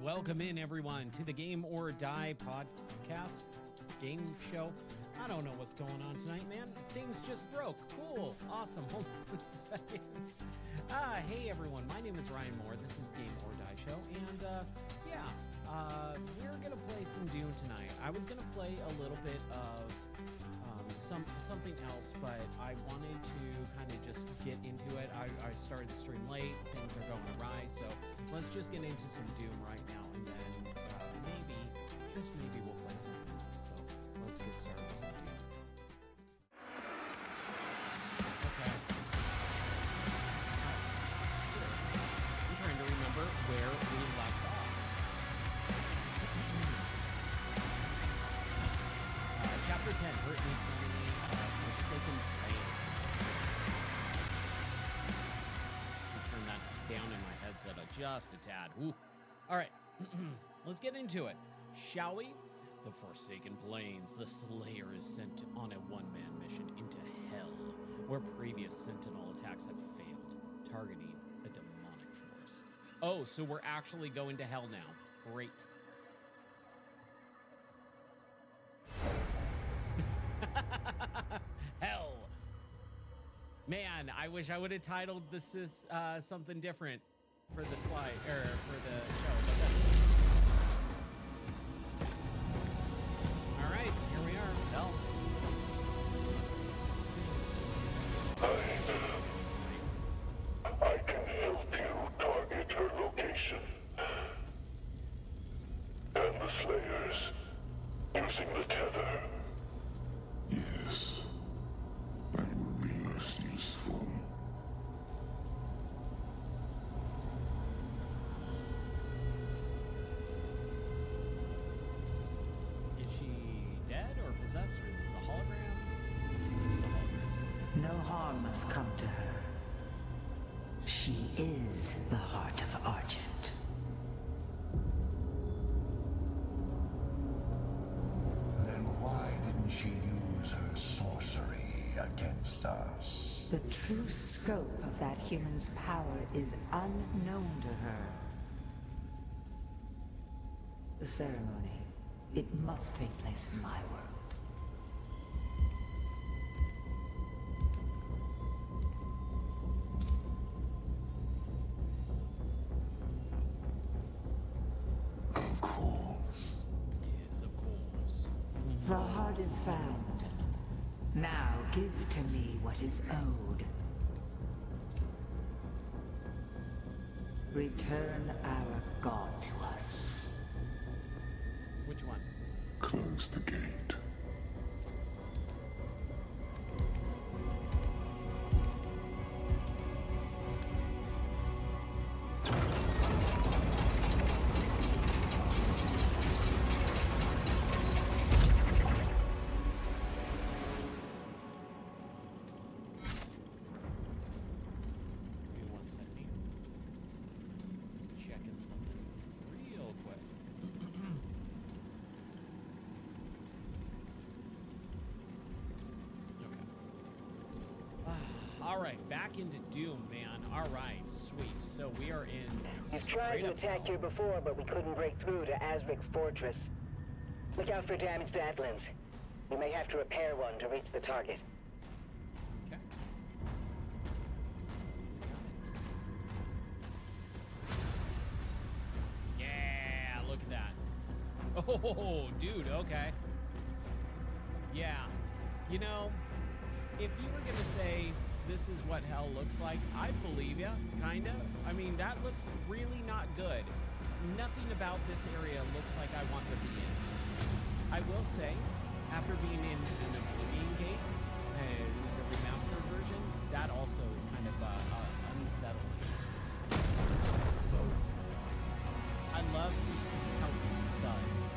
Welcome in, everyone, to the Game or Die podcast game show. I don't know what's going on tonight, man. Things just broke. Cool. Awesome. Hold on a second. Hey, everyone. My name is Ryan Moore. This is Game or Die Show. And, we're going to play some Doom tonight. I was going to play a little bit of something else, but I wanted to kind of just get into it. I started the stream late. Things are going awry. So let's just get into some Doom right now. And then maybe we'll play something else. So let's get started with some Doom. Okay. I'm trying to remember where we left off. Chapter 10, Hurt Me Permanently, Forsaken Plains. I'll turn that down in my headset just a tad. Ooh. All right, let's get into it, shall we? The Forsaken Plains. The Slayer is sent on a one-man mission into hell, where previous Sentinel attacks have failed, targeting a demonic force. Oh, so we're actually going to hell now. Great. Hell. Man, I wish I would have titled this something different for the slide or for the show. All right, here we are. Hell. I can help you target her location. And the Slayers, using the tether. Yes, that would be most useful. Is she dead or possessed, or is this a hologram? It's a hologram. No harm must come to her. She is the Heart of Argent. Then why didn't she use her sorcery against us? The true scope of that human's power is unknown to her. The ceremony, it must take place in my world. Of course. Yes, of course. The heart is found. Now give to me what is owed. Return our God to us. Which one? Close the gate. Give me 1 second. Just checking something real quick. Okay. All right, back into Doom, man. All right, sweet. So we are in. We've tried to attack here before, but we couldn't break through to Azric's fortress. Look out for damaged Atlands. We may have to repair one to reach the target. Okay. Yeah, look at that. Oh, dude, okay. Yeah. You know, if you were going to say this is what hell looks like, I'd believe you, kind of. I mean, that looks really not good. Nothing about this area looks like I want to be in. I will say, after being in an Oblivion Gate, the remastered version, that also is kind of unsettling. I love how it does.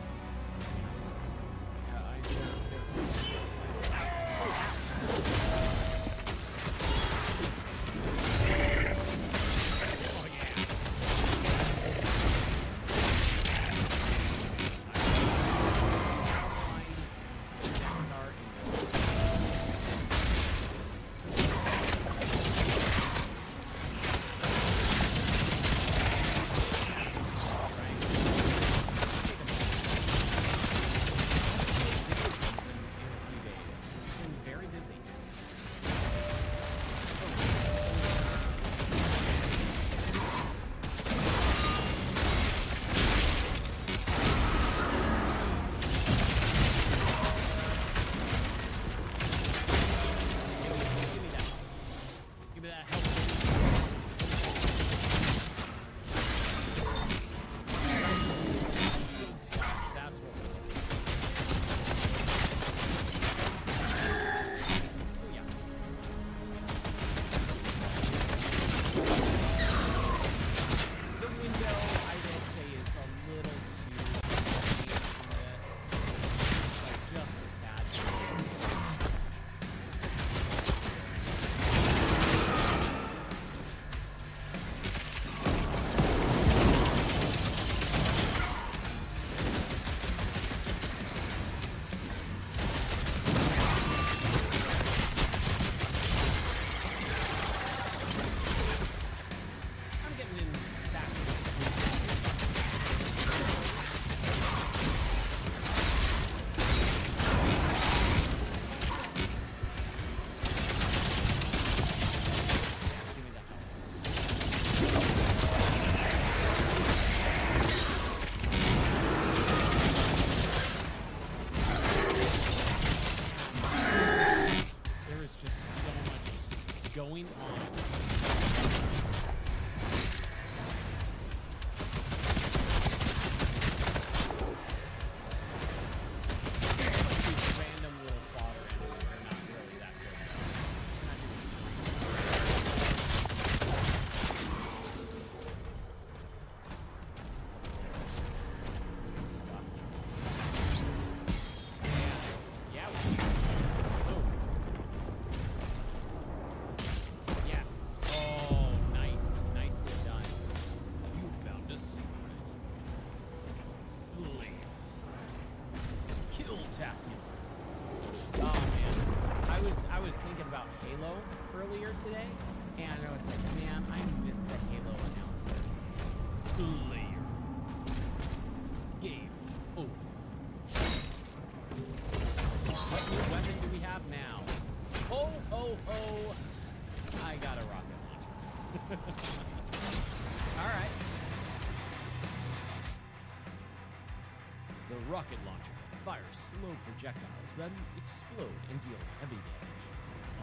rocket launcher fires slow projectiles that explode and deal heavy damage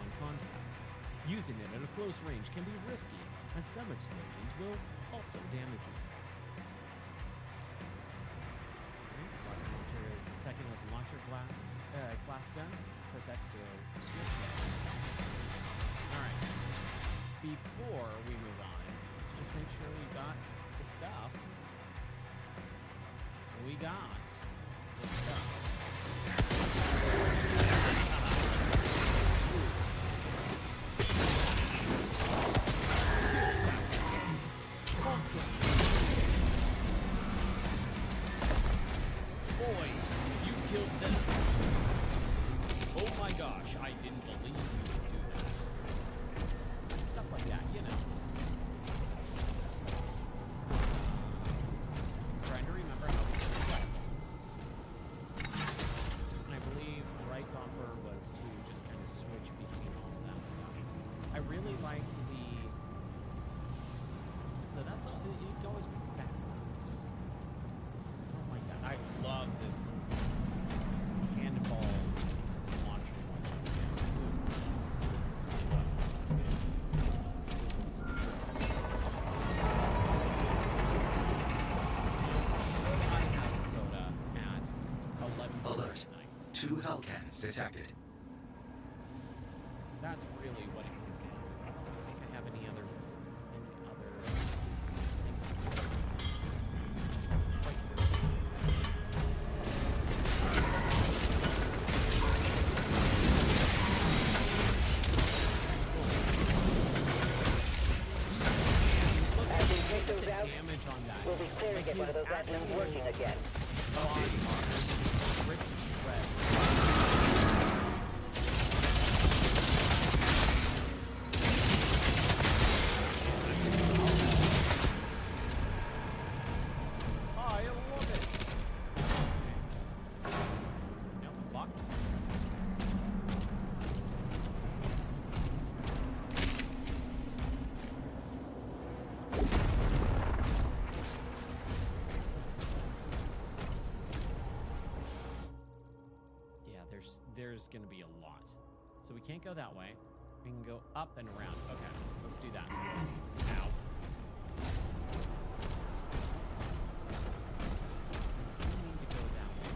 on contact. Using it at a close range can be risky, as some explosions will also damage you. Rocket launcher is the second of the launcher class guns. Press X to switch it. Alright. Before we move on, let's just make sure we got the stuff. We got the stuff. Boy, you killed them. Oh my gosh, I didn't believe you would do that. Stuff like that, you know. Trying to remember how we did weapons. I believe right bumper was to just kind of switch between all of that stuff. I really liked the... So that's all, it goes backwards. Oh my god, I love this cannonball launcher weapon. I have soda at 11 Alert. tonight. 2 hell cannons detected. That's really what it comes down to. I don't think I have any other things. Quite As we take those the out, damage on that. we'll be clear to get one of those Zeppelins working again. Updating markers. Rip to shreds. I love it. No, lock. Yeah, there's gonna be a lot. So we can't go that way. We can go up and around. Okay, let's do that. Ow. We need to go that way.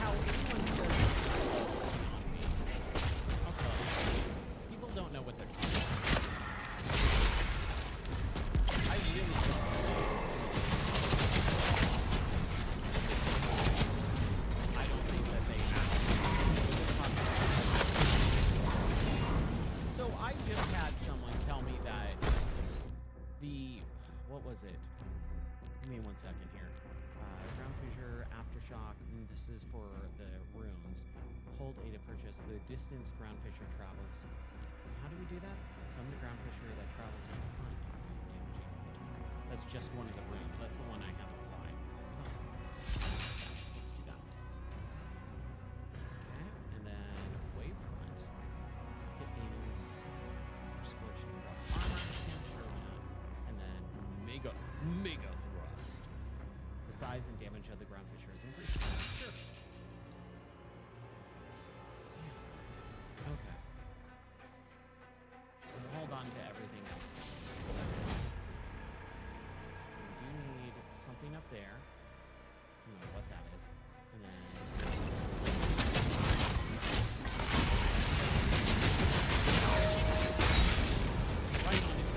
How anyone says on me, I'll tell you, people don't know what they're talking about. I really don't. I don't think that they actually know what they're talking about. So I just had someone tell me that what was it? Give me 1 second here. Ground fissure, aftershock. This is for the runes. Hold A to purchase. The distance ground fissure travels. How do we do that? Summon a ground fissure that travels in front of you, damaging filter. That's just one of the runes. That's the one I have applied. Let's do that. Okay, and then wavefront. Hit demons. Scorched and rough armor. Yeah, sure, why not? And then mega thrust. The size and damage of the ground fissure is increased. Sure. Yeah. Okay. We'll hold on to everything else. We do need something up there. I don't know what that is. And then... Right on it.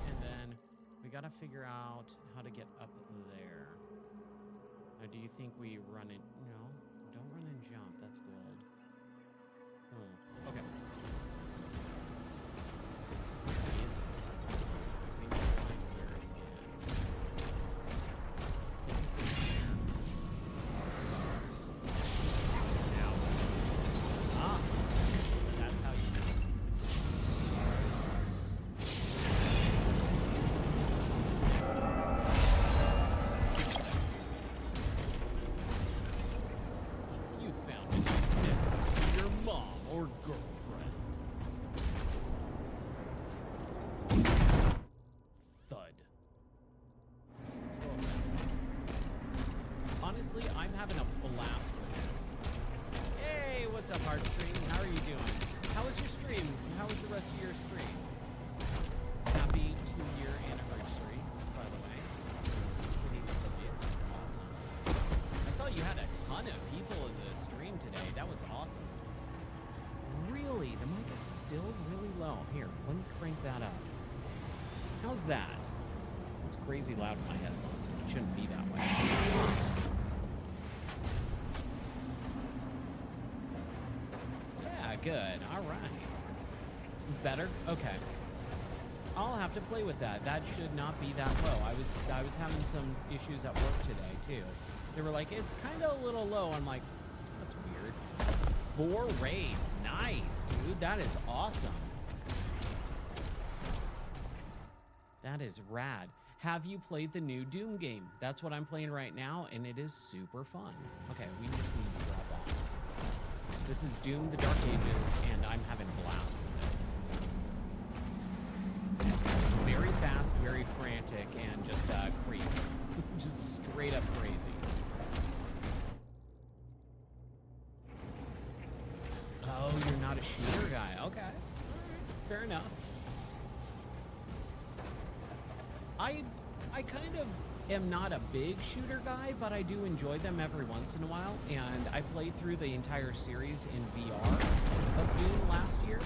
And then we gotta figure out how to get up there. Now, do you think we run it? No, don't run and jump. That's gold. Oh, okay. Honestly, I'm having a blast with this. Hey, what's up, Heartstream? How are you doing? How was your stream? How was the rest of your stream? Happy 2-year anniversary, by the way. Pretty good of you. That's awesome. I saw you had a ton of people in the stream today. That was awesome. Really? The mic is still really low. Here, let me crank that up. How's that? It's crazy loud in my headphones, and it shouldn't be that way. Yeah, good. All right. Better? Okay. I'll have to play with that. That should not be that low. I was having some issues at work today, too. They were like, it's kind of a little low. I'm like, that's weird. 4 raids. Nice, dude. That is awesome. That is rad. Have you played the new Doom game? That's what I'm playing right now, and it is super fun. Okay, we just need to drop off. This is Doom the Dark Ages, and I'm having a blast with it. It's very fast, very frantic, and just crazy. Just straight up crazy. Oh, you're not a shooter guy. Okay. Fair enough. I kind of am not a big shooter guy, but I do enjoy them every once in a while, and I played through the entire series in VR of Doom last year,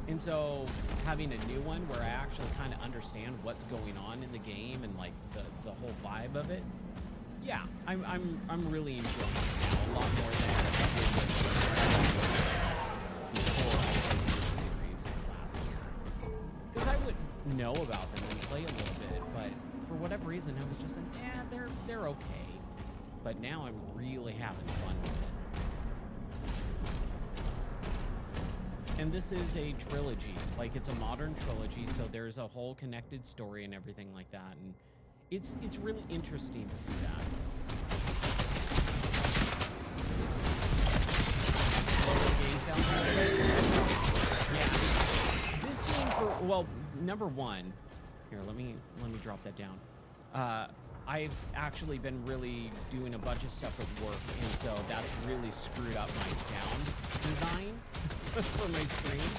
and so having a new one where I actually kind of understand what's going on in the game and like the whole vibe of it, yeah, I'm really enjoying it now a lot more than I did the whole series last year, because I would know about them and play a little bit, but for whatever reason, I was just like, yeah, they're okay. But now I'm really having fun with it. And this is a trilogy. Like, it's a modern trilogy, so there's a whole connected story and everything like that. And it's really interesting to see that. Yeah. This game, for, well, number one, here, let me drop that down. I've actually been really doing a bunch of stuff at work, and so that's really screwed up my sound design for my streams.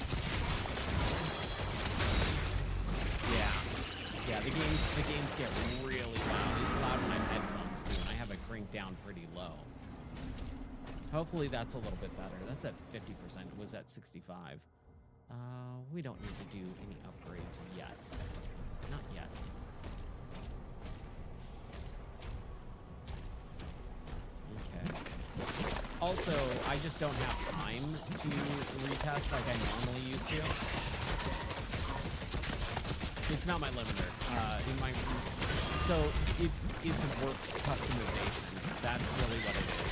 Yeah, the games get really loud. It's loud in my headphones too, and I have it cranked down pretty low. Hopefully that's a little bit better. That's at 50%. It was at 65. We don't need to do any upgrades yet. Not yet. Okay. Also, I just don't have time to retest like I normally used to. It's not my limiter. So it's work customization. That's really what it is.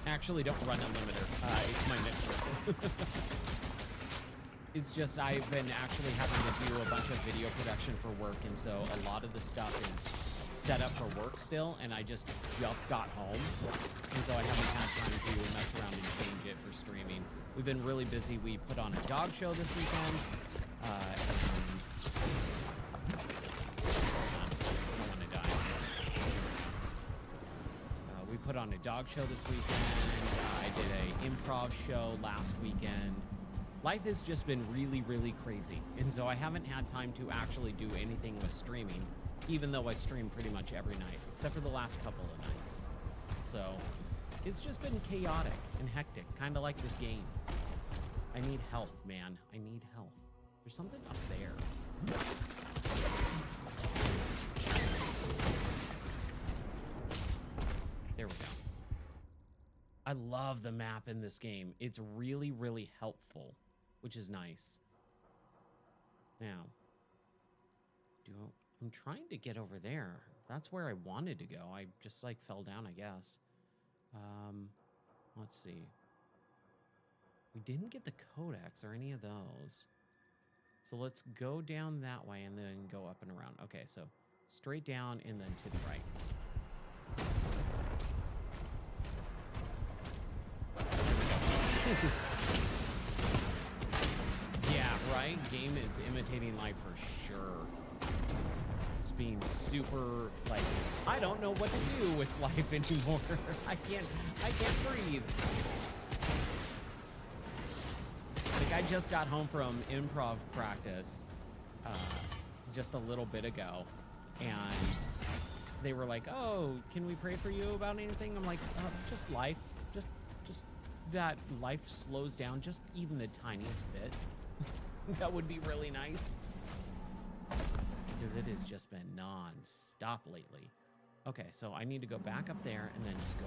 Actually, don't run a limiter. It's my mixer. It's just I've been actually having to do a bunch of video production for work, and so a lot of the stuff is set up for work still, and I just got home, and so I haven't had time to mess around and change it for streaming. We've been really busy. We put on a dog show this weekend. We put on a dog show this weekend. I did an improv show last weekend. Life has just been really, really crazy, and so I haven't had time to actually do anything with streaming, even though I stream pretty much every night, except for the last couple of nights. So it's just been chaotic and hectic, kind of like this game. I need help, man. I need help. There's something up there. There we go. I love the map in this game. It's really, really helpful, which is nice. Now, I'm trying to get over there. That's where I wanted to go. I just like fell down, I guess. Let's see. We didn't get the codex or any of those. So let's go down that way and then go up and around. Okay, so straight down and then to the right. Yeah, right? Game is imitating life for sure. It's being super, like, I don't know what to do with life anymore. I can't breathe. Like, I just got home from improv practice just a little bit ago, and they were like, oh, can we pray for you about anything? I'm like, just life. Just that life slows down just even the tiniest bit. That would be really nice. Because it has just been non-stop lately. Okay, so I need to go back up there and then just go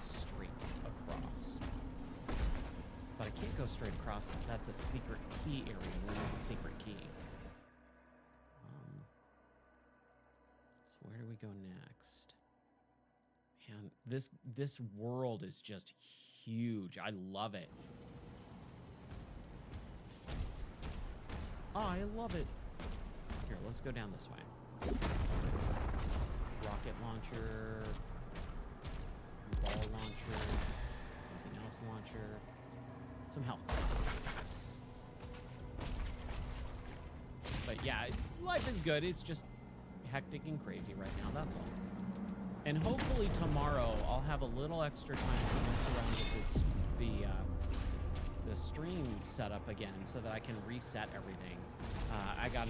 straight across. But I can't go straight across. That's a secret key area. We need the secret key. So where do we go next? Man, this world is just huge. I love it. Oh, I love it. Here, let's go down this way. Rocket launcher. Ball launcher. Something else launcher. Some health. Yes. But yeah, life is good. It's just hectic and crazy right now. That's all. And hopefully tomorrow I'll have a little extra time to mess around with the stream setup again, so that I can reset everything. I got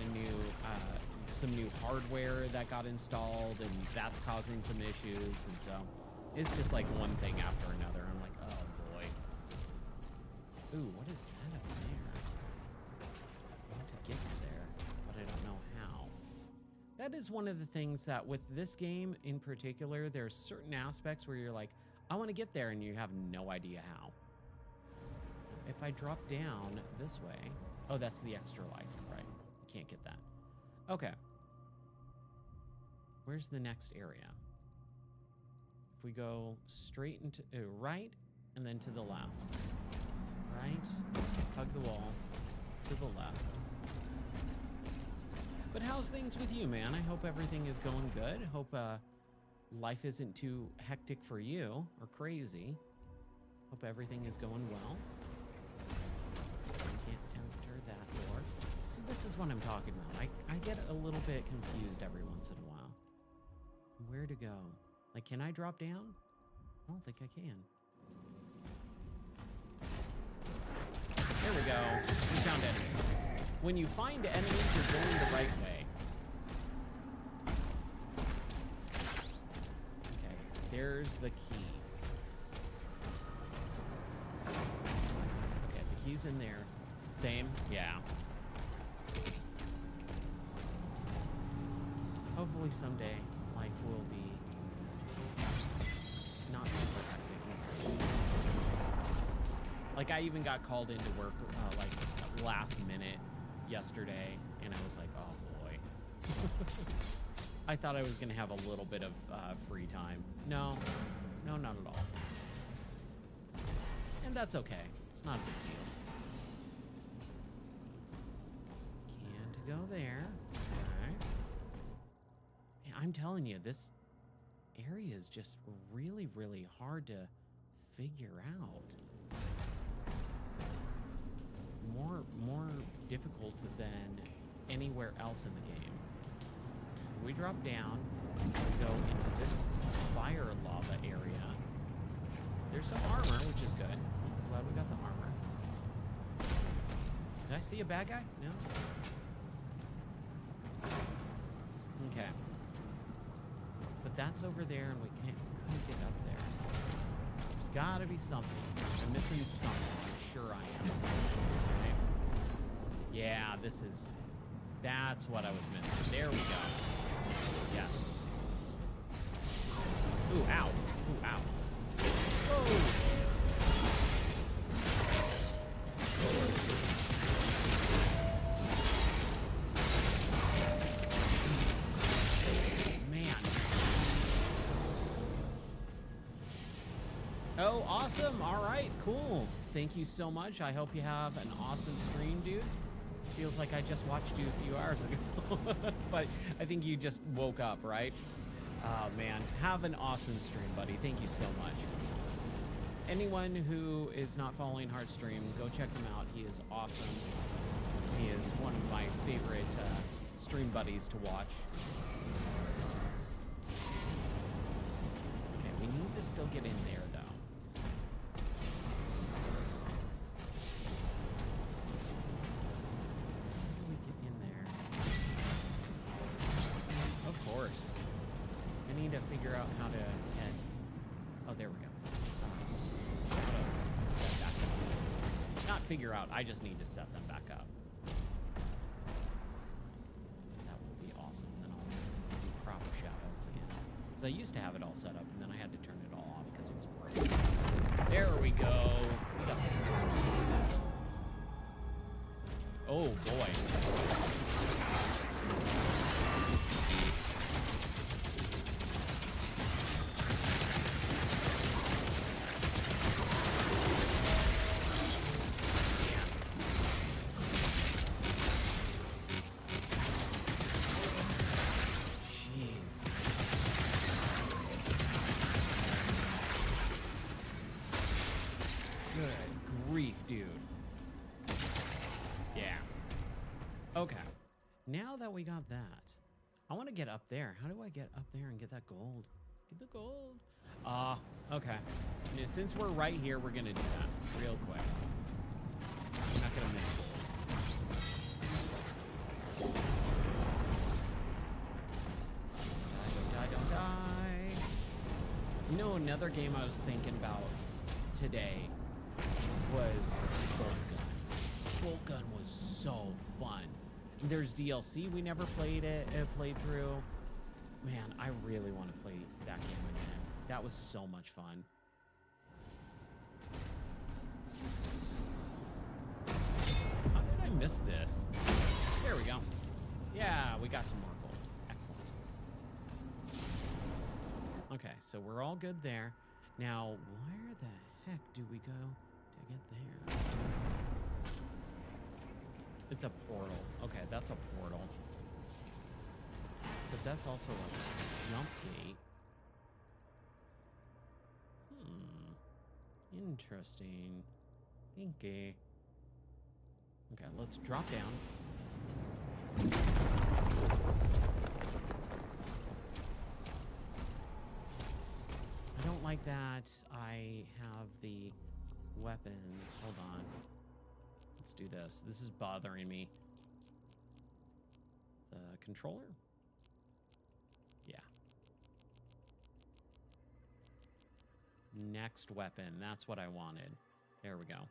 some new hardware that got installed, and that's causing some issues, and so it's just like one thing after another. I'm like, oh boy. Ooh, what is that over there? I want to get to there, but I don't know how. That is one of the things that with this game in particular, there's certain aspects where you're like, I want to get there, and you have no idea how. If I drop down this way, oh, that's the extra life, right? Can't get that. Okay. Where's the next area? If we go straight into right and then to the left. Right, hug the wall, to the left. But how's things with you, man? I hope everything is going good. Hope life isn't too hectic for you or crazy. Hope everything is going well. I can't enter that door. So this is what I'm talking about. I get a little bit confused every once in a while. Where to go? Like, can I drop down? I don't think I can. There we go. We found enemies. When you find enemies, you're going the right way. Okay, there's the key. Okay, the key's in there. Same? Yeah. Hopefully someday life will be not super hectic and crazy. Like, I even got called into work like last minute yesterday, and I was like, oh boy. I thought I was gonna have a little bit of free time. No, not at all. And that's okay. It's not a big deal. Can't go there. Okay. Yeah, I'm telling you, this area is just really, really hard to figure out. More difficult than anywhere else in the game. We drop down, we go into this fire lava area. There's some armor, which is good. I'm glad we got the armor. Did I see a bad guy? No? Okay. But that's over there, and we couldn't get up there. There's gotta be something. I'm missing something. I'm sure I am. Okay. Yeah, that's what I was missing. There we go. Yes. Ooh, ow. Ooh, ow. Whoa! Man. Oh, awesome. All right, cool. Thank you so much. I hope you have an awesome stream, dude. Feels like I just watched you a few hours ago. But I think you just woke up, right? Oh, man. Have an awesome stream, buddy. Thank you so much. Anyone who is not following Heartstream, go check him out. He is awesome. He is one of my favorite stream buddies to watch. Okay, we need to still get in there, though. How do we get in there? Of course. I need to figure out how to head. Oh, there we go. Set back up. Not figure out, I just need to set them back up. That will be awesome. Then I'll do proper shadows again. Because I used to have it all set up, and then I had to turn it all off because it was broken. There we go. We got the sound. Oh, boy. Okay, now that we got that, I want to get up there. How do I get up there and get that gold? Get the gold. Okay. Yeah, since we're right here, we're going to do that real quick. I'm not going to miss gold. Don't die. You know, another game I was thinking about today was Bolt Gun. Bolt Gun was so fun. There's DLC we never played through. Man, I really want to play that game again. That was so much fun. How did I miss this? There we go. Yeah, we got some more gold. Excellent. Okay, so we're all good there. Now, where the heck do we go to get there? It's a portal. Okay, that's a portal. But that's also a jump gate. Interesting. Pinky. Okay, let's drop down. I don't like that I have the weapons. Hold on. Let's do this. This is bothering me. The controller? Yeah. Next weapon. That's what I wanted. There we go.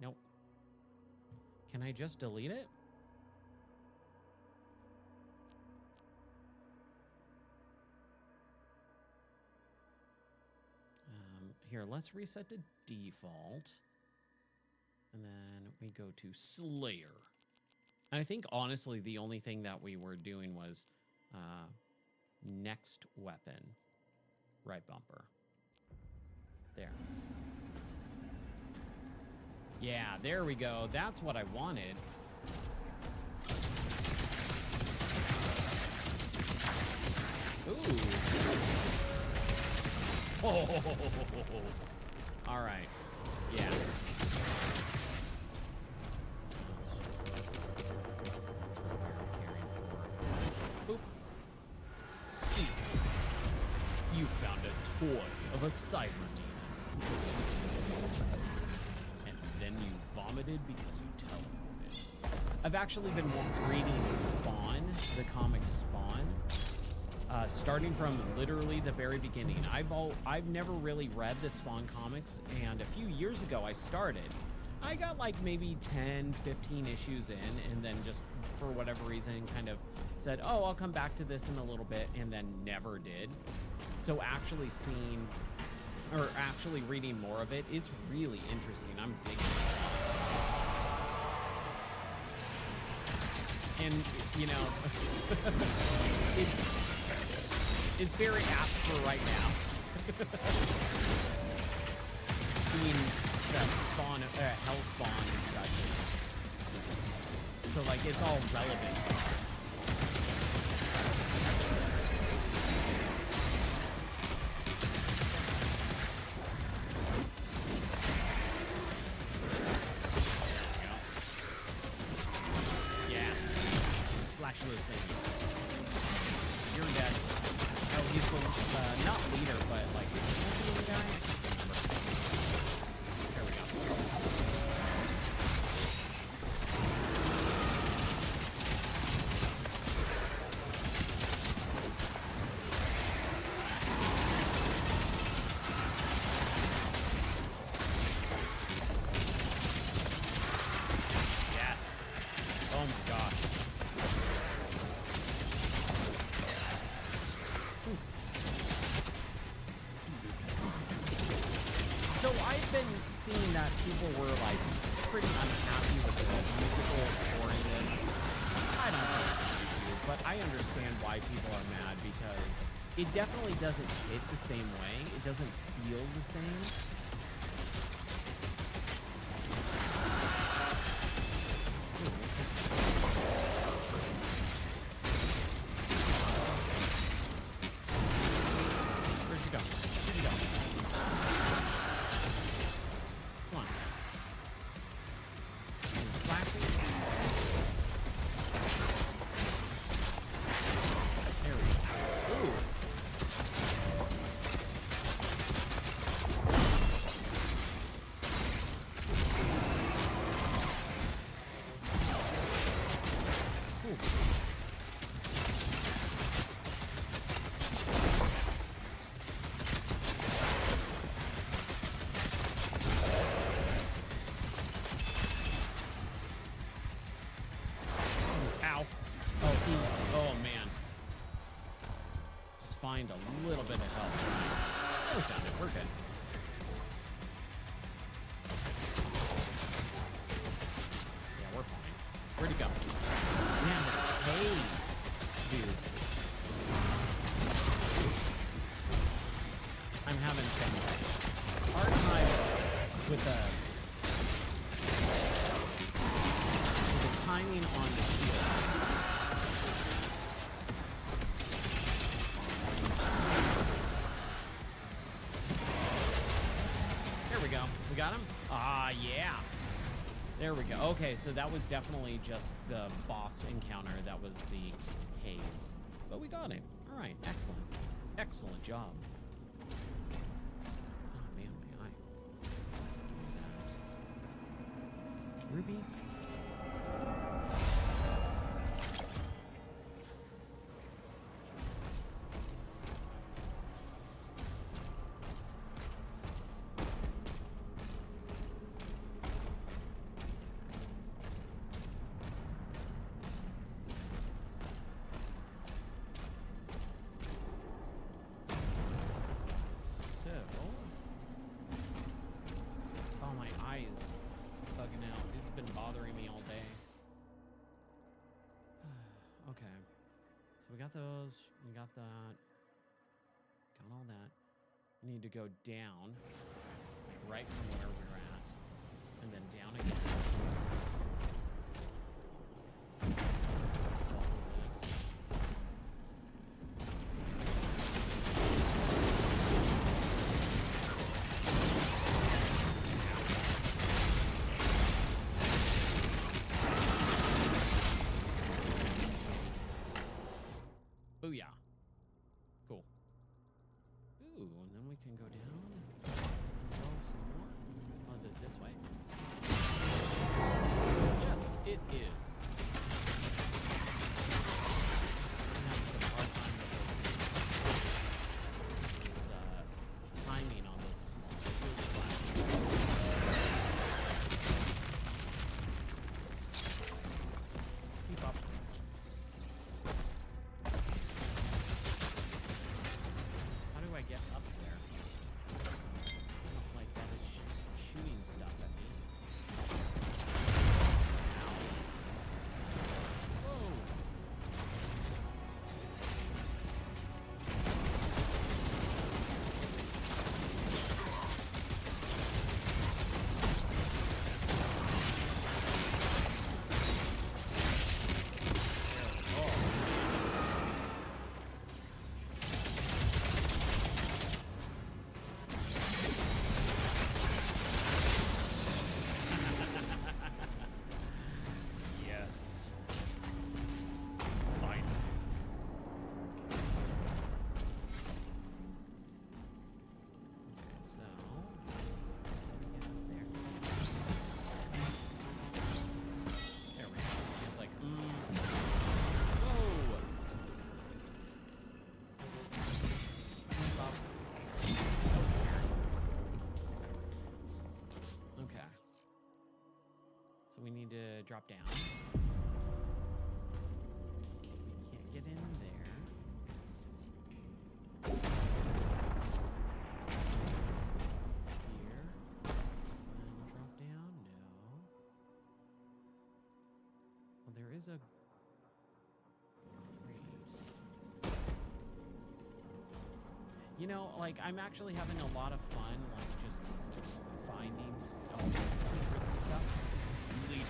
Nope. Can I just delete it? Here, let's reset to default. And then we go to Slayer. And I think, honestly, the only thing that we were doing was next weapon. Right bumper. There. Yeah, there we go. That's what I wanted. Ooh. Oh, all right. Yeah. That's what we were caring for. Boop. See, you found a toy of a cyber demon, and then you vomited because you teleported. I've actually been reading Spawn, the comic Spawn. Starting from literally the very beginning. I've never really read the Spawn comics, and a few years ago I started, I got like maybe 10, 15 issues in, and then just for whatever reason kind of said, oh, I'll come back to this in a little bit, and then never did. So actually seeing, or actually reading more of it, it's really interesting. I'm digging it. And, you know, it's very apt for right now. Seeing the spawn, hell spawn and such. So, like, it's all relevant. Slash those things. You're dead. Oh, he's the, not leader, but like, the guy? There we go. Yes. Oh my gosh. So I've been seeing that people were like pretty unhappy with the musical scoring in this. I don't know, but I understand why people are mad because it definitely doesn't hit the same way. It doesn't feel the same. Where'd you go? Where'd you go? Come on. And slashing. There we go. Ooh. Ooh. Ow. Oh man. Just find a little bit of help. Oh, we found it. We're good. Yeah, we're fine. Where'd he go? Man, this haze. Dude. I'm having some hard time with the timing on the shield. There we go. We got him? Ah, yeah. There we go. Okay, so that was definitely just the boss encounter. That was the haze. But we got him. All right, excellent. Excellent job. Oh, man, my eye. Let's do that. Ruby? Oh, my eye is bugging out. It's been bothering me all day. Okay. So we got those. We got that. Got all that. We need to go down. Like right from where we're at. And then down again. Booyah. Cool. Ooh, and then we can go down and go some more. Oh, is it this way? Yes, it is. I'm having some hard time with this timing on this shield slash. drop down. We can't get in there. Here. And drop down. No. Well, there is a... You know, like, I'm actually having a lot of fun, like, just finding all the secrets and stuff. Leader,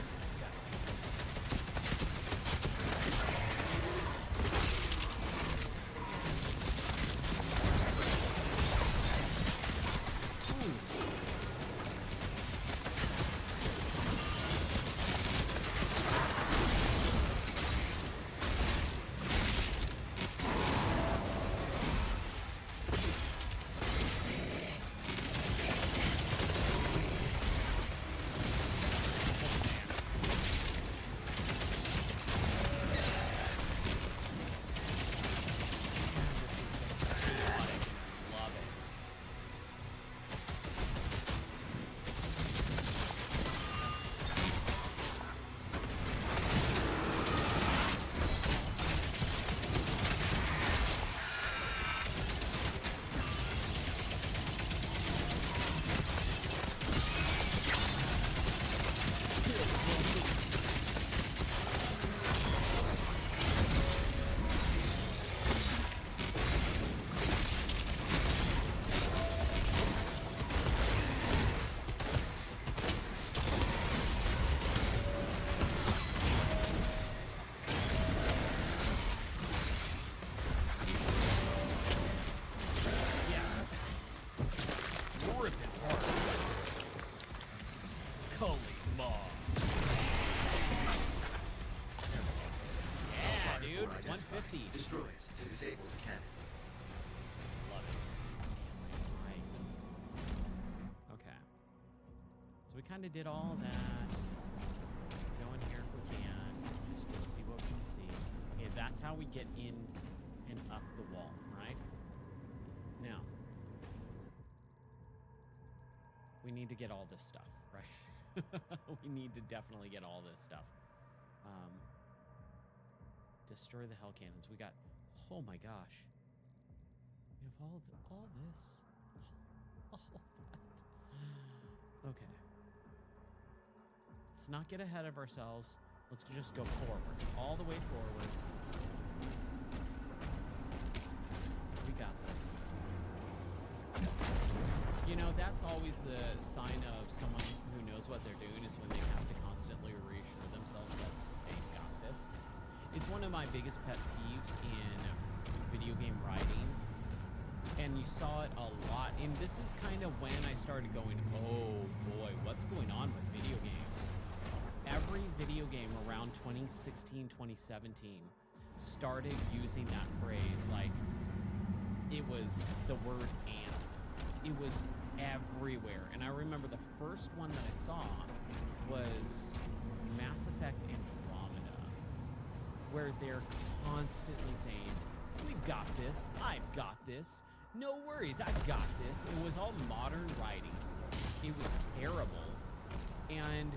Destroy it to disable the cannon. Love it. Okay. So we kind of did all that. Go in here if we can, just to see what we can see. Okay, that's how we get in and up the wall, right? Now, we need to get all this stuff, right? We need to definitely get all this stuff. Destroy the hell cannons. We got, oh my gosh, we have all this, all that. Okay, let's not get ahead of ourselves. Let's just go forward, all the way forward. We got this. You know, that's always the sign of someone who knows what they're doing, is when they have to constantly reassure themselves that they've got this. It's one of my biggest pet peeves in video game writing, and you saw it a lot. And this is kind of when I started going, oh boy, what's going on with video games? Every video game around 2016, 2017 started using that phrase. Like, it was the word "and." It was everywhere. And I remember the first one that I saw was Mass Effect Andromeda, where they're constantly saying, we've got this, I've got this, no worries, I've got this. It was all modern writing. It was terrible. And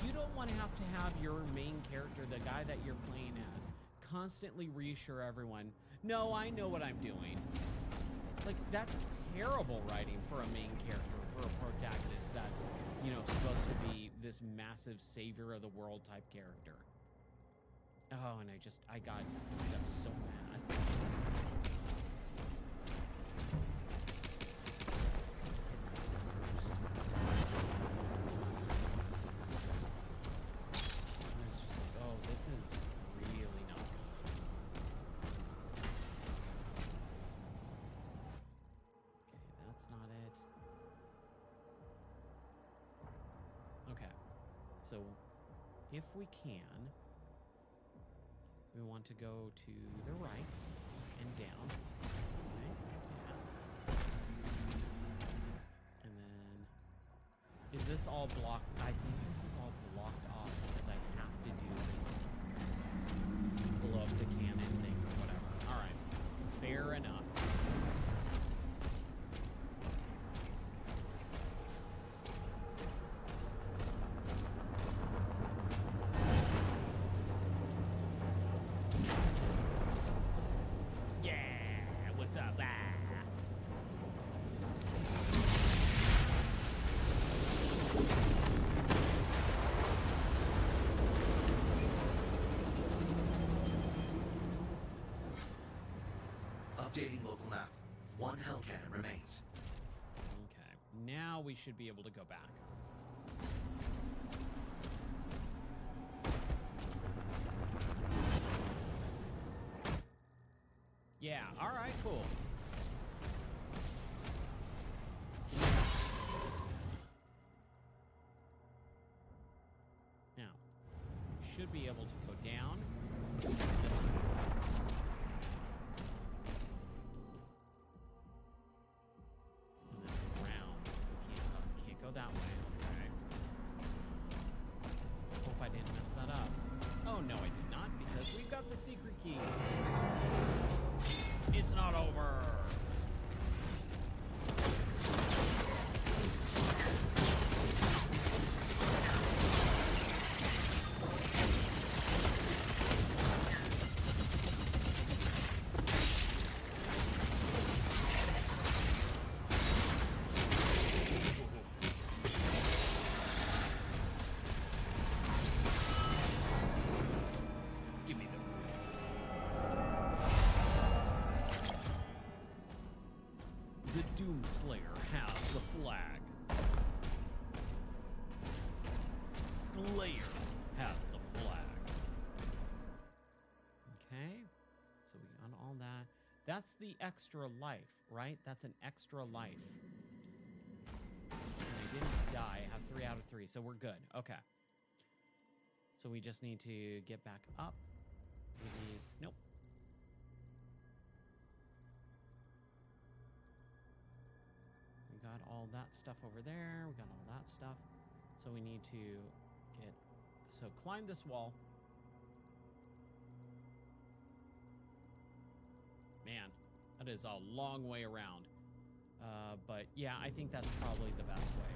you don't want to have your main character, the guy that you're playing as, constantly reassure everyone, no, I know what I'm doing. Like, that's terrible writing for a main character, for a protagonist that's, you know, supposed to be this massive savior of the world type character. Oh, and I got so mad. It's just like, oh, this is really not good. Okay, that's not it. Okay, so if we can, we want to go to the right and down. Okay. Yeah. And then, is this all blocked? I think this is all blocked off because I have to do this blow up the cannon thing or whatever. All right, fair enough. Updating local map. One hell cannon remains. Okay, now we should be able to go back. Yeah, all right, cool. Now, we should be able to go down this way. And then around. We can't go that way. Okay. Hope I didn't mess that up. Oh, no, I did not, because we've got the secret key. It's not over. Give me the The Doomslayer has the flag. Slayer has the flag. Okay, so we got all that. That's the extra life, right? That's an extra life. And I didn't die. I have 3 out of 3, so we're good. Okay. So we just need to get back up. We need, nope. We got all that stuff over there. We got all that stuff. So we need to get, so climb this wall. Man, that is a long way around. But yeah, I think that's probably the best way.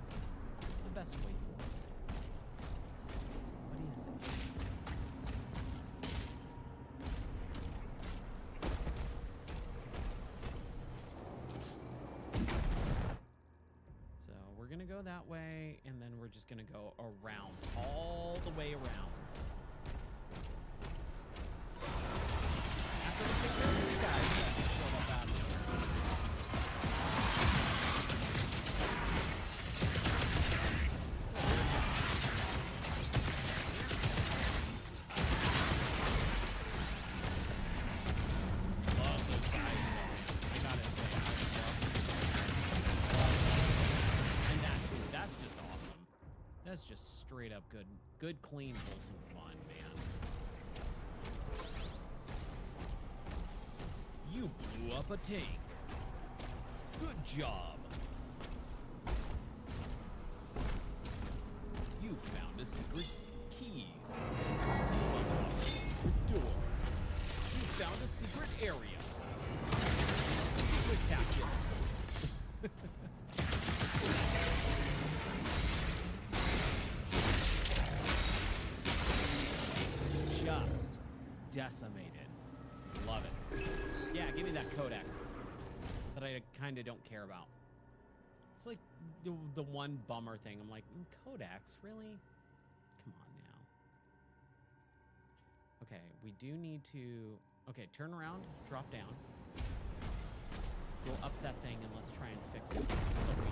The best way for it. What do you say? So we're gonna go that way, and then we're just gonna go around, all the way around. After we take care of these guys that showed up out there. Love those guys. I gotta say, I love them. And that's just awesome. That's just straight up good, clean, wholesome fun, man. You blew up a tank. Good job. You found a secret key. You unlocked a secret door. You found a secret area. Spectacular. Just decimated. Love it. Yeah, give me that codex that I kind of don't care about. It's like the one bummer thing. I'm like, codex, really? Come on now. Okay, we do need to... Okay, turn around, drop down. Go up that thing, and let's try and fix it that we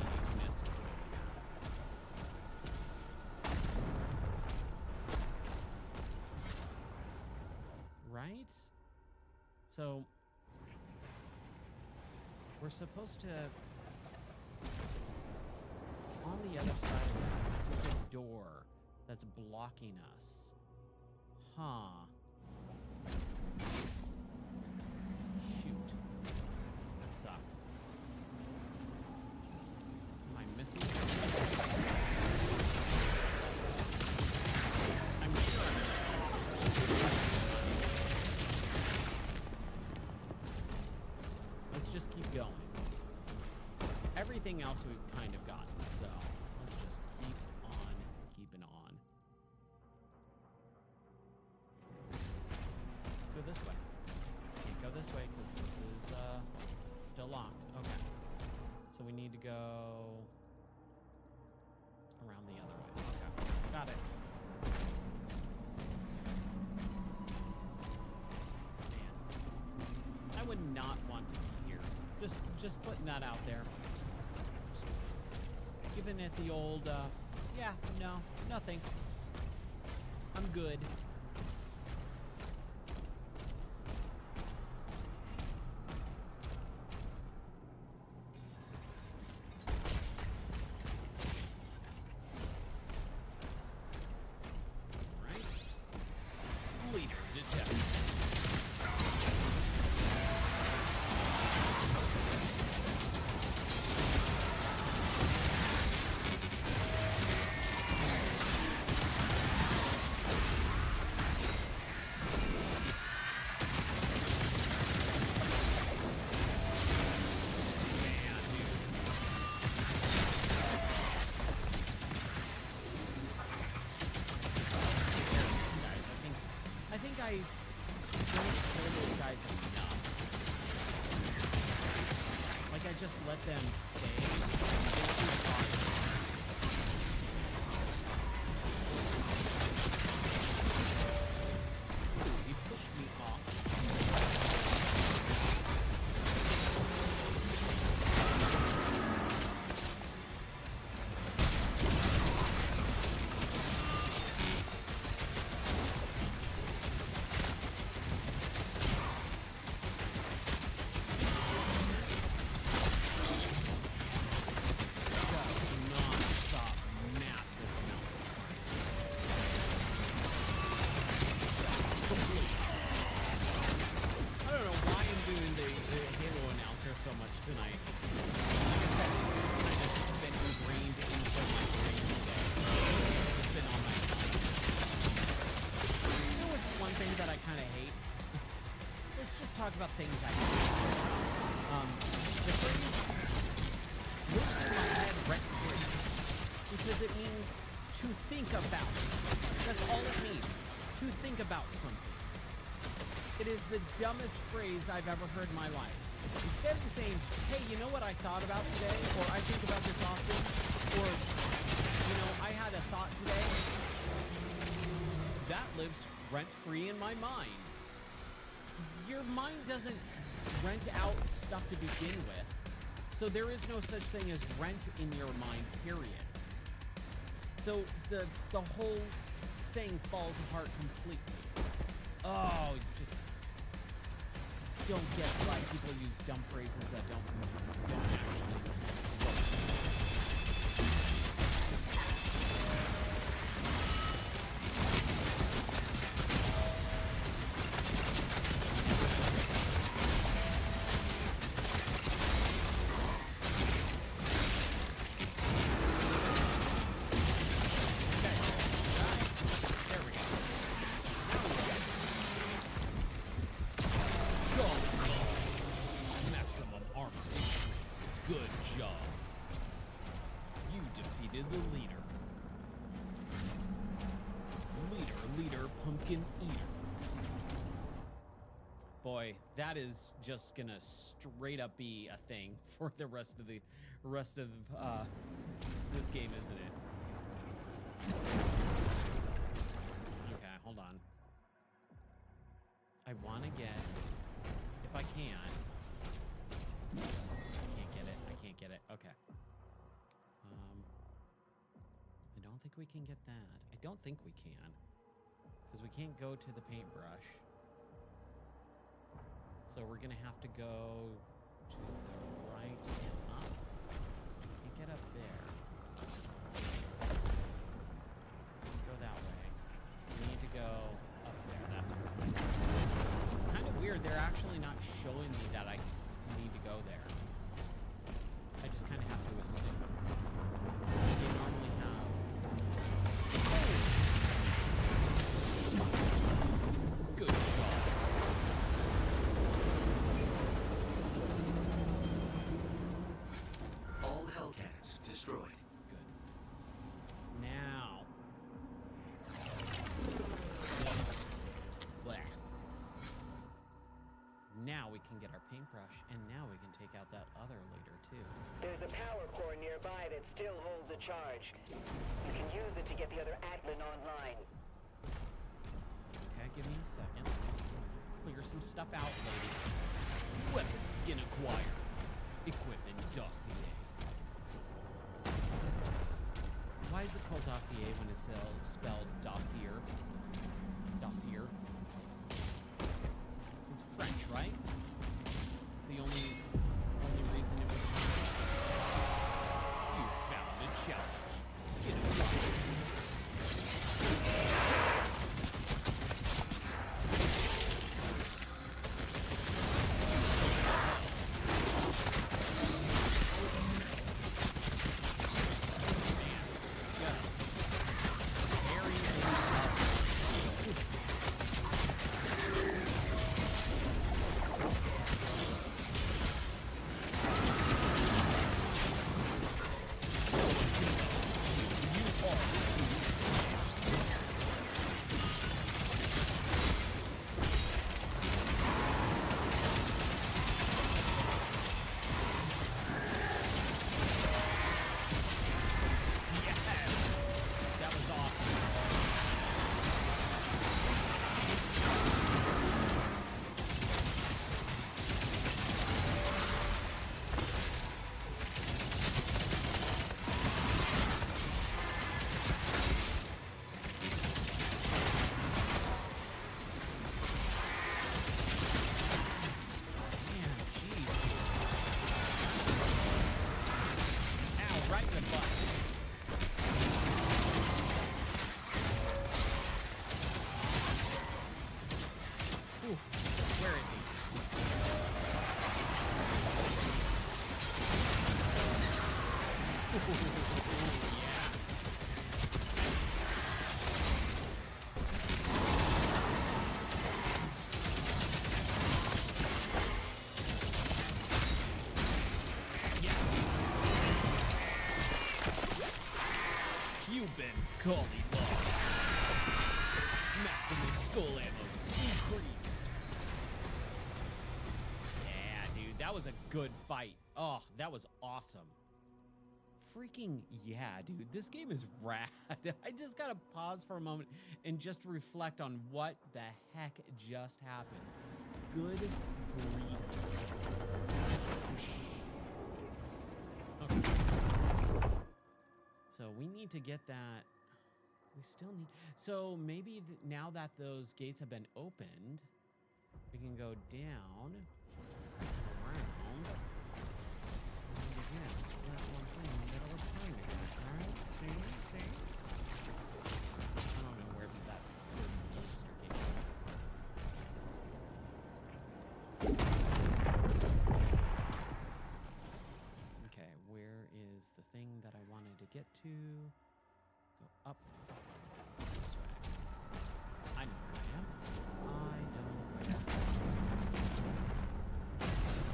missed. Right? So, we're supposed to... It's on the other side of that. This is a door that's blocking us. Huh. Shoot. That sucks. Am I missing something? I'm sure I'm missing something. Let's just keep going. Everything else we've kind of gotten, so let's just keep on keeping on. Let's go this way. Can't go this way because this is still locked. Okay. So we need to go around the other way. Okay. Got it. Man. I would not want to be Just putting that out there. Giving it the old, yeah, no thanks. I'm good. Right. Leader detected. I think I don't kill those guys enough. Like, I just let them stay. They're too far. Ooh, he pushed me off. Non-stop, massive amounts of I don't know why I'm doing the Halo announcer so much tonight. That is just kind of been ingrained into my brain today. It's been on my mind. You know what's one thing that I kind of hate? Let's just talk about things I hate. The phrase lives in my head rent-free because it means to think about. That's all it means. To think about something. It is the dumbest phrase I've ever heard in my life. Instead of saying, hey, you know what I thought about today? Or I think about this often? Or, you know, I had a thought today. That lives rent-free in my mind. Your mind doesn't rent out stuff to begin with. So there is no such thing as rent in your mind, period. So the whole thing falls apart completely. Oh, just don't get why people use dumb phrases that don't actually work. Maximum armor increase. Good job. You defeated the leader. Leader, pumpkin eater. Boy, that is just gonna straight up be a thing for the rest of this game, isn't it? Okay, hold on. I want to get, if I can. I can't get it. Okay. I don't think we can get that. I don't think we can. Because we can't go to the paintbrush. So we're going to have to go to the right and up. Can't get up there. Go that way. We need to go up there. That's right. It's kind of weird. They're actually not showing me that I need to go there. I just kind of have to assume. They normally have... Good job. All Hellcats destroyed. Good. Now. Blech. Now we can get our paintbrush, and now we can take out that other leader, too. There's a power core nearby that still holds a charge. You can use it to get the other Atlan online. Okay, give me a second. Clear some stuff out, lady. Weapon skin acquired. Equipment dossier. Why is it called dossier when it's spelled dossier? Dossier. It's French, right? It's the only reason it was. You found a challenge. Skin of Gollywog. Maximum skull ammo increased. Yeah, dude, that was a good fight. Oh, that was awesome. Freaking yeah, dude. This game is rad. I just gotta pause for a moment and just reflect on what the heck just happened. Good grief. Okay. So we need to get that. We still need. So maybe now that those gates have been opened, we can go down, around, and again, that one thing in the middle of time again. All right, see. I don't know where these gates are. Okay, where is the thing that I wanted to get to? Go up. This way. I know where I am.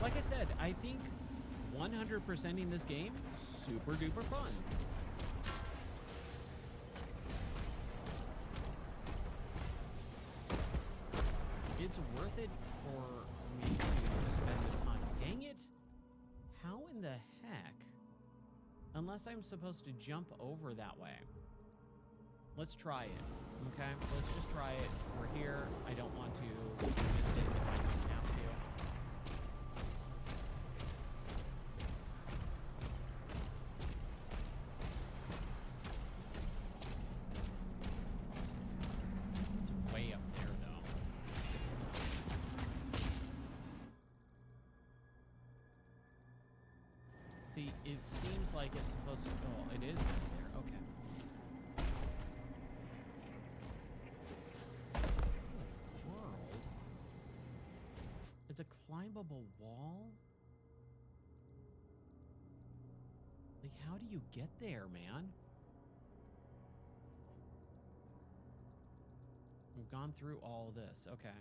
Like I said, I think 100%ing this game, super duper fun. It's worth it for me to spend the time. Dang it! How in the heck? Unless I'm supposed to jump over that way. Let's try it, okay? Let's just try it. We're here. I don't want to miss it if I don't have to. It's way up there, though. See, it seems like it's supposed to... Oh, it is up there. Okay. World. It's a climbable wall? Like, how do you get there, man? We've gone through all this. Okay.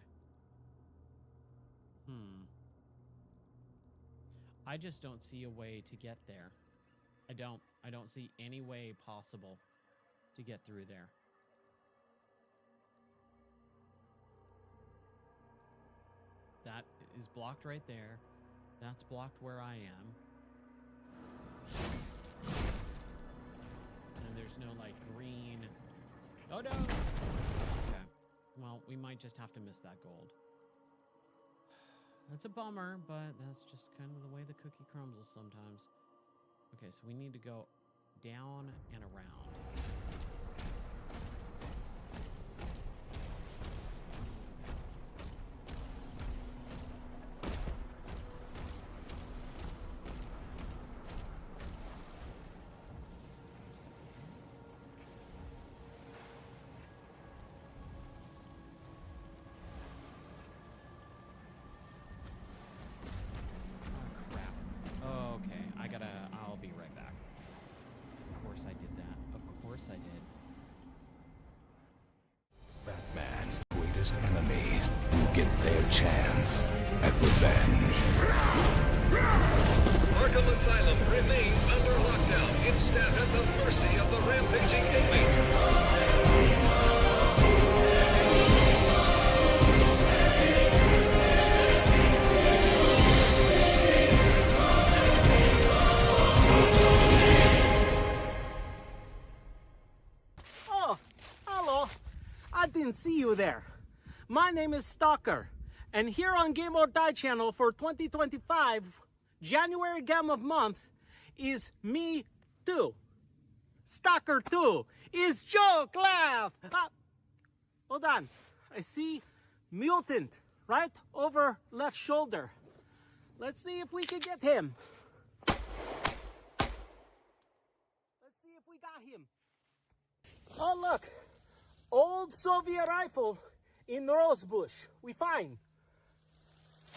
I just don't see a way to get there. I don't see any way possible to get through there. That is blocked right there. That's blocked where I am. And there's no, like, green... Oh, no! Okay. Well, we might just have to miss that gold. That's a bummer, but that's just kind of the way the cookie crumbles sometimes. Okay, so we need to go down and around. I'll be right back. Of course I did that. Of course I did. Batman's greatest enemies will get their chance at revenge. Arkham Asylum remains under lockdown. It's staff at the mercy of the rampaging inmates. Oh, hello. I didn't see you there. My name is Stalker, and here on Game or Die channel for 2025, January game of month is me too. Stalker 2 is joke laugh. Hold on. I see mutant right over left shoulder. Let's see if we can get him. Let's see if we got him. Oh, look. Old Soviet rifle in Rosebush. We find.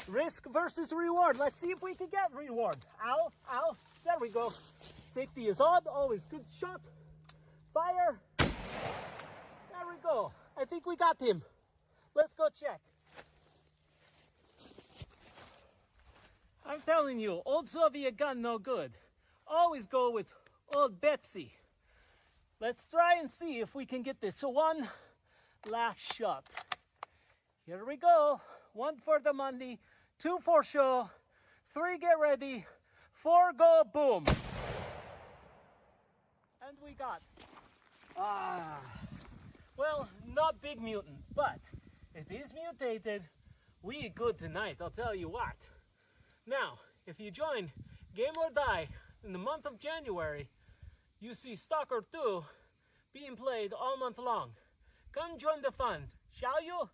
Risk versus reward. Let's see if we can get reward. Ow, ow. There we go. Safety is on. Always good shot. Fire. There we go. I think we got him. Let's go check. I'm telling you, old Soviet gun no good. Always go with old Betsy. Let's try and see if we can get this one last shot. Here we go. 1 for the money, 2 for show, 3 get ready, 4 go boom. And we got, well, not big mutant, but it is mutated. We good tonight, I'll tell you what. Now, if you join Game or Die in the month of January, you see Stalker 2 being played all month long. Come join the fun, shall you?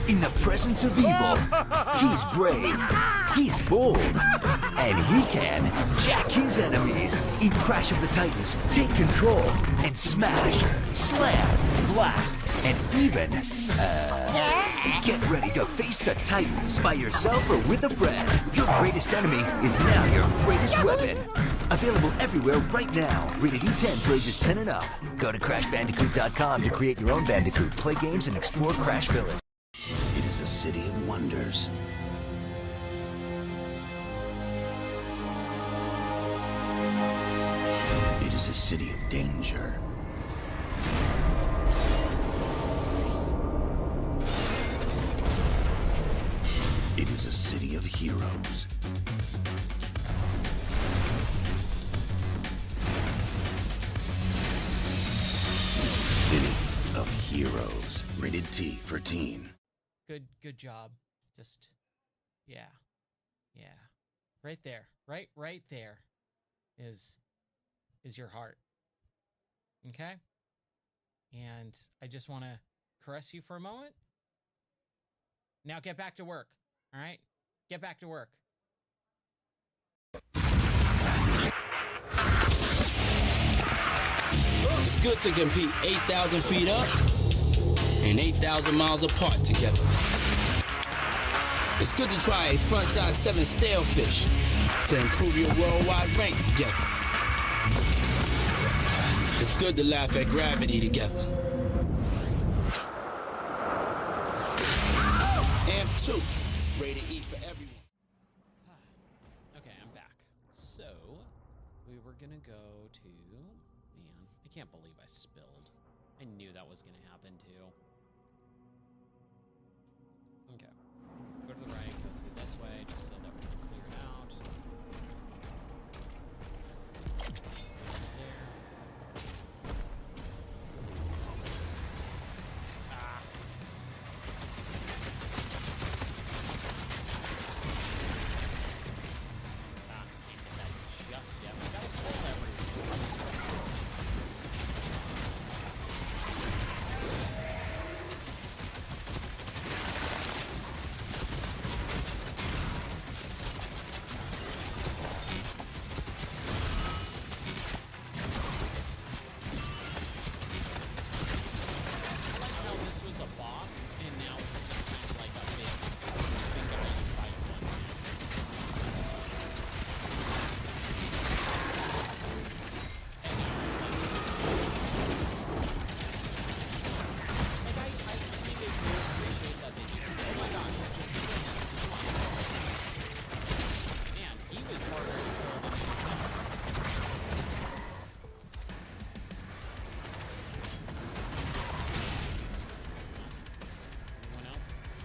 In the presence of evil, he's brave, he's bold, and he can jack his enemies, eat Crash of the Titans, take control, and smash, slam, blast, and even, get ready to face the Titans by yourself or with a friend. Your greatest enemy is now your greatest weapon. Available everywhere right now. Rated E10 for ages 10 and up. Go to CrashBandicoot.com to create your own Bandicoot, play games, and explore Crash Village. It is a city of wonders. It is a city of danger. It is a city of heroes. City of heroes. Rated T for teen. Good job. Just, yeah. Right there. Right there is your heart. Okay? And I just want to caress you for a moment. Now get back to work. All right? Get back to work. It's good to compete 8,000 feet up and 8,000 miles apart together. It's good to try a frontside 7 stalefish to improve your worldwide rank together. It's good to laugh at gravity together. Amp 2, rated E for everyone. Okay, I'm back. So, we were gonna go to... Man, I can't believe I spilled. I knew that was gonna happen too. Okay. Go to the right, go through this way, just so that we can clear it out. There. Ah.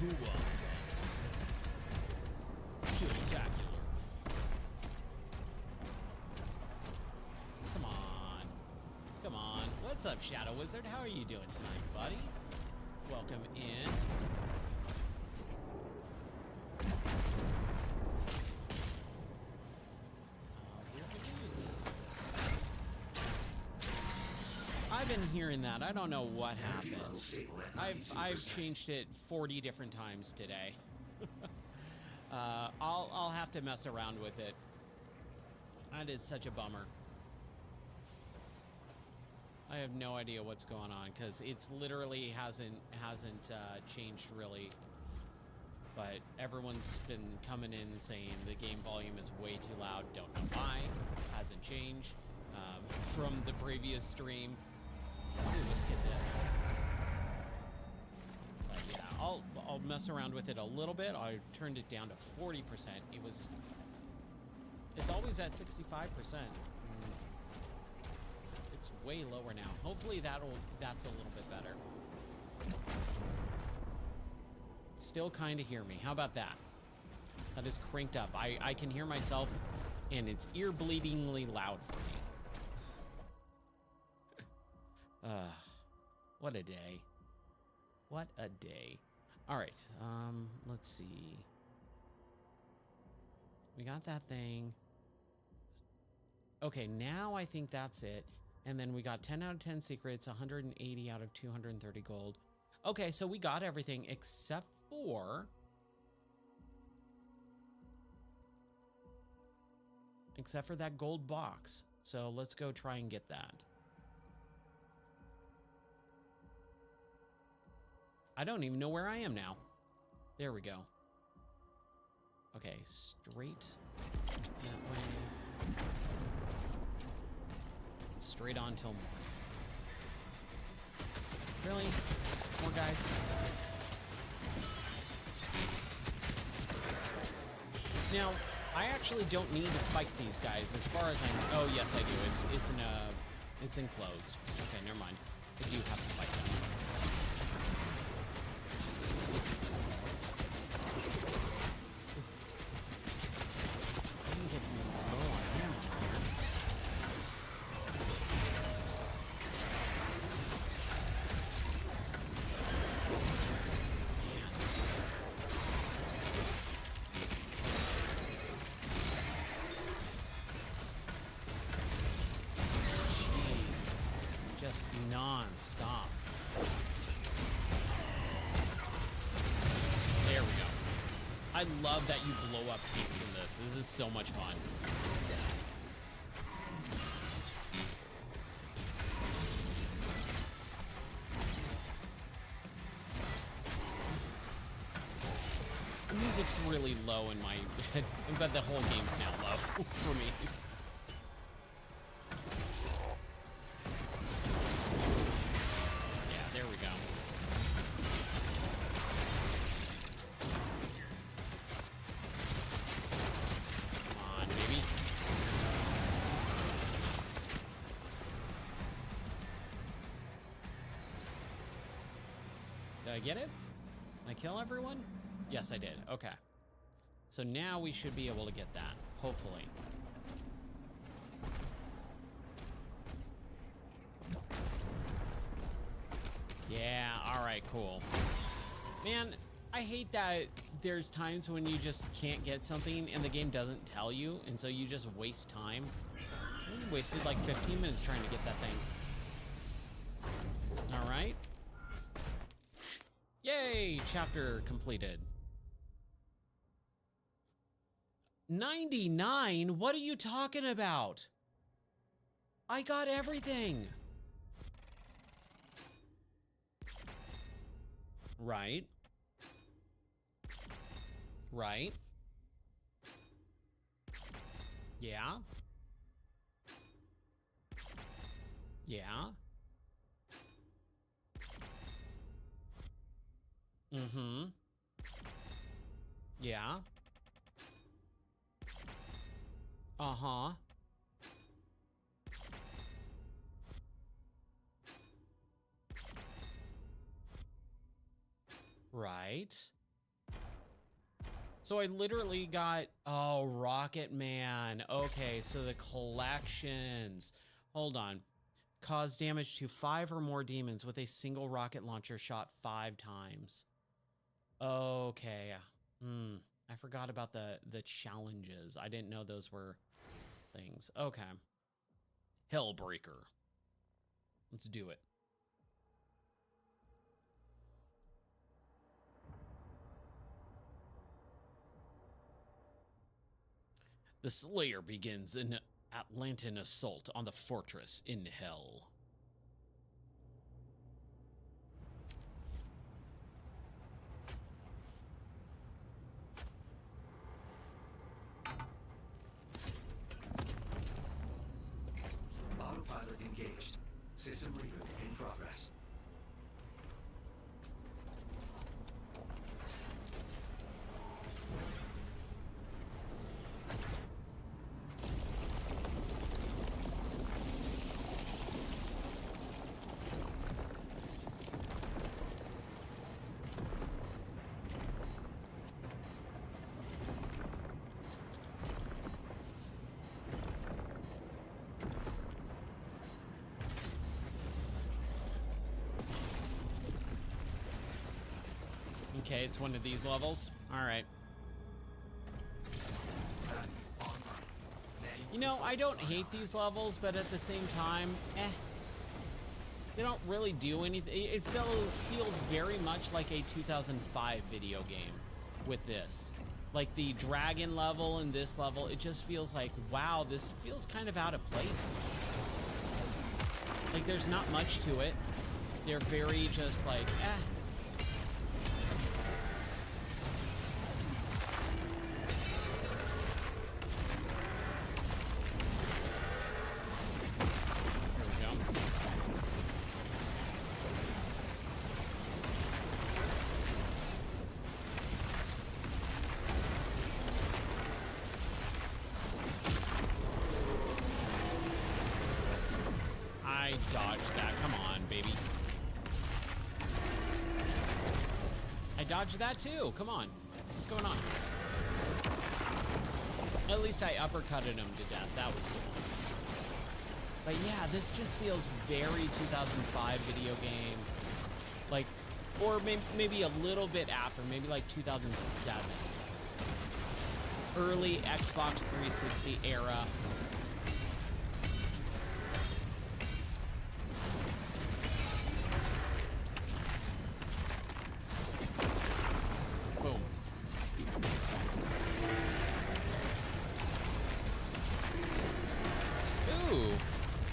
Who will say? Spectacular. Come on. Come on. What's up, Shadow Wizard? How are you doing tonight, buddy? Welcome in. Where could you use this? I've been hearing that. I don't know what happened. I've changed it 40 different times today. I'll have to mess around with it. That is such a bummer. I have no idea what's going on because it's literally hasn't changed really. But everyone's been coming in saying the game volume is way too loud. Don't know why. Hasn't changed from the previous stream. Ooh, let's get this. But yeah, I'll mess around with it a little bit. I turned it down to 40%. It's always at 65%. It's way lower now. Hopefully that's a little bit better. Still kind of hear me. How about that? That is cranked up. I can hear myself, and it's ear-bleedingly loud for me. What a day. What a day. All right. Let's see. We got that thing. Okay, now I think that's it. And then we got 10 out of 10 secrets, 180 out of 230 gold. Okay, so we got everything except for that gold box. So let's go try and get that. I don't even know where I am now. There we go. Okay, straight that way. Straight on till morning. Really? More guys? Now, I actually don't need to fight these guys as far as I know. Oh, yes, I do. It's enclosed. Okay, never mind. I do have to fight them. I can get low on damage here. Non-stop. There we go. I love that you blow up tanks in this. This is so much fun. The music's really low in my head, but the whole game's now low for me. Did I get it? Did I kill everyone? Yes, I did. Okay. So now we should be able to get that, hopefully. Yeah, all right, cool. Man, I hate that there's times when you just can't get something and the game doesn't tell you, and so you just waste time. I wasted like 15 minutes trying to get that thing. All right. Yay! Chapter completed. 99? What are you talking about? I got everything. Right. Right. Yeah. Yeah. Mm-hmm. Yeah. Uh-huh. Right. So I literally got, oh, Rocket Man. Okay, so the collections. Hold on. Cause damage to 5 or more demons with a single rocket launcher shot 5 times. Okay. I forgot about the challenges. I didn't know those were things. Okay. Hellbreaker. Let's do it. The Slayer begins an Atlantean assault on the fortress in hell. Autopilot engaged. System reboot in progress. Okay, it's one of these levels. All right. You know, I don't hate these levels, but at the same time, they don't really do anything. It feels very much like a 2005 video game with this. Like the dragon level and this level, it just feels like, wow, this feels kind of out of place. Like there's not much to it. They're very just like, I dodged that. Come on, baby. I dodged that too. Come on. What's going on? At least I uppercutted him to death. That was cool. But yeah, this just feels very 2005 video game. Like, or maybe a little bit after. Maybe like 2007. Early Xbox 360 era.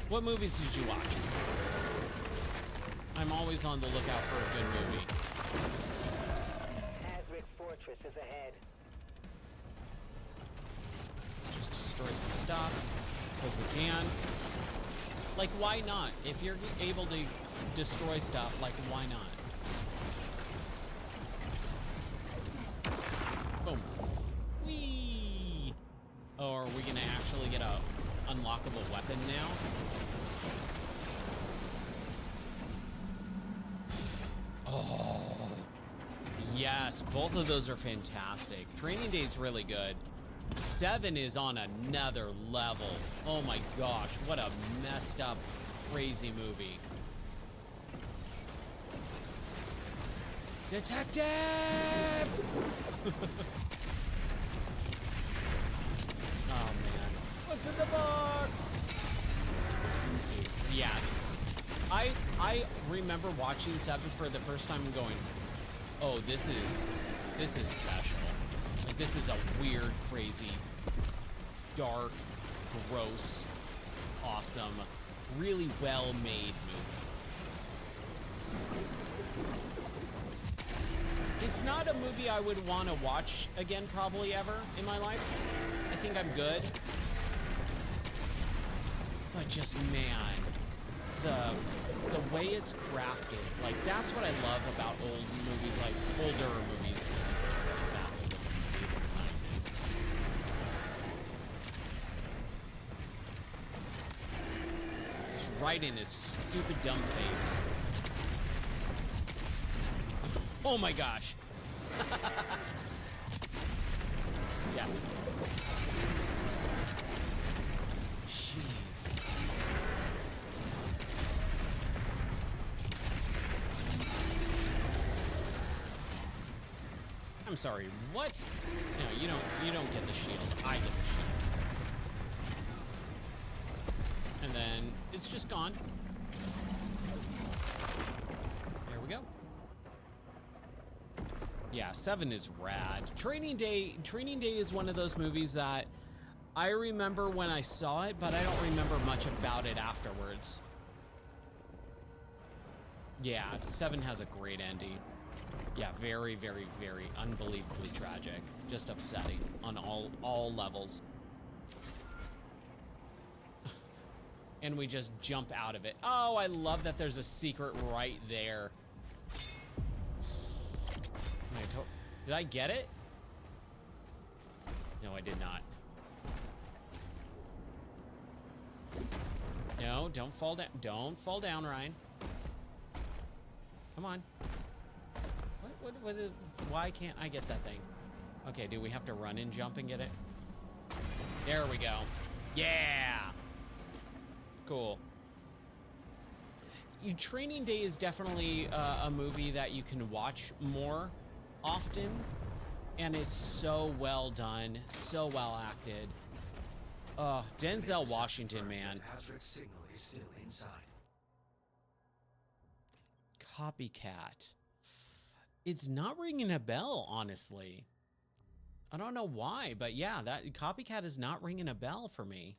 What movies did you watch? I'm always on the lookout for a good movie. Azric's fortress is ahead. Let's just destroy some stuff, because we can. Like, why not? If you're able to destroy stuff, like, why not? Boom. Whee! Oh, are we gonna actually get a unlockable weapon now? Oh, yes, both of those are fantastic. Training Day's really good. 7 is on another level. Oh my gosh, what a messed up, crazy movie. Detective! Oh man, what's in the box? Yeah, I remember watching 7 for the first time and going, oh, this is special. Like, this is a weird, crazy, dark, gross, awesome, really well-made movie. It's not a movie I would want to watch again probably ever in my life. I think I'm good. But just, man, the way it's crafted, like, that's what I love about old movies, like older movies. It's the 90s. Just right in his stupid dumb face. Oh my gosh. Yes. Jeez. I'm sorry, what? No, you don't get the shield. I get the shield. And then it's just gone. There we go. Yeah, 7 is rad. Training Day is one of those movies that I remember when I saw it, but I don't remember much about it afterwards. Yeah, 7 has a great ending. Yeah, very, very, very unbelievably tragic. Just upsetting on all levels. And we just jump out of it. Oh, I love that there's a secret right there. Did I get it? No, I did not. No, don't fall down. Don't fall down, Ryan. Come on. Why can't I get that thing? Okay, do we have to run and jump and get it? There we go. Yeah! Cool. Training Day is definitely a movie that you can watch more often, and it's so well done, so well acted. Denzel Washington, man. Hazard's signal is still inside. Copycat. It's not ringing a bell, honestly. I don't know why, but yeah, that Copycat is not ringing a bell for me.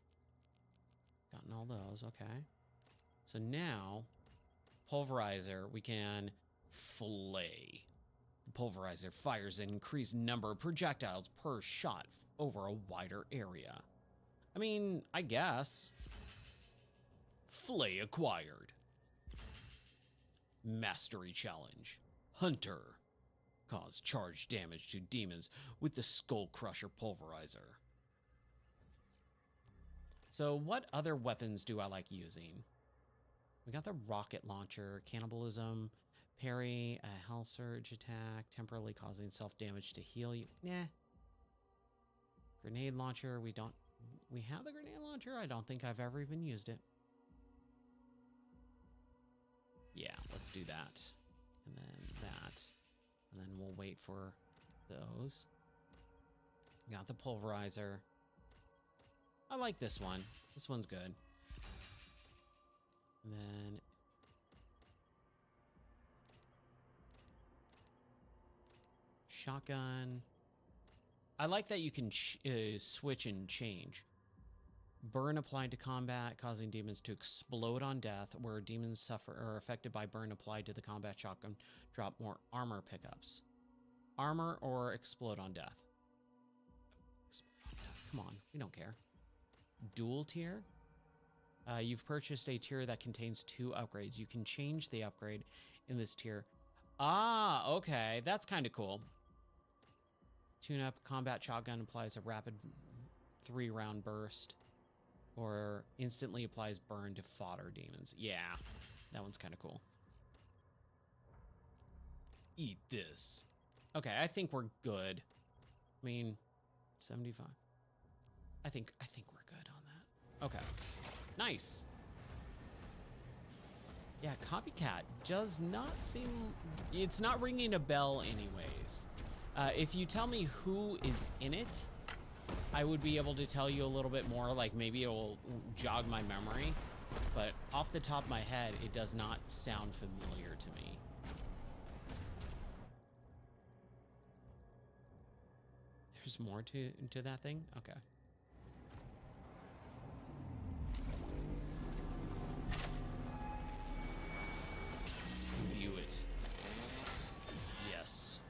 Gotten all those, okay. So now, Pulverizer, we can flay. The Pulverizer fires an increased number of projectiles per shot over a wider area. I mean, I guess. Flay acquired. Mastery challenge. Hunter. Cause charge damage to demons with the Skull Crusher Pulverizer. So what other weapons do I like using? We got the rocket launcher, cannibalism, parry, a hell surge attack, temporarily causing self-damage to heal you. Nah. Grenade launcher, we have the grenade launcher? I don't think I've ever even used it. Yeah, let's do that. And then that. And then we'll wait for those. Got the Pulverizer. I like this one. This one's good. And then shotgun. I like that you can switch and change. Burn applied to combat, causing demons to explode on death, where demons suffer or affected by burn applied to the combat shotgun drop more armor pickups. Armor or explode on death. Come on, we don't care. Dual tier. You've purchased a tier that contains 2 upgrades. You can change the upgrade in this tier. Ah, okay, that's kind of cool. Tune-up combat shotgun applies a rapid 3-round burst, or instantly applies burn to fodder demons. Yeah, that one's kind of cool. Eat this. Okay, I think we're good. I mean, 75. I think we're good on that. Okay, nice. Yeah, Copycat does not seem... It's not ringing a bell anyways. If you tell me who is in it, I would be able to tell you a little bit more, like maybe it'll jog my memory, but off the top of my head, it does not sound familiar to me. There's more to that thing? Okay. View it. Yes.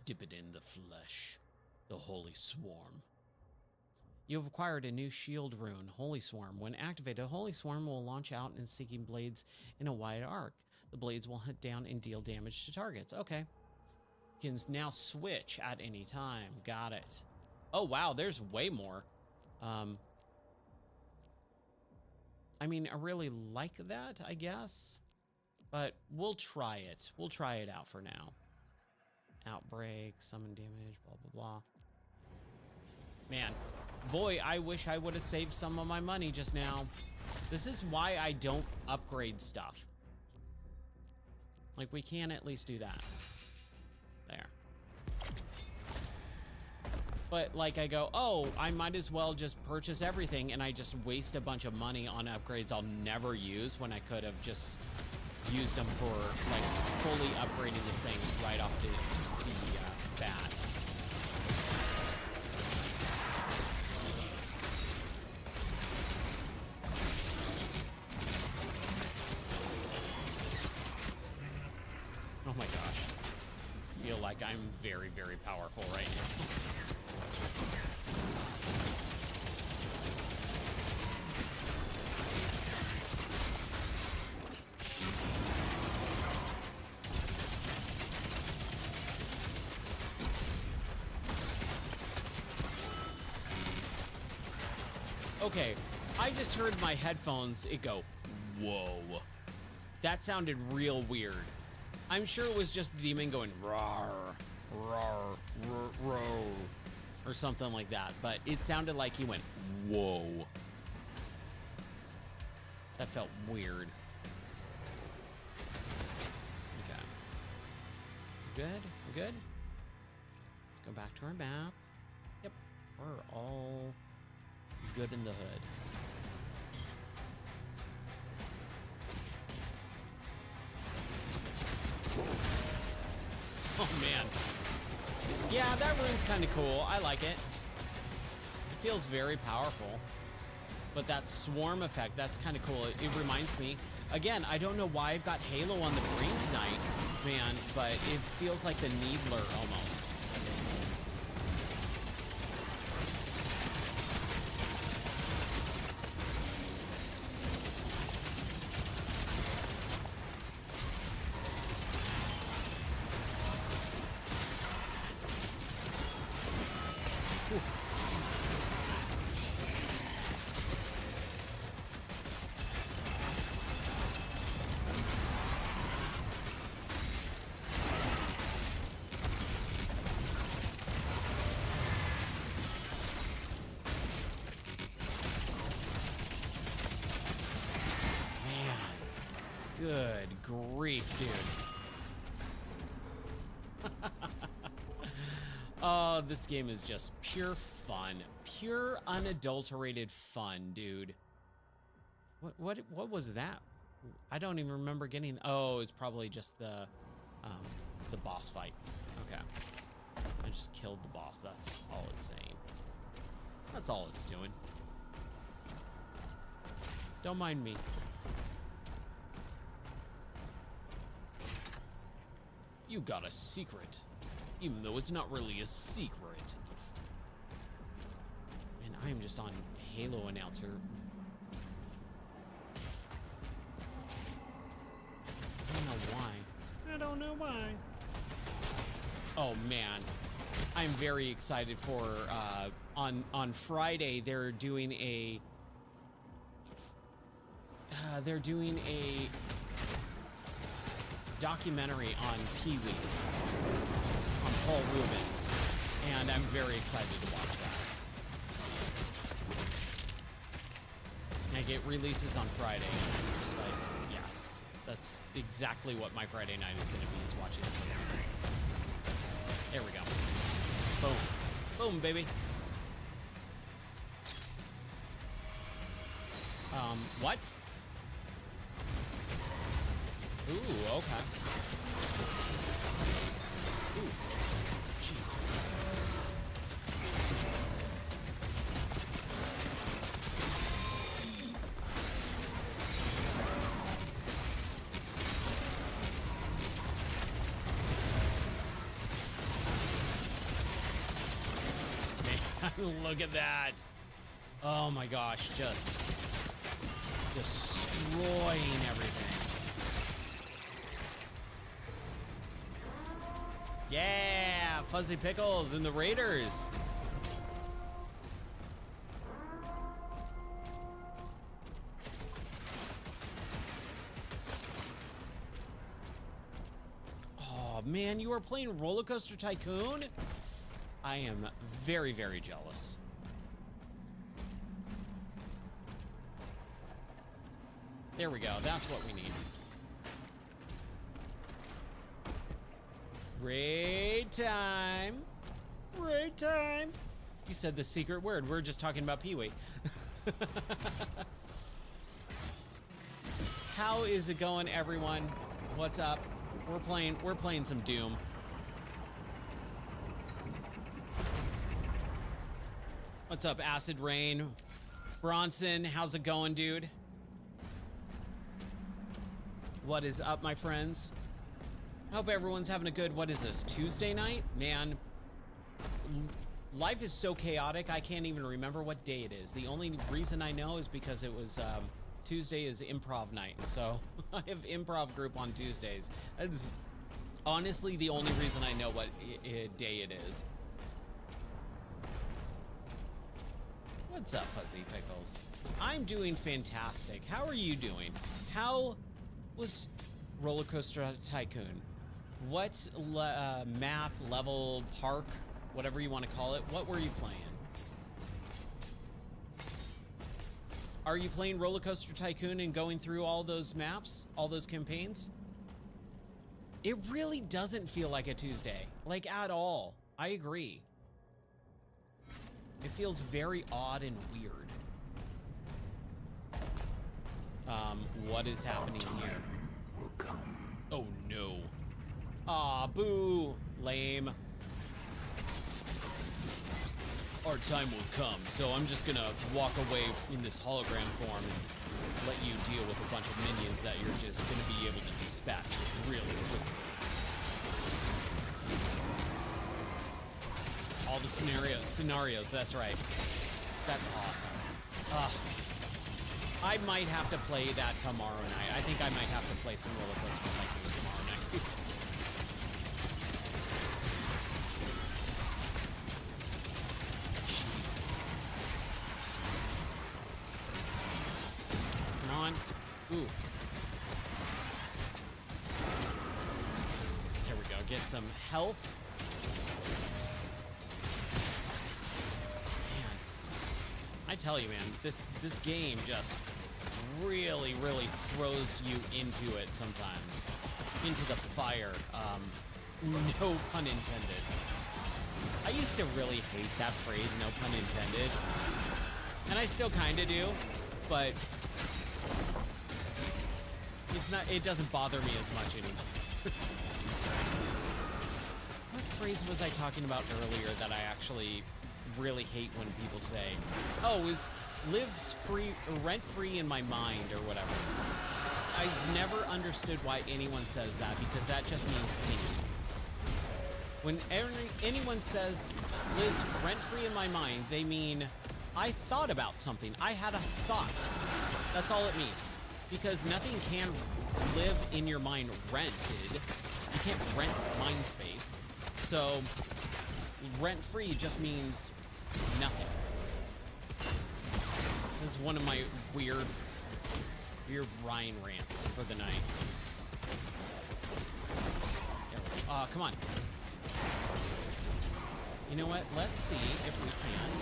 Dip it in the flesh. The Holy Swarm. You have acquired a new shield rune, Holy Swarm. When activated, Holy Swarm will launch out in seeking blades in a wide arc. The blades will hunt down and deal damage to targets. Okay. You can now switch at any time. Got it. Oh, wow, there's way more. I mean, I really like that, I guess. But we'll try it. We'll try it out for now. Outbreak, summon damage, blah, blah, blah. Man, boy, I wish I would have saved some of my money just now. This is why I don't upgrade stuff. Like, we can at least do that. There. But, like, I go, oh, I might as well just purchase everything, and I just waste a bunch of money on upgrades I'll never use when I could have just used them for, like, fully upgrading this thing right off the bat. Oh my gosh. I feel like I'm very, very powerful right now. Okay, I just heard my headphones, it go, whoa. That sounded real weird. I'm sure it was just a demon going, rawr, rawr, rawr, or something like that, but it sounded like he went, whoa. That felt weird. Okay. Good? We're good? Let's go back to our map. Yep, we're all good in the hood. Oh man. Yeah, that rune's kind of cool. I like it. It feels very powerful. But that swarm effect, that's kind of cool. It reminds me, again, I don't know why I've got Halo on the brain tonight, man, but it feels like the Needler almost. Good grief, dude. Oh, this game is just pure fun. Pure unadulterated fun, dude. What was that? I don't even remember getting. Oh, it's probably just the boss fight. Okay. I just killed the boss. That's all it's saying. That's all it's doing. Don't mind me. You got a secret, even though it's not really a secret. And I'm just on Halo announcer. I don't know why. I don't know why. Oh man, I'm very excited for on Friday they're doing a documentary on Pee-wee, on Paul Rubens, and I'm very excited to watch that. And it releases on Friday, and I'm just like, yes, that's exactly what my Friday night is going to be, is watching the movie. There we go. Boom. Boom, baby. What? Ooh, okay. Ooh, jeez. Man, look at that. Oh my gosh, just destroying everything. Yeah, Fuzzy Pickles and the Raiders. Oh man, you are playing Roller Coaster Tycoon? I am very, very jealous. There we go. That's what we need. Raid time. Raid time. You said the secret word. We're just talking about Pee-wee. How is it going, everyone? What's up? We're playing some Doom. What's up, Acid Rain? Bronson, how's it going, dude? What is up, my friends? I hope everyone's having a good, what is this, Tuesday night? Man, life is so chaotic, I can't even remember what day it is. The only reason I know is because it was, Tuesday is improv night, and so I have improv group on Tuesdays. That is honestly the only reason I know what day it is. What's up, Fuzzy Pickles? I'm doing fantastic. How are you doing? How was Roller Coaster Tycoon? What map, level, park, whatever you want to call it, what were you playing? Are you playing Roller Coaster Tycoon and going through all those maps, all those campaigns? It really doesn't feel like a Tuesday, like at all. I agree. It feels very odd and weird. What is happening here? Oh no. Aw, boo. Lame. Our time will come, so I'm just gonna walk away in this hologram form and let you deal with a bunch of minions that you're just gonna be able to dispatch really quickly. All the scenarios, that's right. That's awesome. I might have to play that tomorrow night. I think I might have to play some Roller Coaster Tycoon tomorrow night. Jeez. Come on. Ooh. There we go. Get some health. I tell you, man, this game just really throws you into it sometimes. Into the fire. No pun intended. I used to really hate that phrase, no pun intended. And I still kind of do, but it doesn't bother me as much anymore. What phrase was I talking about earlier that I actually really hate when people say, oh, is lives free, rent-free in my mind or whatever. I've never understood why anyone says that, because that just means thinking. When anyone says lives rent-free in my mind, they mean I thought about something. I had a thought. That's all it means. Because nothing can live in your mind rented. You can't rent mind space. So rent-free just means nothing. This is one of my weird Ryan rants for the night. Oh, come on. You know what? Let's see if we can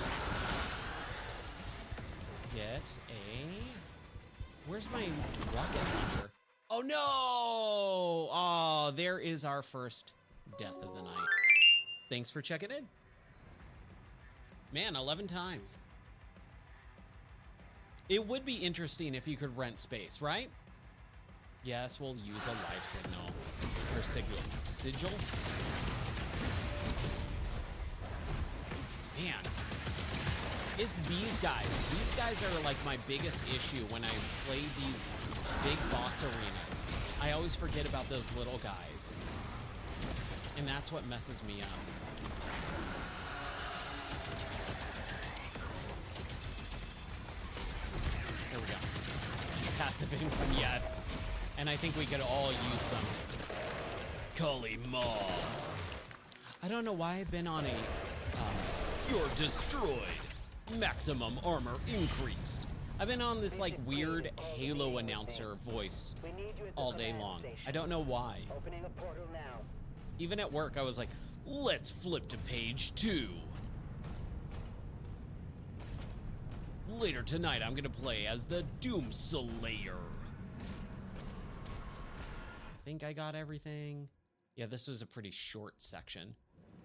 get a... Where's my rocket launcher? Oh, no! Oh, there is our first death of the night. Thanks for checking in. Man, 11 times. It would be interesting if you could rent space, right? Yes, we'll use a life signal. Or sigil? Man. It's these guys. These guys are like my biggest issue when I play these big boss arenas. I always forget about those little guys. And that's what messes me up. There we go. Passive income, yes. And I think we could all use some Kali Ma. I don't know why I've been on a you're destroyed. Maximum armor increased. I've been on this like weird Halo announcer voice all day long. I don't know why. Opening a portal now. Even at work, I was like, let's flip to page 2. Later tonight, I'm gonna play as the Doom Slayer. think I got everything. Yeah, this was a pretty short section.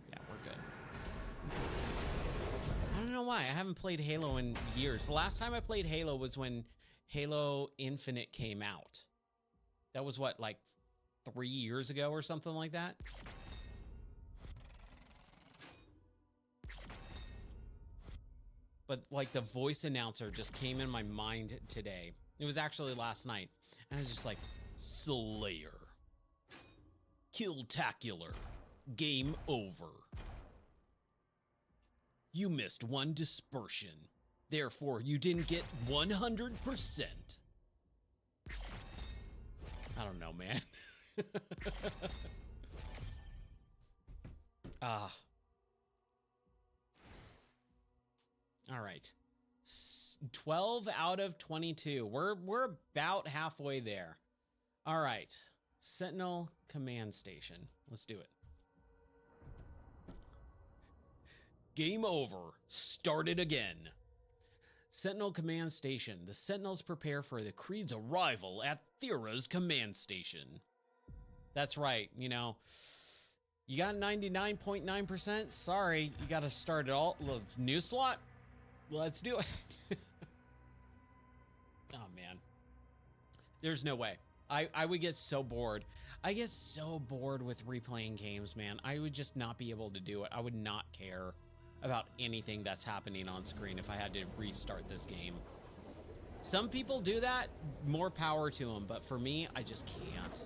Yeah, we're good. I don't know why. I haven't played Halo in years. The last time I played Halo was when Halo Infinite came out. That was what, like 3 years ago or something like that? But like the voice announcer just came in my mind today. It was actually last night. And I was just like, Slayer. Killtacular. Game over. You missed one dispersion. Therefore, you didn't get 100%. I don't know, man. All right. 12 out of 22. We're about halfway there. All right. Sentinel Command Station. Let's do it. Game over. Start it again. Sentinel Command Station. The Sentinels prepare for the Creed's arrival at Thera's command station. That's right. You know, you got 99.9%. Sorry, you got to start it all. New slot. Let's do it. Oh, man. There's no way. I would get so bored. I get so bored with replaying games, man. I would just not be able to do it. I would not care about anything that's happening on screen if I had to restart this game. Some people do that. More power to them. But for me, I just can't.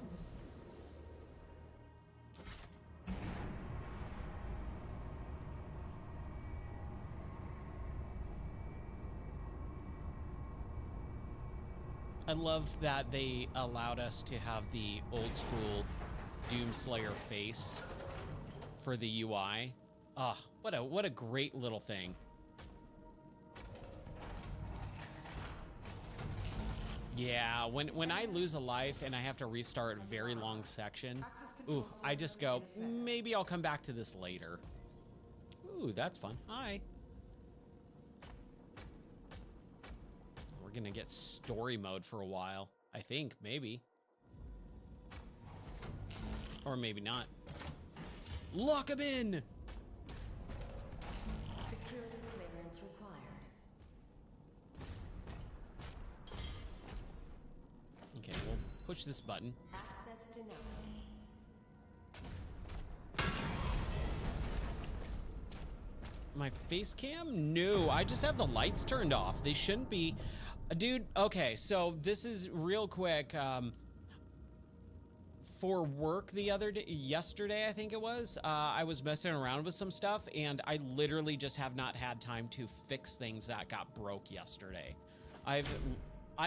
I love that they allowed us to have the old school Doomslayer face for the UI. Ah, oh, what a great little thing. Yeah, when I lose a life and I have to restart a very long section, ooh, I just go, maybe I'll come back to this later. Ooh, that's fun. Hi. We're gonna get story mode for a while, I think, maybe. Or maybe not. Lock him in! Security clearance required. Okay, we'll push this button. Access denied. My face cam? No, I just have the lights turned off. They shouldn't be. Dude, okay, so this is real quick. For work the other day, yesterday, I think it was, I was messing around with some stuff, and I literally just have not had time to fix things that got broke yesterday. I've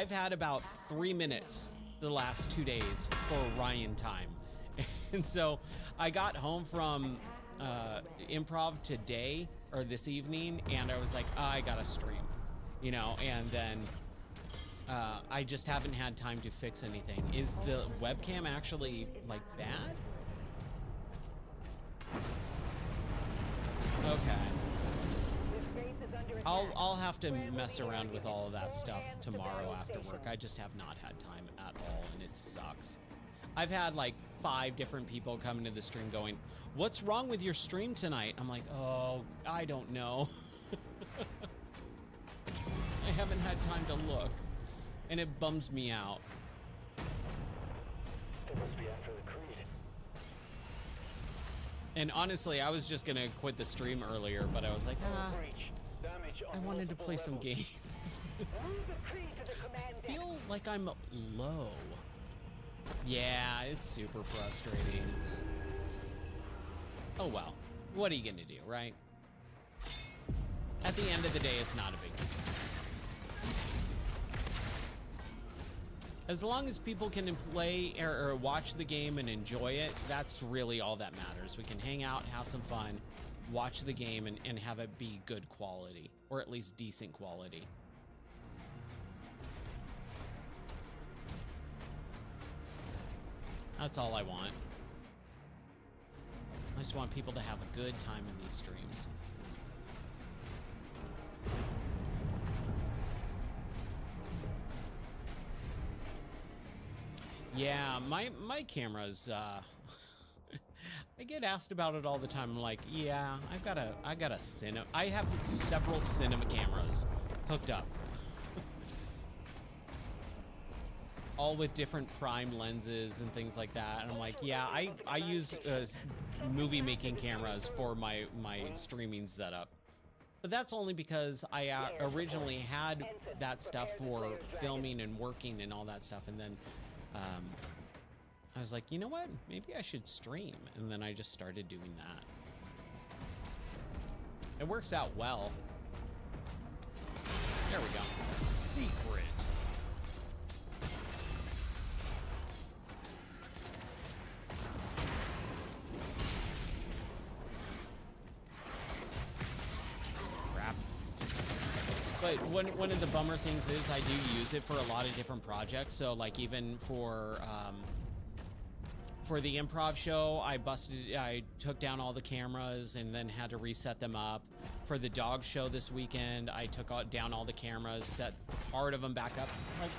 had about 3 minutes the last 2 days for Ryan time. And so I got home from improv today, or this evening, and I was like, I gotta stream, you know, and then I just haven't had time to fix anything. Is the webcam actually, like, bad? Okay. I'll have to mess around with all of that stuff tomorrow after work. I just have not had time at all, and it sucks. I've had like 5 different people come into the stream going, "What's wrong with your stream tonight?" I'm like, oh, I don't know. I haven't had time to look, and it bums me out. They must be after the Creed. And honestly, I was just gonna quit the stream earlier, but I was like, I wanted to play some games. I feel like I'm low. Yeah, it's super frustrating. Oh well, what are you gonna do, right? At the end of the day, it's not a big deal. As long as people can play or watch the game and enjoy it, that's really all that matters. We can hang out, have some fun, watch the game, and have it be good quality, or at least decent quality. That's all I want. I just want people to have a good time in these streams. Yeah, my cameras. I get asked about it all the time. I'm like, yeah, I got a cinema. I have several cinema cameras hooked up, all with different prime lenses and things like that. And I'm like, yeah, I use movie making cameras for my streaming setup. But that's only because I originally had that stuff for filming and working and all that stuff, and then I was like, you know what? Maybe I should stream. And then I just started doing that. It works out well. There we go. Secret. Crap. But one of the bummer things is I do use it for a lot of different projects. So like even for the improv show, I took down all the cameras and then had to reset them up. For the dog show this weekend, I took down all the cameras, set part of them back up. Like,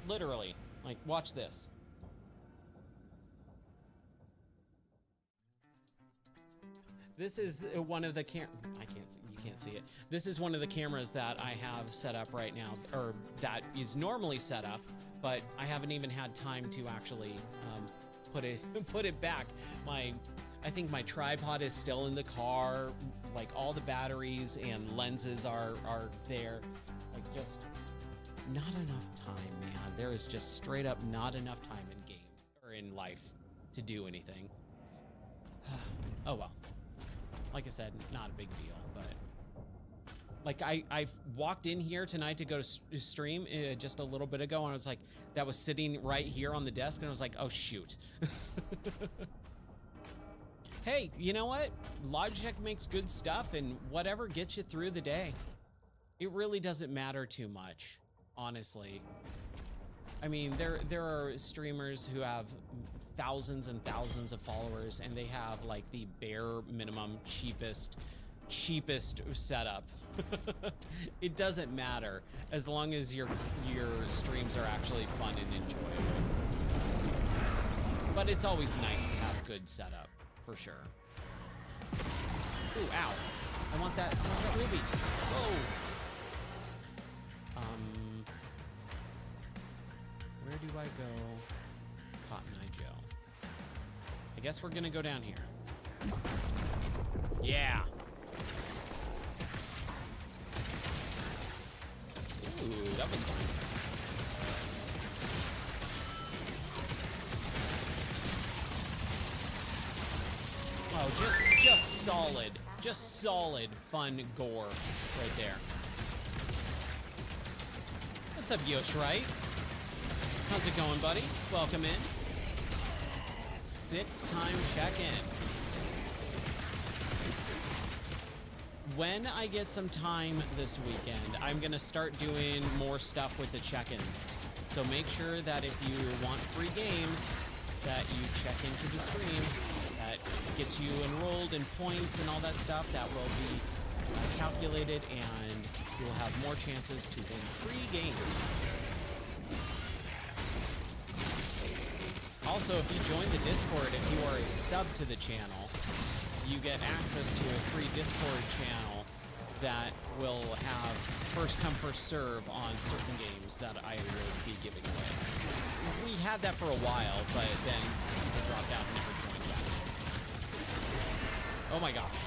literally, like, watch this. This is one of the you can't see it. This is one of the cameras that I have set up right now, or that is normally set up, but I haven't even had time to actually put it back. I think my tripod is still in the car. Like all the batteries and lenses are there. Like just not enough time, man. There is just straight up not enough time in games or in life to do anything. Oh well. Like I said, not a big deal, but like I walked in here tonight to go to stream just a little bit ago, and I was like, that was sitting right here on the desk, and I was like, oh shoot. Hey, you know what? Logitech makes good stuff, and whatever gets you through the day. It really doesn't matter too much, honestly. I mean, there are streamers who have thousands and thousands of followers, and they have like the bare minimum cheapest setup. It doesn't matter as long as your streams are actually fun and enjoyable. But it's always nice to have good setup, for sure. Ooh, ow. I want that ruby. Whoa. Where do I go? Cotton Eye Joe. I guess we're gonna go down here. Yeah. Ooh, that was fun. Oh, just solid fun gore right there. What's up, Yosh, right? How's it going, buddy? Welcome in. 6-time check-in. When I get some time this weekend, I'm gonna start doing more stuff with the check-in. So make sure that if you want free games, that you check into the stream. That gets you enrolled in points and all that stuff. That will be calculated, and you will have more chances to win free games. Also, if you join the Discord, if you are a sub to the channel, you get access to a free Discord channel that will have first come, first serve on certain games that I will be giving away. We had that for a while, but then people dropped out and never joined back. Oh my gosh.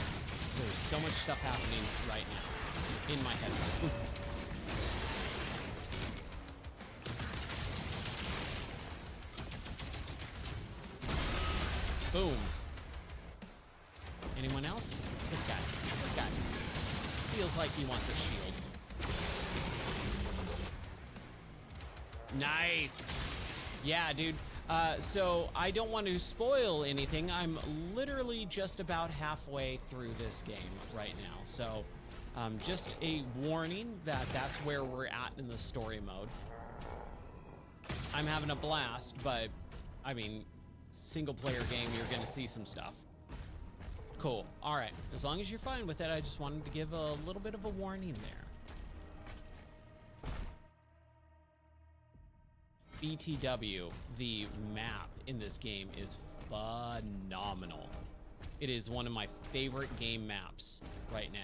There's so much stuff happening right now in my headphones. Boom. Anyone else? This guy. Feels like he wants a shield. Nice. Yeah, dude. So I don't want to spoil anything. I'm literally just about halfway through this game right now. So just a warning that that's where we're at in the story mode. I'm having a blast, but I mean, single player game, you're gonna see some stuff. Cool. All right. As long as you're fine with it, I just wanted to give a little bit of a warning there. BTW, the map in this game is phenomenal. It is one of my favorite game maps right now.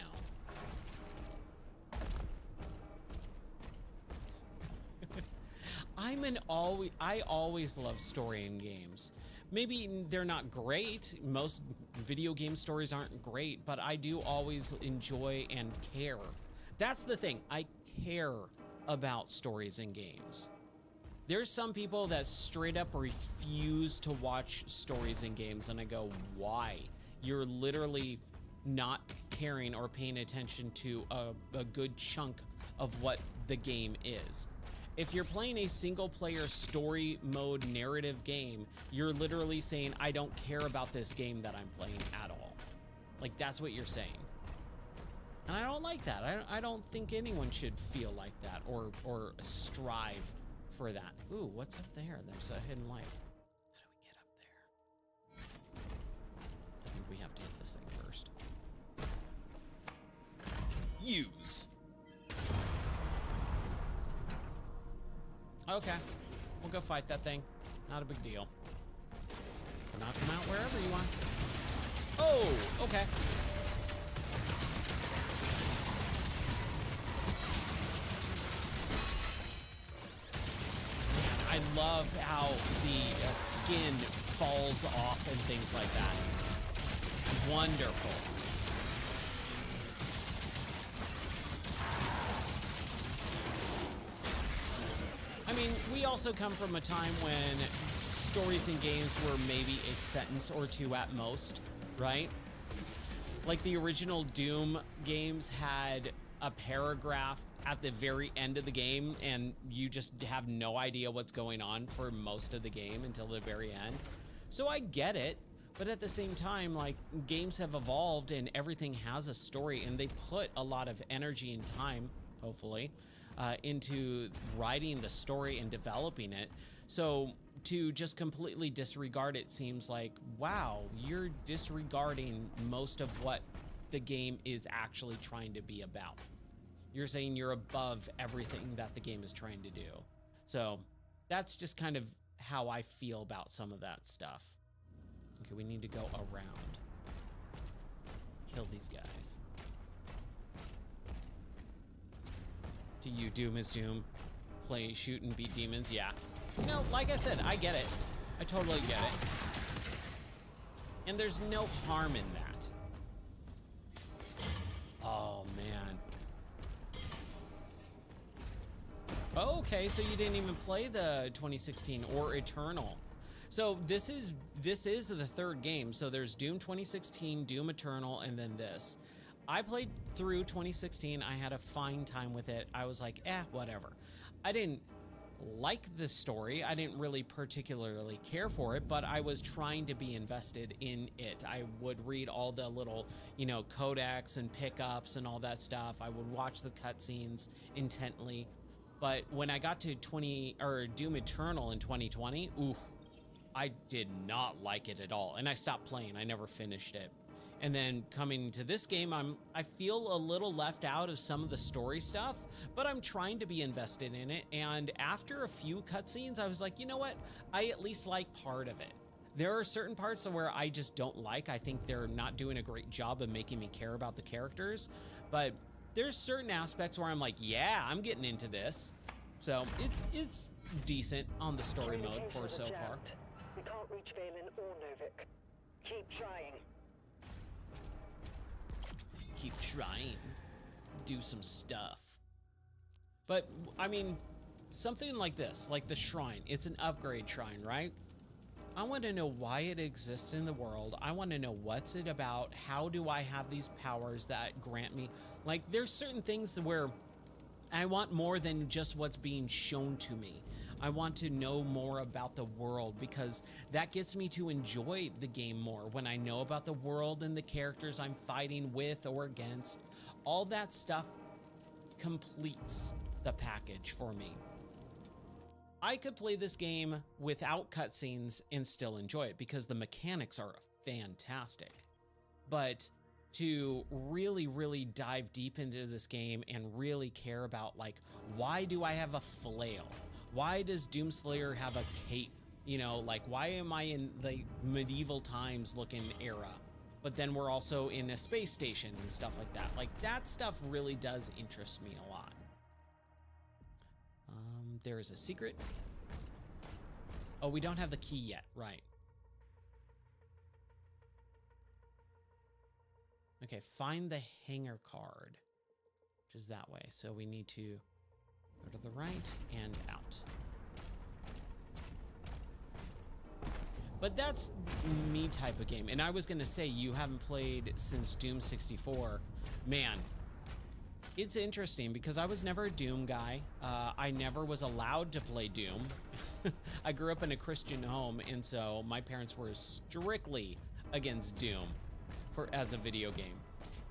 I always love story in games. Maybe they're not great. Most video game stories aren't great, but I do always enjoy and care. That's the thing. I care about stories in games. There's some people that straight up refuse to watch stories in games, and I go, why? You're literally not caring or paying attention to a good chunk of what the game is. If you're playing a single player story mode narrative game, you're literally saying, I don't care about this game that I'm playing at all. Like, that's what you're saying. And I don't like that. I don't think anyone should feel like that or strive for that. Ooh, what's up there? There's a hidden life. How do we get up there? I think we have to hit this thing first. Use. Okay, we'll go fight that thing. Not a big deal. Knock him out wherever you want. Oh, okay. Man, I love how the skin falls off and things like that. Wonderful. I mean, we also come from a time when stories in games were maybe a sentence or two at most, right? Like the original Doom games had a paragraph at the very end of the game, and you just have no idea what's going on for most of the game until the very end. So I get it, but at the same time, like, games have evolved and everything has a story, and they put a lot of energy and time, hopefully, into writing the story and developing it. So to just completely disregard it seems like, wow, you're disregarding most of what the game is actually trying to be about. You're saying you're above everything that the game is trying to do. So that's just kind of how I feel about some of that stuff. Okay, we need to go around. Kill these guys. To you, Doom is Doom. Play, shoot, and beat demons. Yeah. You know, like I said, I get it. I totally get it. And there's no harm in that. Oh, man. Okay, so you didn't even play the 2016 or Eternal. So this is the third game. So there's Doom 2016, Doom Eternal, and then this. I played through 2016. I had a fine time with it. I was like, whatever. I didn't like the story. I didn't really particularly care for it, but I was trying to be invested in it. I would read all the little, codex and pickups and all that stuff. I would watch the cutscenes intently. But when I got to Doom Eternal in 2020, I did not like it at all. And I stopped playing. I never finished it. And then coming to this game, I feel a little left out of some of the story stuff, but I'm trying to be invested in it. And after a few cutscenes, I was like, you know what? I at least like part of it. There are certain parts where I just don't like. I think they're not doing a great job of making me care about the characters. But there's certain aspects where I'm like, yeah, I'm getting into this. So it's decent on the story mode for so far. We can't reach Valen or Novik. Keep trying. Keep trying. Do some stuff. But, I mean, something like this, like the shrine, it's an upgrade shrine, right? I want to know why it exists in the world. I want to know what's it about. How do I have these powers that grant me? Like, there's certain things where I want more than just what's being shown to me. I want to know more about the world because that gets me to enjoy the game more when I know about the world and the characters I'm fighting with or against. All that stuff completes the package for me. I could play this game without cutscenes and still enjoy it because the mechanics are fantastic. But to really, really dive deep into this game and really care about, like, why do I have a flail? Why does Doomslayer have a cape? You know, like, why am I in the medieval times looking era? But then we're also in a space station and stuff like that. Like, that stuff really does interest me a lot. There is a secret. Oh, we don't have the key yet, right? Okay, find the hangar card, which is that way. So we need to go to the right and out. But that's me type of game. And I was gonna say, you haven't played since Doom 64. Man, it's interesting because I was never a Doom guy. I never was allowed to play Doom. I grew up in a Christian home, and so my parents were strictly against Doom as a video game.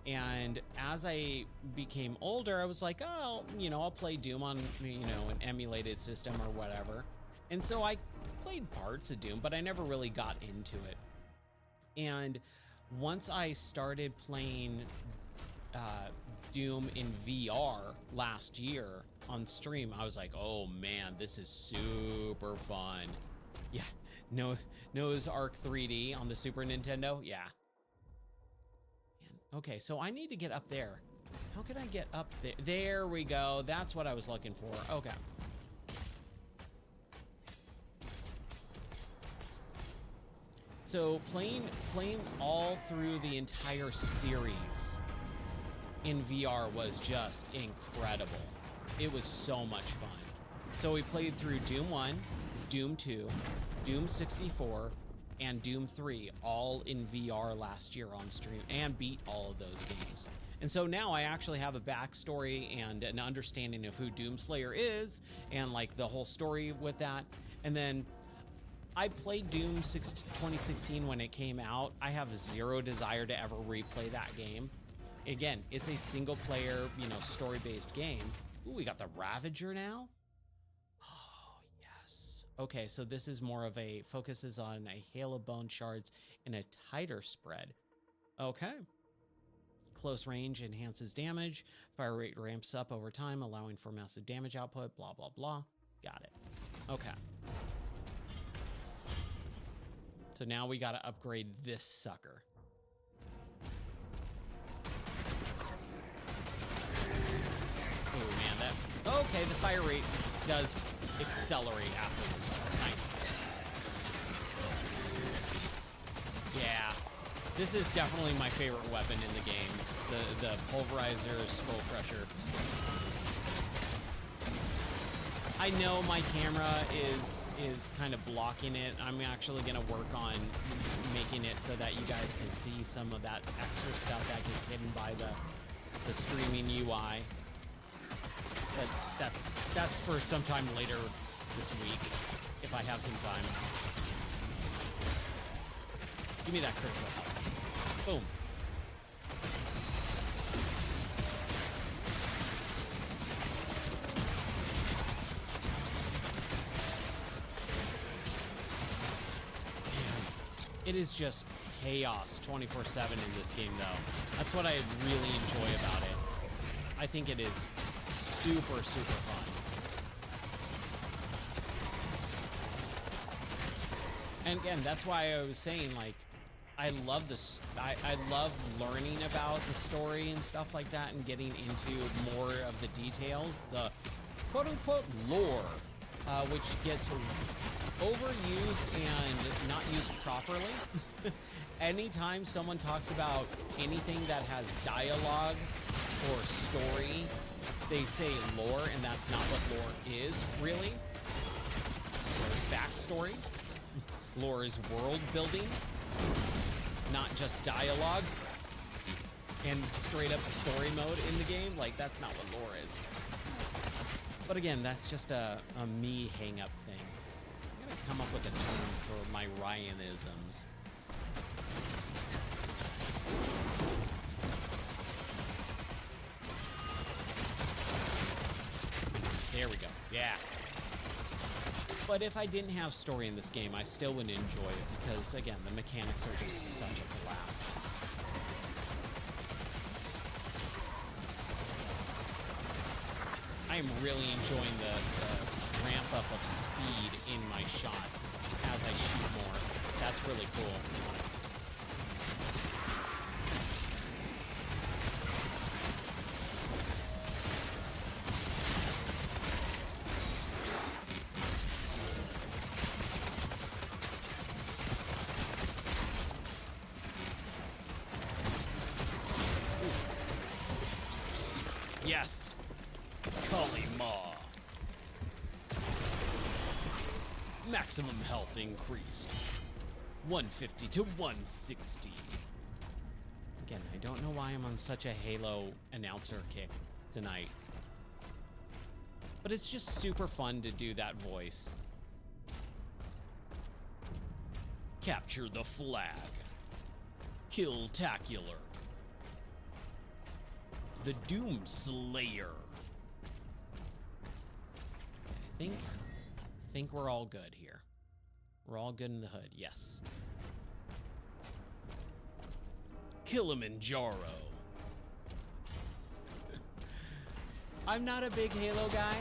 And as I became older, I was like, oh, you know, I'll play Doom on, you know, an emulated system or whatever. And so I played parts of Doom, but I never really got into it. And once I started playing Doom in VR last year on stream, I was like, oh man, this is super fun. Yeah, Noah's Ark 3D on the Super Nintendo, yeah. Okay, so I need to get up there. How can I get up there? There we go, that's what I was looking for, okay. So playing all through the entire series in VR was just incredible. It was so much fun. So we played through Doom 1, Doom 2, Doom 64, and Doom 3 all in VR last year on stream and beat all of those games. And so now I actually have a backstory and an understanding of who Doomslayer is and like the whole story with that. And then I played Doom 2016 when it came out. I have zero desire to ever replay that game. Again, it's a single player, you know, story-based game. Ooh, we got the Ravager now. Oh, yes. Okay, so this is more of a focuses on a hail of bone shards and a tighter spread. Okay. Close range enhances damage. Fire rate ramps up over time, allowing for massive damage output, blah, blah, blah. Got it. Okay. So now we got to upgrade this sucker. Oh man, that's okay. The fire rate does accelerate afterwards. Nice. Yeah, this is definitely my favorite weapon in the game. The pulverizer skull crusher. I know my camera is kind of blocking it. I'm actually gonna work on making it so that you guys can see some of that extra stuff that gets hidden by the streaming UI. But that's for sometime later this week, if I have some time. Give me that critical health. Boom. It is just chaos 24/7 in this game, though. That's what I really enjoy about it. I think it is super, super fun. And again, that's why I was saying, like, I love this. I love learning about the story and stuff like that and getting into more of the details, the quote-unquote lore, which gets overused and not used properly. Anytime someone talks about anything that has dialogue or story, they say lore, and that's not what lore is, really. Lore is backstory. Lore is world building, not just dialogue and straight up story mode in the game. Like, that's not what lore is. But again, that's just a me hang-up thing. Come up with a term for my Ryanisms. There we go. Yeah. But if I didn't have story in this game, I still would enjoy it because, again, the mechanics are just such a blast. I am really enjoying the ramp up of speed in my shot as I shoot more. That's really cool. Yes! Kali Ma! Maximum health increased. 150 to 160. Again, I don't know why I'm on such a Halo announcer kick tonight. But it's just super fun to do that voice. Capture the flag. Kill-tacular. The Doom Slayer. I think we're all good here. We're all good in the hood, yes. Kilimanjaro. I'm not a big Halo guy,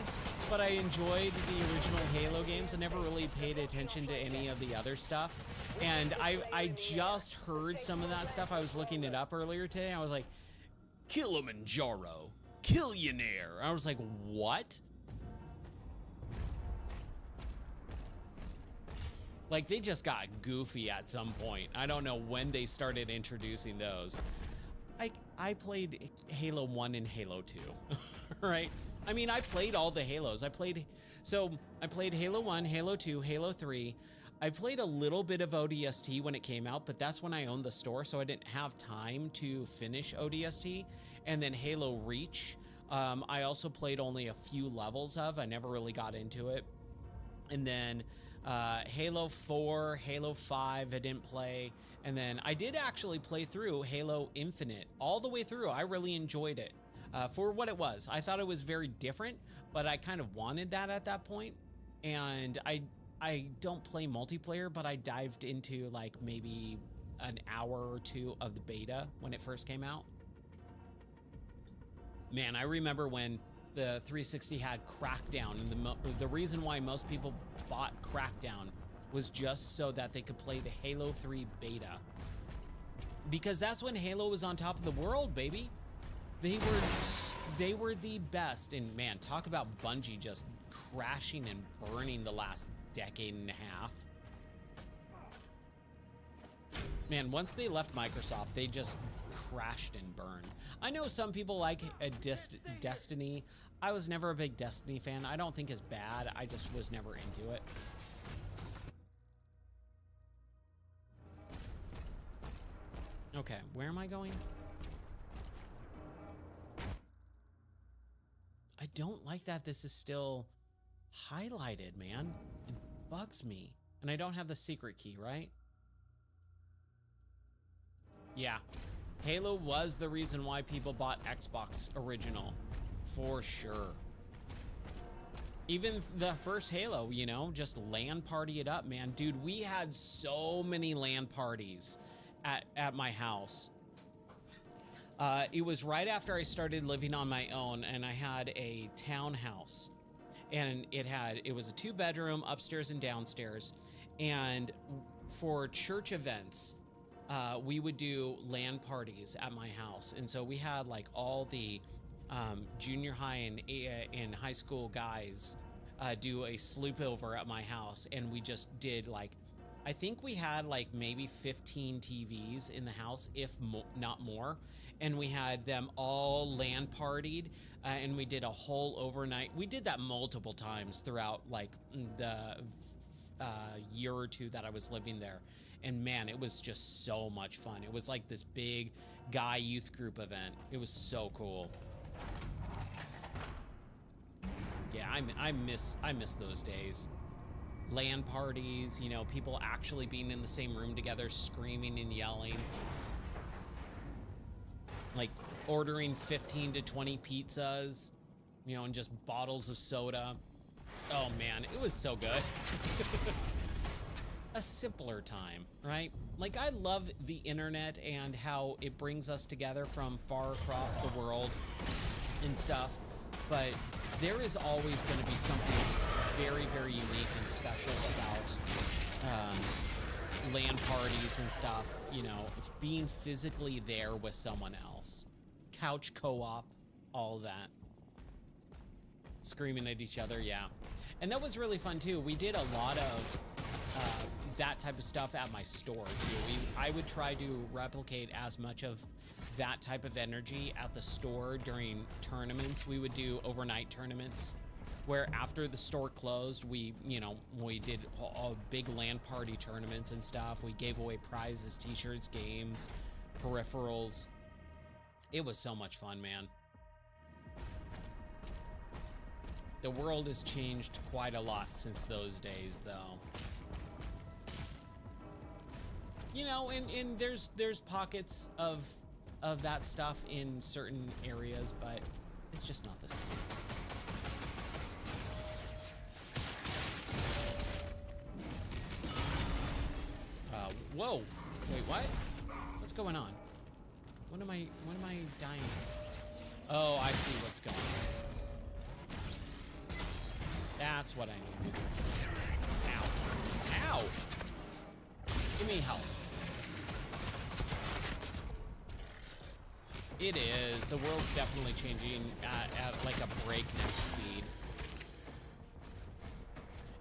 but I enjoyed the original Halo games. I never really paid attention to any of the other stuff. And I just heard some of that stuff. I was looking it up earlier today. I was like, Kilimanjaro, Killionaire. I was like, what? Like, they just got goofy at some point. I don't know when they started introducing those. I played Halo 1 and Halo 2, right? I mean, I played all the Halos. I played Halo 1, Halo 2, Halo 3. I played a little bit of ODST when it came out, but that's when I owned the store, so I didn't have time to finish ODST. And then Halo Reach, I also played only a few levels of. I never really got into it. And then Halo 4, Halo 5, I didn't play. And then I did actually play through Halo Infinite all the way through. I really enjoyed it for what it was. I thought it was very different, but I kind of wanted that at that point. And I don't play multiplayer, but I dived into like maybe an hour or two of the beta when it first came out. Man, I remember when the 360 had Crackdown, and the reason why most people bought Crackdown was just so that they could play the Halo 3 beta. Because that's when Halo was on top of the world, baby. They were the best. And man, talk about Bungie just crashing and burning the last decade and a half. Man, once they left Microsoft, they just crashed and burned. I know some people like Destiny. I was never a big Destiny fan. I don't think it's bad. I just was never into it. Okay, where am I going? I don't like that this is still highlighted, man. It bugs me. And I don't have the secret key, right? Yeah. Halo was the reason why people bought Xbox original. For sure. Even the first Halo, you know, just LAN party it up, man. Dude, we had so many LAN parties at my house. It was right after I started living on my own, and I had a townhouse. And it was a 2-bedroom, upstairs and downstairs. And for church events, we would do LAN parties at my house. And so we had like all the junior high and high school guys do a sleepover at my house. And we just did like, I think we had like maybe 15 TVs in the house, if not more. And we had them all LAN partied, and we did a whole overnight. We did that multiple times throughout like the year or two that I was living there. And man, it was just so much fun. It was like this big guy youth group event. It was so cool. Yeah, I miss those days. LAN parties, you know, people actually being in the same room together, screaming and yelling. Like ordering 15 to 20 pizzas, you know, and just bottles of soda. Oh man, it was so good. A simpler time, right? Like, I love the internet and how it brings us together from far across the world and stuff, but there is always going to be something very, very unique and special about LAN parties and stuff, you know, being physically there with someone else. Couch co-op, all of that. Screaming at each other, yeah. And that was really fun too. We did a lot of that type of stuff at my store too. I would try to replicate as much of that type of energy at the store during tournaments. We would do overnight tournaments where after the store closed, we did a big LAN party tournaments and stuff. We gave away prizes, t-shirts, games, peripherals. It was so much fun, man. The world has changed quite a lot since those days, though. You know, and there's pockets of that stuff in certain areas, but it's just not the same. Whoa! Wait, what? What's going on? What am I dying of? Oh, I see what's going on. That's what I need to do. Ow! Ow! Give me help. It is. The world's definitely changing at like a breakneck speed.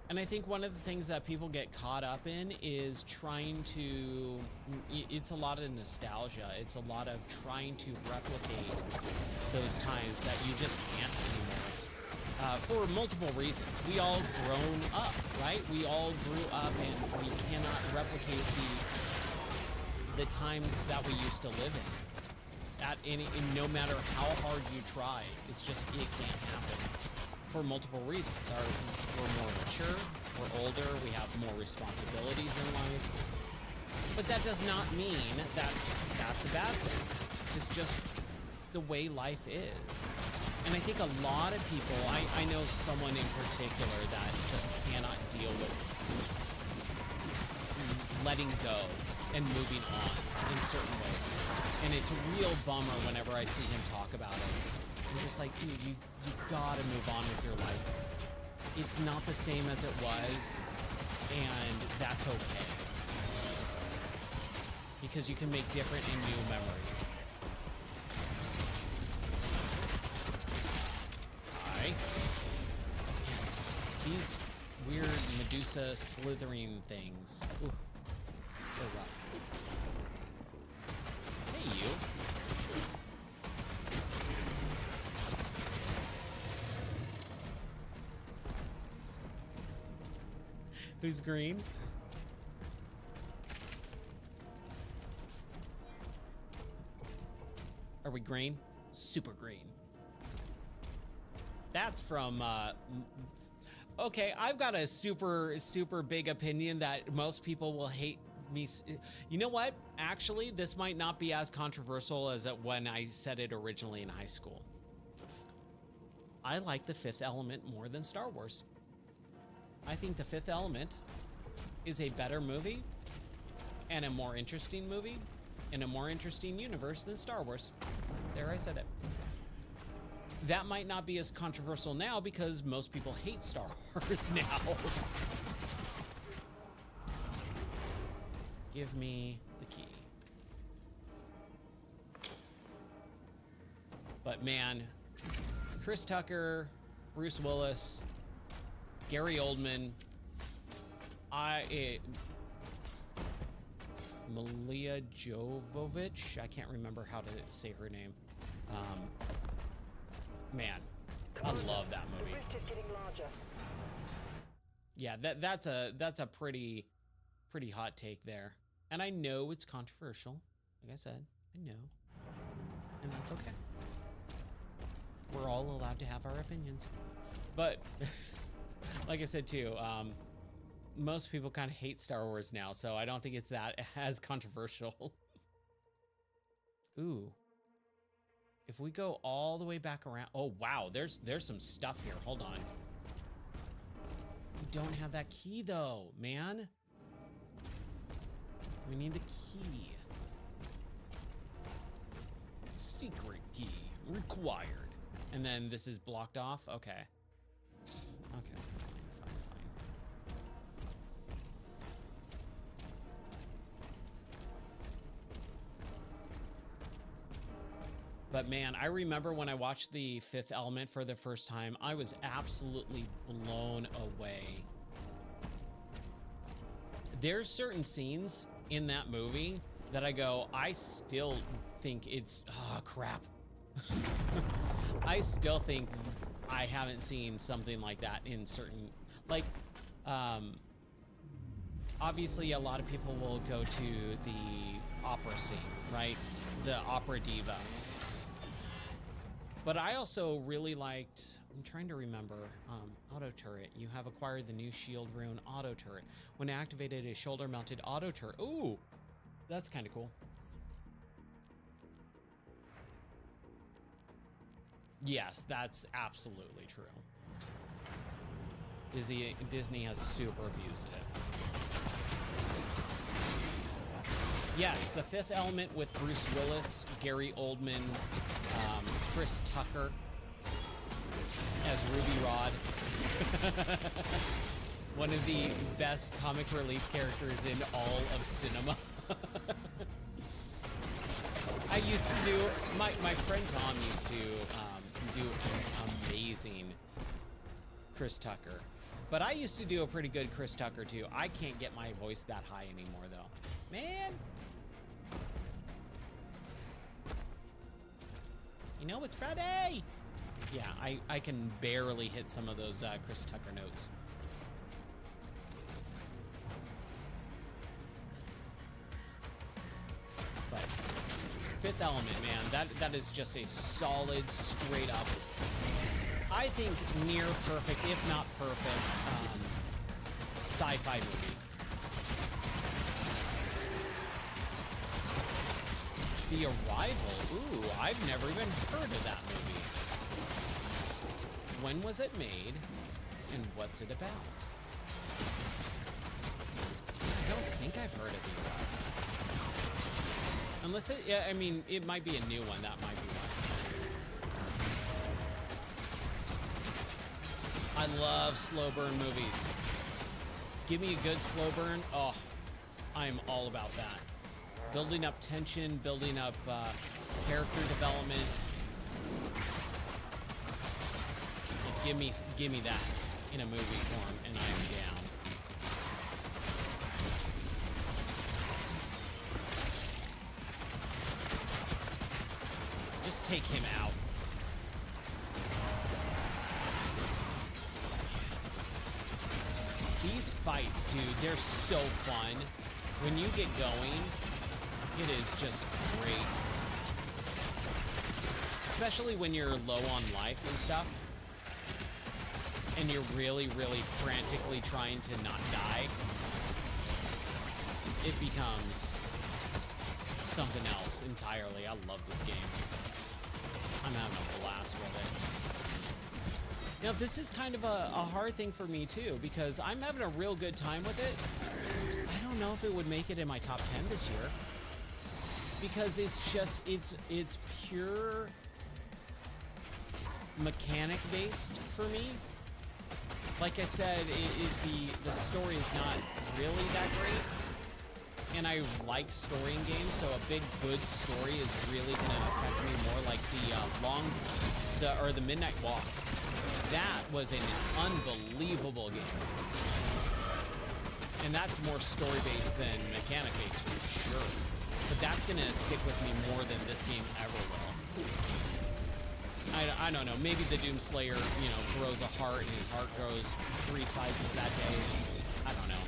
And I think one of the things that people get caught up in is trying to, it's a lot of nostalgia. It's a lot of trying to replicate those times that you just can't anymore. For multiple reasons. We all grown up, right? We all grew up and we cannot replicate the times that we used to live in. No matter how hard you try, it can't happen. For multiple reasons. We're more mature, we're older, we have more responsibilities in life. But that does not mean that that's a bad thing. It's just the way life is. And I think a lot of people, I know someone in particular that just cannot deal with letting go and moving on in certain ways. And it's a real bummer whenever I see him talk about it. I'm just like, dude, you gotta move on with your life. It's not the same as it was, and that's okay. Because you can make different and new memories. Hi. These weird Medusa slithering things. Ooh, they're rough. Hey, you. Who's green? Are we green? Super green. That's from, okay, I've got a super big opinion that most people will hate me. You know what? Actually, this might not be as controversial as when I said it originally in high school. I like The Fifth Element more than Star Wars. I think The Fifth Element is a better movie and a more interesting movie in a more interesting universe than Star Wars. There, I said it. That might not be as controversial now because most people hate Star Wars now. Give me the key. But man, Chris Tucker, Bruce Willis, Gary Oldman, Malia Jovovich, I can't remember how to say her name. Man, I love that movie. Yeah, that's a pretty hot take there. And I know it's controversial. Like I said, I know. And that's okay. We're all allowed to have our opinions. But like I said too, most people kind of hate Star Wars now, so I don't think it's that as controversial. Ooh. If we go all the way back around, oh wow, there's some stuff here. Hold on. We don't have that key though, man. We need the key. Secret key required. And then this is blocked off. Okay. Okay, fine. But man, I remember when I watched The Fifth Element for the first time, I was absolutely blown away. There's certain scenes in that movie that I go, I still think it's, oh crap. I still think I haven't seen something like that in certain, like, obviously a lot of people will go to the opera scene, right? The opera diva. But I also really liked, I'm trying to remember, auto turret. You have acquired the new shield rune auto turret. When activated, a shoulder mounted auto turret. Ooh, that's kind of cool. Yes, that's absolutely true. Disney has super abused it. Yes, The Fifth Element with Bruce Willis, Gary Oldman, Chris Tucker as Ruby Rod. One of the best comic relief characters in all of cinema. I used to do, my friend Tom used to do an amazing Chris Tucker. But I used to do a pretty good Chris Tucker too. I can't get my voice that high anymore though. Man. You know, it's Friday. Yeah, I can barely hit some of those Chris Tucker notes. But Fifth Element, man, that is just a solid, straight up, I think near perfect, if not perfect, sci-fi movie. The Arrival. Ooh, I've never even heard of that movie. When was it made, and what's it about? I don't think I've heard of The Arrival. Unless it, yeah, I mean, it might be a new one. That might be one. I love slow burn movies. Give me a good slow burn. Oh, I'm all about that. Building up tension, building up character development. Just give me that in a movie form, and I am down. Just take him out. These fights, dude, they're so fun. When you get going, it is just great. Especially when you're low on life and stuff. And you're really, really frantically trying to not die. It becomes something else entirely. I love this game. I'm having a blast with it. Now, this is kind of a hard thing for me, too, because I'm having a real good time with it. I don't know if it would make it in my top 10 this year. Because it's just, it's pure mechanic based for me. Like I said, the story is not really that great. And I like story in games, so a big good story is really gonna affect me more. Like the Midnight Walk. That was an unbelievable game. And that's more story based than mechanic based for sure. But that's gonna stick with me more than this game ever will. I don't know, maybe the Doomslayer, you know, grows a heart and his heart grows 3 sizes that day. I don't know.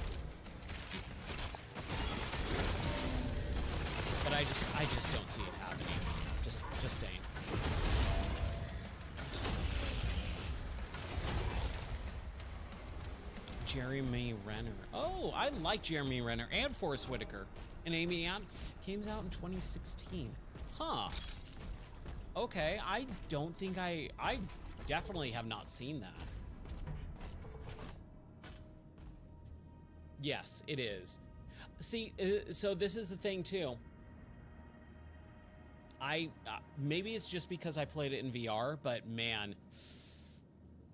But I just don't see it happening. Just saying. Jeremy Renner. Oh, I like Jeremy Renner and Forrest Whitaker. And Amy Adams came out in 2016. Huh. Okay, I don't think I definitely have not seen that. Yes, it is. See, so this is the thing too. Maybe it's just because I played it in VR, but man,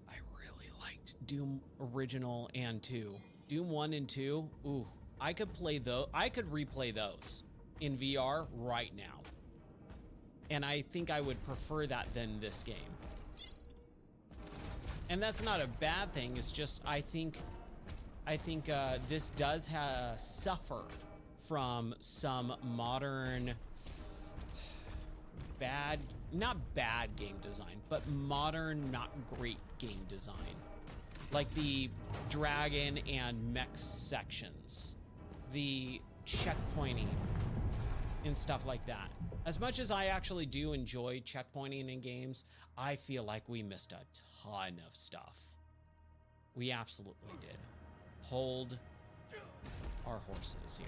I really liked Doom Original and 2. Doom 1 and 2, ooh, I could play those. I could replay those in VR right now. And I think I would prefer that than this game. And that's not a bad thing. It's just I think this does suffer from some modern not bad game design, but modern not great game design. Like the dragon and mech sections, the checkpointing and stuff like that. As much as I actually do enjoy checkpointing in games, I feel like we missed a ton of stuff. We absolutely did. Hold our horses here.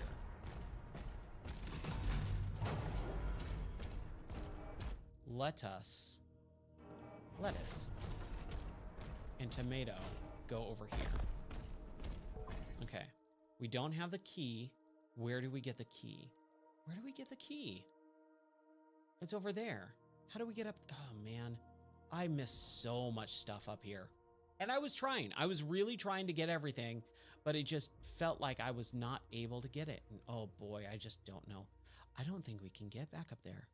Lettuce and tomato go over here. Okay, we don't have the key. Where do we get the key? Where do we get the key? It's over there. How do we get up? Oh man, I missed so much stuff up here. And I was really trying to get everything, but it just felt like I was not able to get it. And oh boy, I just don't know. I don't think we can get back up there.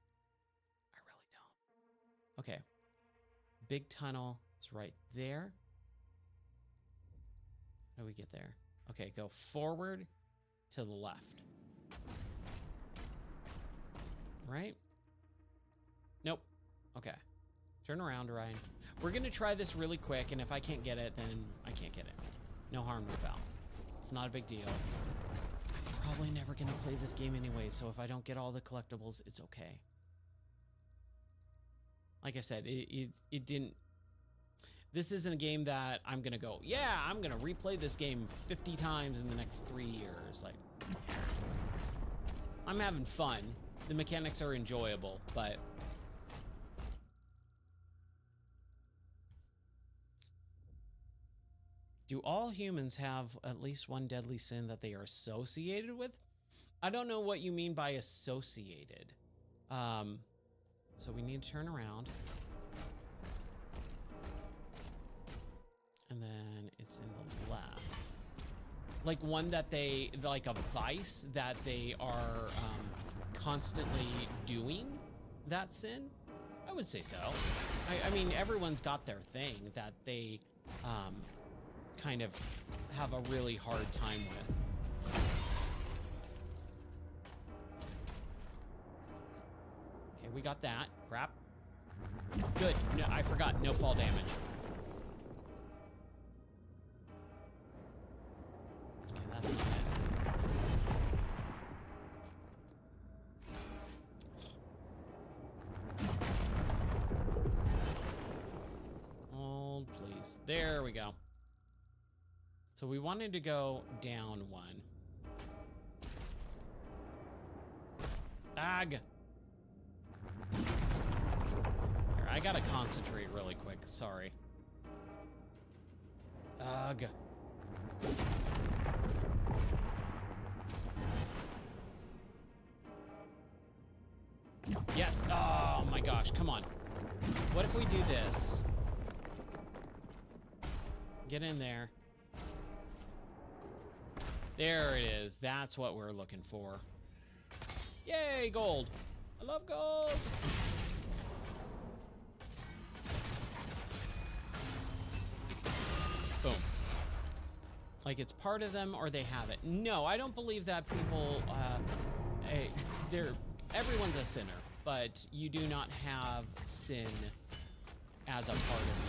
I really don't. Okay. Big tunnel is right there. How do we get there? Okay, go forward to the left. Right? Nope. Okay. Turn around, Ryan. We're going to try this really quick, and if I can't get it, then I can't get it. No harm, no foul. It's not a big deal. I'm probably never going to play this game anyway, so if I don't get all the collectibles, it's okay. Like I said, it didn't... This isn't a game that I'm going to go, yeah, I'm going to replay this game 50 times in the next 3 years. Like, I'm having fun. The mechanics are enjoyable, but... Do all humans have at least one deadly sin that they are associated with? I don't know what you mean by associated. So we need to turn around. And then it's in the left. Like one that they, like a vice that they are constantly doing that sin? I would say so. I mean, everyone's got their thing that they kind of have a really hard time with. Okay, we got that. Crap. Good. No, I forgot. No fall damage. Okay, that's not it. Hold, please. There we go. So we wanted to go down one. Ag! Here, I gotta concentrate really quick, sorry. Ugh. Yes! Oh my gosh, come on. What if we do this? Get in there. There it is. That's what we're looking for. Yay, gold. I love gold. Boom. Like it's part of them or they have it. No, I don't believe that people, everyone's a sinner, but you do not have sin as a part of you.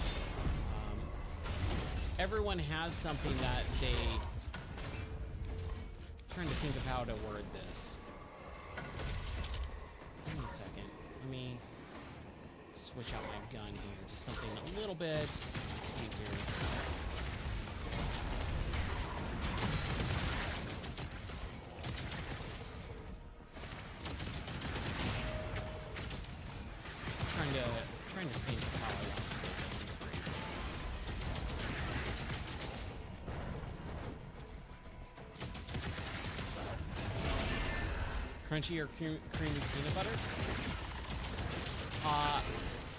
Everyone has something that they... Trying to think of how to word this. Give me a second. Let me switch out my gun here to something a little bit easier. Trying to think of how I want to say this in phrasing. Crunchy or creamy peanut butter?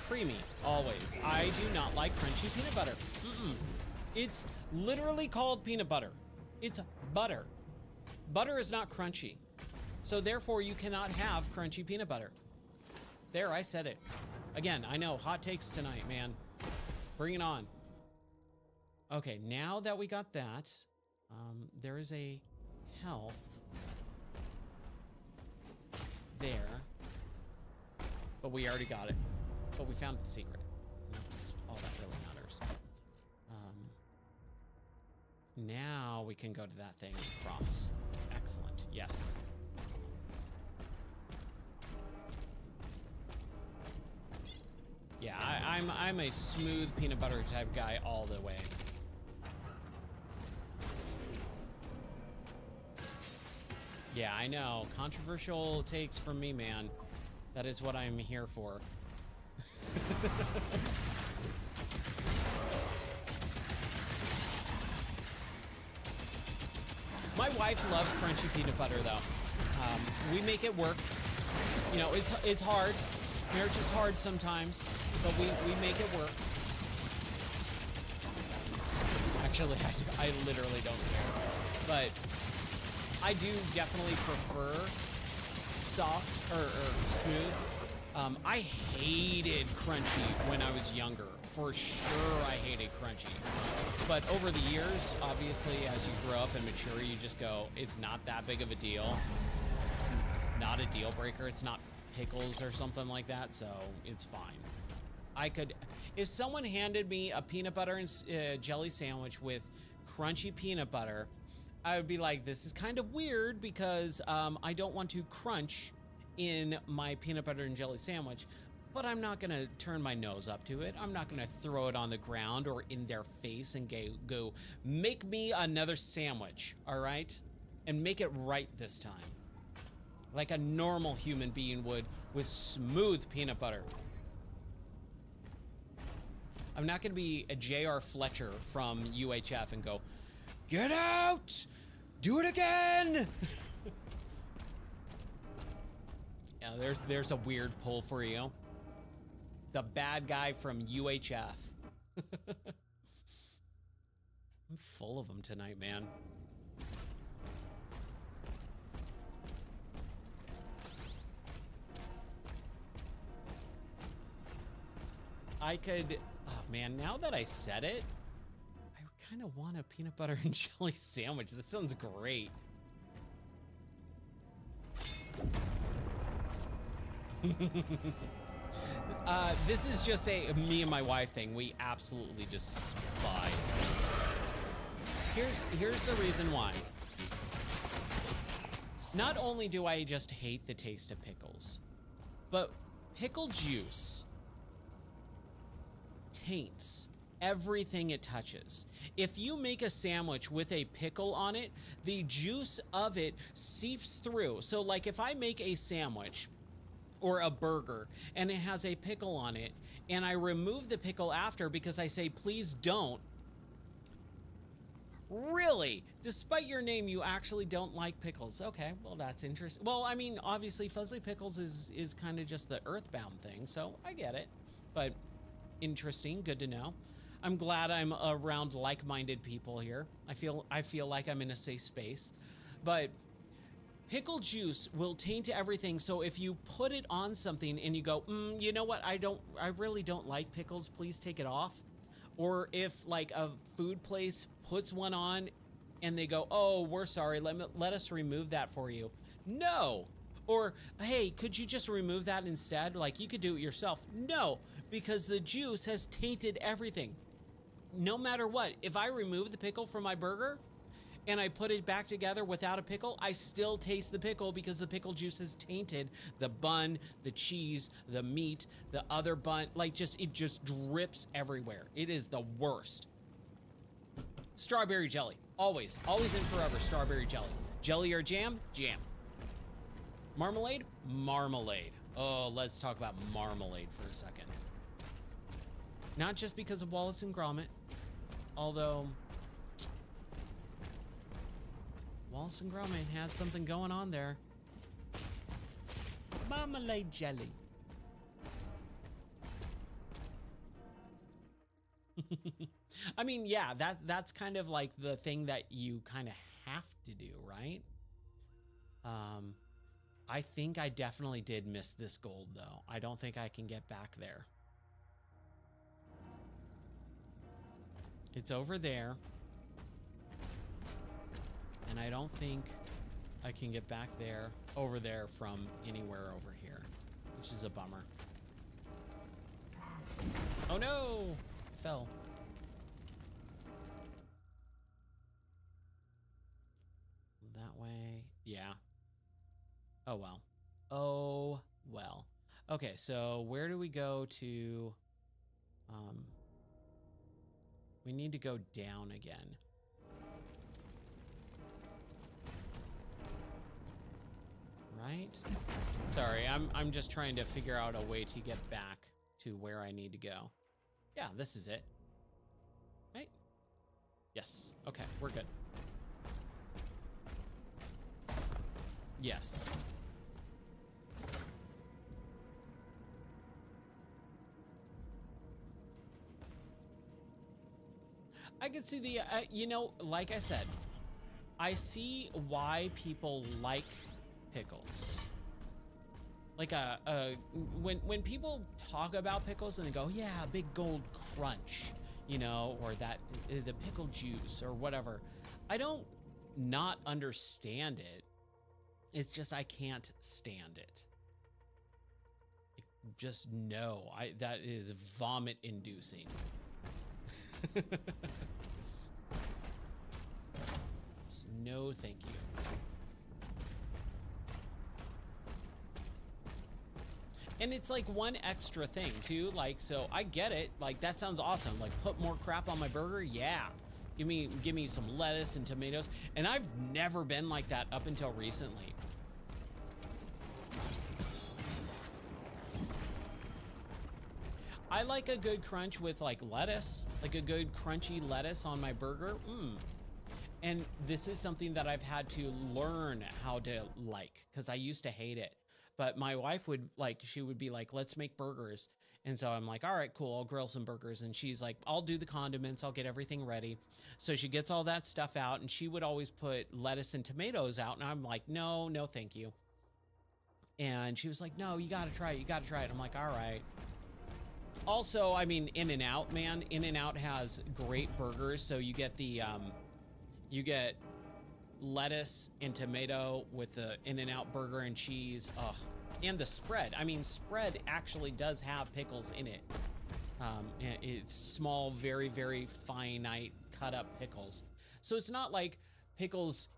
Creamy, always. I do not like crunchy peanut butter. It's literally called peanut butter. It's butter. Butter is not crunchy. So therefore you cannot have crunchy peanut butter. There, I said it. Again, I know, hot takes tonight, man. Bring it on. Okay, now that we got that, there is a health there. But we already got it. But we found the secret. That's all that really matters. Now we can go to that thing and cross. Excellent, yes. Yeah, I'm a smooth peanut butter type guy all the way. Yeah, I know. Controversial takes from me, man. That is what I'm here for. My wife loves crunchy peanut butter, though. We make it work. You know, it's hard. Marriage is hard sometimes, but we make it work. Actually, I literally don't care. But I do definitely prefer soft or smooth. I hated crunchy when I was younger. For sure, I hated crunchy. But over the years, obviously, as you grow up and mature, you just go, it's not that big of a deal. It's not a deal breaker. It's not pickles or something like that, so it's fine. If someone handed me a peanut butter and jelly sandwich with crunchy peanut butter, I would be like, this is kind of weird because I don't want to crunch in my peanut butter and jelly sandwich, but I'm not gonna turn my nose up to it. I'm not gonna throw it on the ground or in their face and go, make me another sandwich, all right? And make it right this time. Like a normal human being would with smooth peanut butter. I'm not gonna be a J.R. Fletcher from UHF and go, get out! Do it again! Yeah, there's a weird pull for you. The bad guy from UHF. I'm full of them tonight, man. Oh man, now that I said it, I kind of want a peanut butter and jelly sandwich. That sounds great. This is just a me and my wife thing. We absolutely despise pickles. Here's the reason why. Not only do I just hate the taste of pickles, but pickle juice taints everything it touches. If you make a sandwich with a pickle on it, the juice of it seeps through. So like if I make a sandwich or a burger and it has a pickle on it and I remove the pickle after because I say, please don't. Really? Despite your name, you actually don't like pickles. Okay, well, that's interesting. Well, I mean, obviously Fuzzly Pickles is kind of just the earthbound thing, so I get it. But interesting, good to know. I'm glad I'm around like-minded people here. I feel like I'm in a safe space. But pickle juice will taint everything, so if you put it on something and you go, you know what, I really don't like pickles, please take it off. Or if like a food place puts one on and they go, oh, we're sorry, let us remove that for you. No. Or, hey, could you just remove that instead? Like, you could do it yourself. No, because the juice has tainted everything. No matter what, if I remove the pickle from my burger and I put it back together without a pickle, I still taste the pickle because the pickle juice has tainted the bun, the cheese, the meat, the other bun. Like, it just drips everywhere. It is the worst. Strawberry jelly. Always and forever, strawberry jelly. Jelly or jam? Jam. Marmalade? Marmalade. Oh, let's talk about marmalade for a second. Not just because of Wallace and Gromit, although Wallace and Gromit had something going on there. Marmalade jelly. I mean, yeah, that's kind of like the thing that you kind of have to do, right? I think I definitely did miss this gold, though. I don't think I can get back there. It's over there. And I don't think I can get back there, over there from anywhere over here, which is a bummer. Oh no! I fell. That way. Yeah. Oh well. Oh well. Okay, so where do we go to? We need to go down again. Right? Sorry, I'm just trying to figure out a way to get back to where I need to go. Yeah, this is it. Right? Yes. Okay, we're good. Yes. I could see the, you know, like I said, I see why people like pickles. Like when people talk about pickles and they go, yeah, big gold crunch, you know, or that the pickle juice or whatever. I don't not understand it. It's just I can't stand it. Just no, that is vomit inducing. No, thank you. And it's like one extra thing too. Like, so I get it. Like, that sounds awesome. Like, put more crap on my burger. Yeah. Give me some lettuce and tomatoes. And I've never been like that up until recently. I like a good crunch with like lettuce, like a good crunchy lettuce on my burger. And this is something that I've had to learn how to like, because I used to hate it. But my wife would like, she would be like, let's make burgers. And so I'm like, all right, cool, I'll grill some burgers. And she's like, I'll do the condiments, I'll get everything ready. So she gets all that stuff out, and she would always put lettuce and tomatoes out. And I'm like, no, thank you. And she was like, no, you gotta try it, you gotta try it. I'm like, all right. Also, I mean, In-N-Out, man. In-N-Out has great burgers. So you get the, you get lettuce and tomato with the In-N-Out burger and cheese. And the spread. I mean, spread actually does have pickles in it. It's small, very, very finite cut up pickles. So it's not like pickles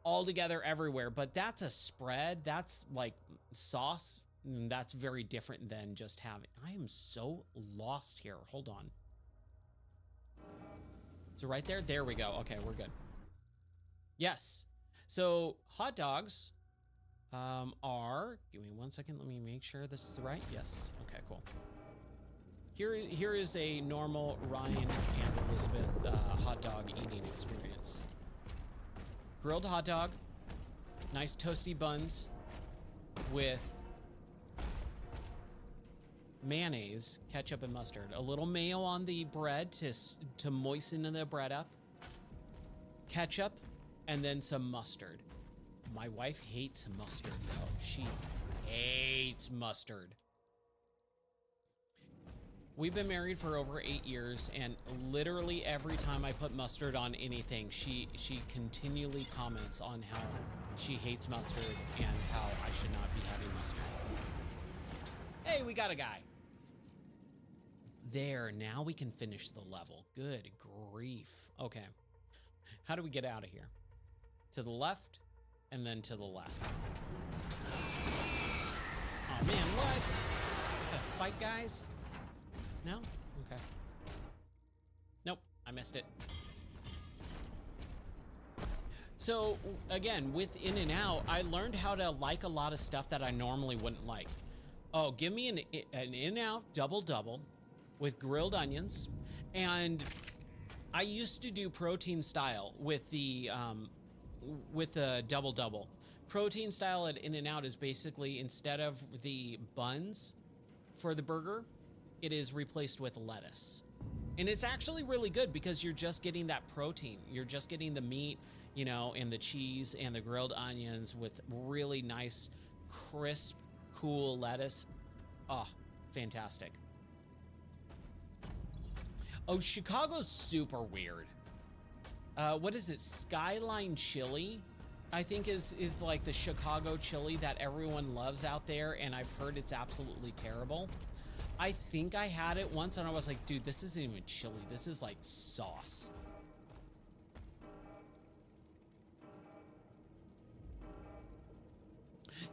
all together everywhere, but that's a spread. That's like sauce. And that's very different than just having. I am so lost here. Hold on. So right there, there we go. Okay, we're good. Yes. So hot dogs are, give me 1 second. Let me make sure this is right. Yes. Okay, cool. Here is a normal Ryan and Elizabeth hot dog eating experience. Grilled hot dog, nice toasty buns with mayonnaise, ketchup, and mustard. A little mayo on the bread to moisten the bread up. Ketchup, and then some mustard. My wife hates mustard, though. She hates mustard. We've been married for over 8 years, and literally every time I put mustard on anything, she continually comments on how she hates mustard and how I should not be having mustard. Hey, we got a guy. There, now we can finish the level. Good grief. Okay. How do we get out of here? To the left, and then to the left. Oh man, what? Fight guys? No? Okay. Nope, I missed it. So, again, with In-N-Out, I learned how to like a lot of stuff that I normally wouldn't like. Oh, give me an In-N-Out double-double with grilled onions. And I used to do protein style with the double-double. Protein style at In-N-Out is basically, instead of the buns for the burger, it is replaced with lettuce. And it's actually really good because you're just getting that protein. You're just getting the meat, you know, and the cheese and the grilled onions with really nice crisp, cool lettuce. Oh, fantastic. Oh, Chicago's super weird. What is it? Skyline chili, I think is like the Chicago chili that everyone loves out there, and I've heard it's absolutely terrible. I think I had it once and I was like, dude, this isn't even chili. This is like sauce.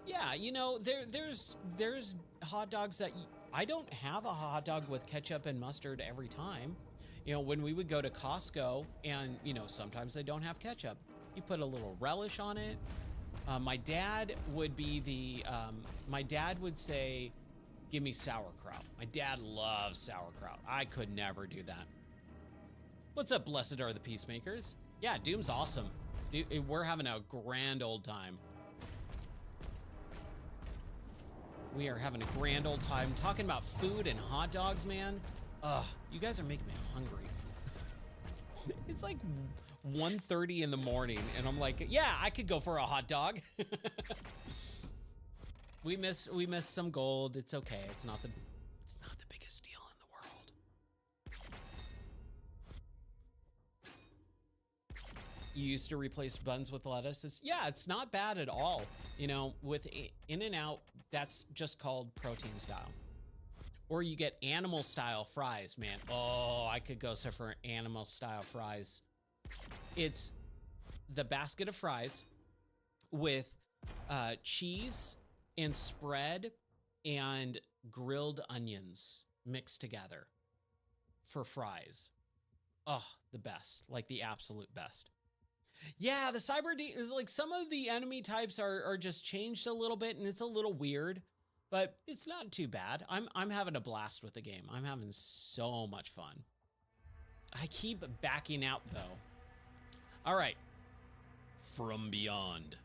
Yeah, you know, there's hot dogs that I don't have a hot dog with ketchup and mustard every time. You know, when we would go to Costco and, you know, sometimes they don't have ketchup. You put a little relish on it. My dad would be my dad would say, give me sauerkraut. My dad loves sauerkraut. I could never do that. What's up, blessed are the peacemakers? Yeah, Doom's awesome. Dude, we're having a grand old time. We are having a grand old time talking about food and hot dogs, man. Ugh, you guys are making me hungry. It's like 1:30 in the morning, and I'm like, yeah, I could go for a hot dog. We missed some gold. It's okay. It's not the biggest deal in the world. You used to replace buns with lettuce. It's not bad at all. You know, with In-N-Out, that's just called protein style. Or you get animal style fries, man. Oh, I could go for animal style fries. It's the basket of fries with cheese and spread and grilled onions mixed together for fries. Oh, the best, like the absolute best. Yeah, the cyber like some of the enemy types are just changed a little bit, and it's a little weird, but it's not too bad. I'm having a blast with the game. I'm having so much fun. I keep backing out though. All right, from beyond.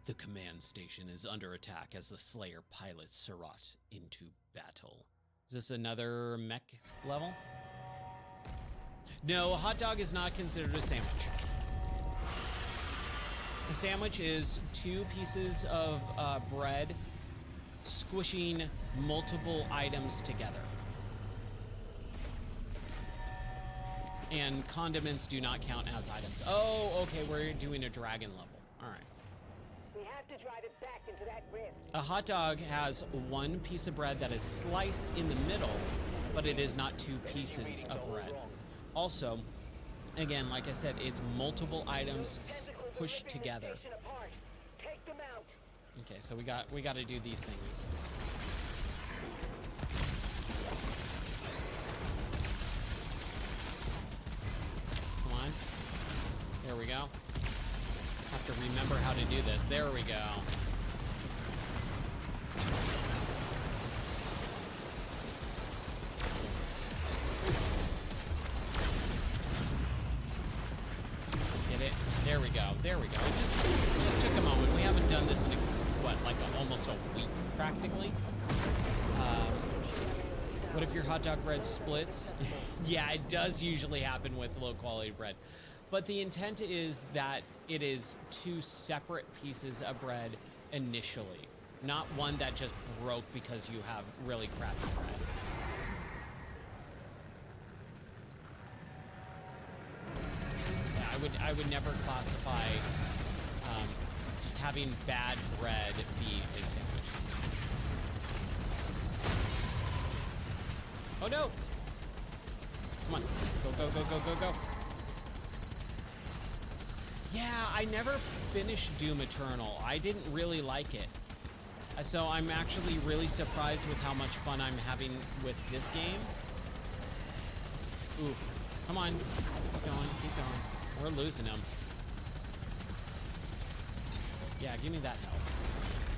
The command station is under attack as the Slayer pilots Surratt into battle. Is this another mech level? No, a hot dog is not considered a sandwich. A sandwich is 2 pieces of bread squishing multiple items together. And condiments do not count as items. Oh, okay, we're doing a dragon level. All right. We have to drive it back into that rift. A hot dog has 1 piece of bread that is sliced in the middle, but it is not 2 pieces of bread. Also, again, like I said, it's multiple items pushed together. Okay, so we got to do these things. Come on. There we go. Have to remember how to do this. There we go. Get it? There we go. There we go. It just took a moment. We haven't done this in almost a week practically. What if your hot dog bread splits? Yeah, it does usually happen with low quality bread. But the intent is that it is 2 separate pieces of bread initially, not one that just broke because you have really crappy bread. Yeah, I would never classify just having bad bread be a sandwich. Oh no! Come on, go, go, go, go, go, go. Yeah, I never finished Doom Eternal. I didn't really like it. So I'm actually really surprised with how much fun I'm having with this game. Ooh, come on. Keep going, keep going. We're losing them. Yeah, give me that health.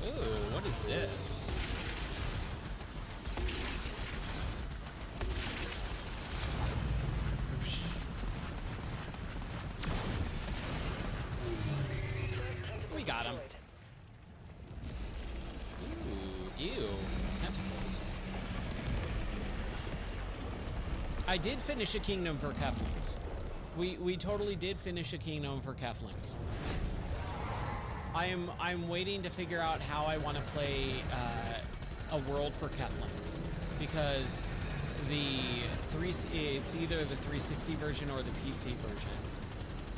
Ooh, what is this? We got him. Ooh, ew, tentacles. I did finish a kingdom for Keflings. We totally did finish a kingdom for Keflings. I'm waiting to figure out how I want to play a world for Keflings, because it's either the 360 version or the PC version,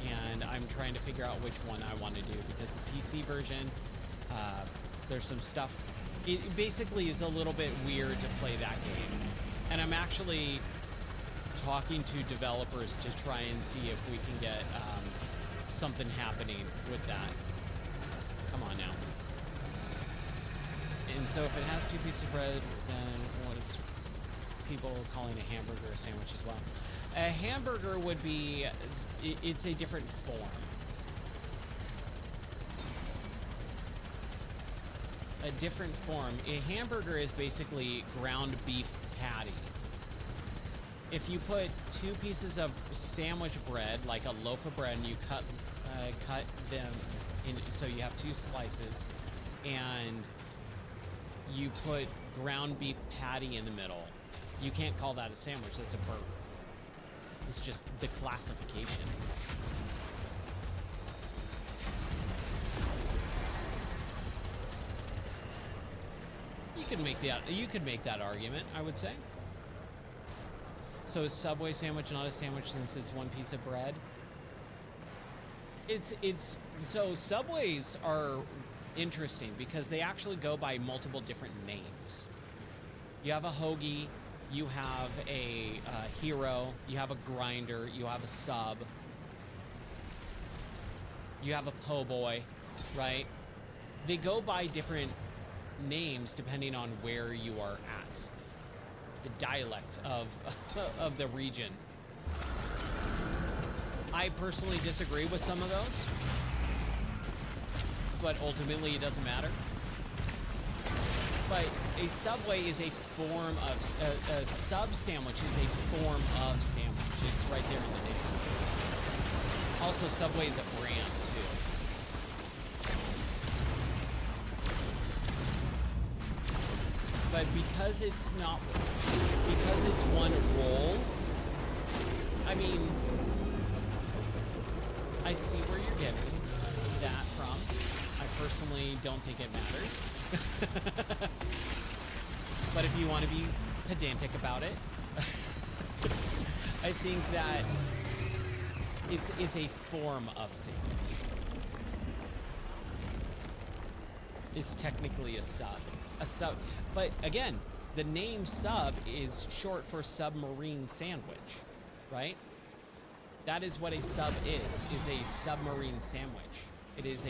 and I'm trying to figure out which one I want to do, because the PC version, there's some stuff. It basically is a little bit weird to play that game, and I'm actually talking to developers to try and see if we can get something happening with that. Come on now. And so if it has 2 pieces of bread, then what is people calling a hamburger a sandwich as well? A hamburger would be, it's a different form. A different form. A hamburger is basically ground beef patty. If you put 2 pieces of sandwich bread, like a loaf of bread, and you cut them in, so you have 2 slices, and you put ground beef patty in the middle, you can't call that a sandwich. That's a burger. It's just the classification. You could make that argument, I would say. So is Subway sandwich not a sandwich since it's 1 piece of bread? So Subways are interesting because they actually go by multiple different names. You have a hoagie, you have a hero, you have a grinder, you have a sub, you have a po' boy, right? They go by different names depending on where you are at, the dialect of of the region. I personally disagree with some of those, but ultimately it doesn't matter. But a Subway is a form of a sub sandwich is a form of sandwich. It's right there in the name. Also, Subway is a brand too. But because it's one roll, I mean, I see where you're getting that from. I personally don't think it matters. But if you want to be pedantic about it, I think that it's a form of sandwich. It's technically a sub. But again, the name sub is short for submarine sandwich, right? That is what a sub is a submarine sandwich. It is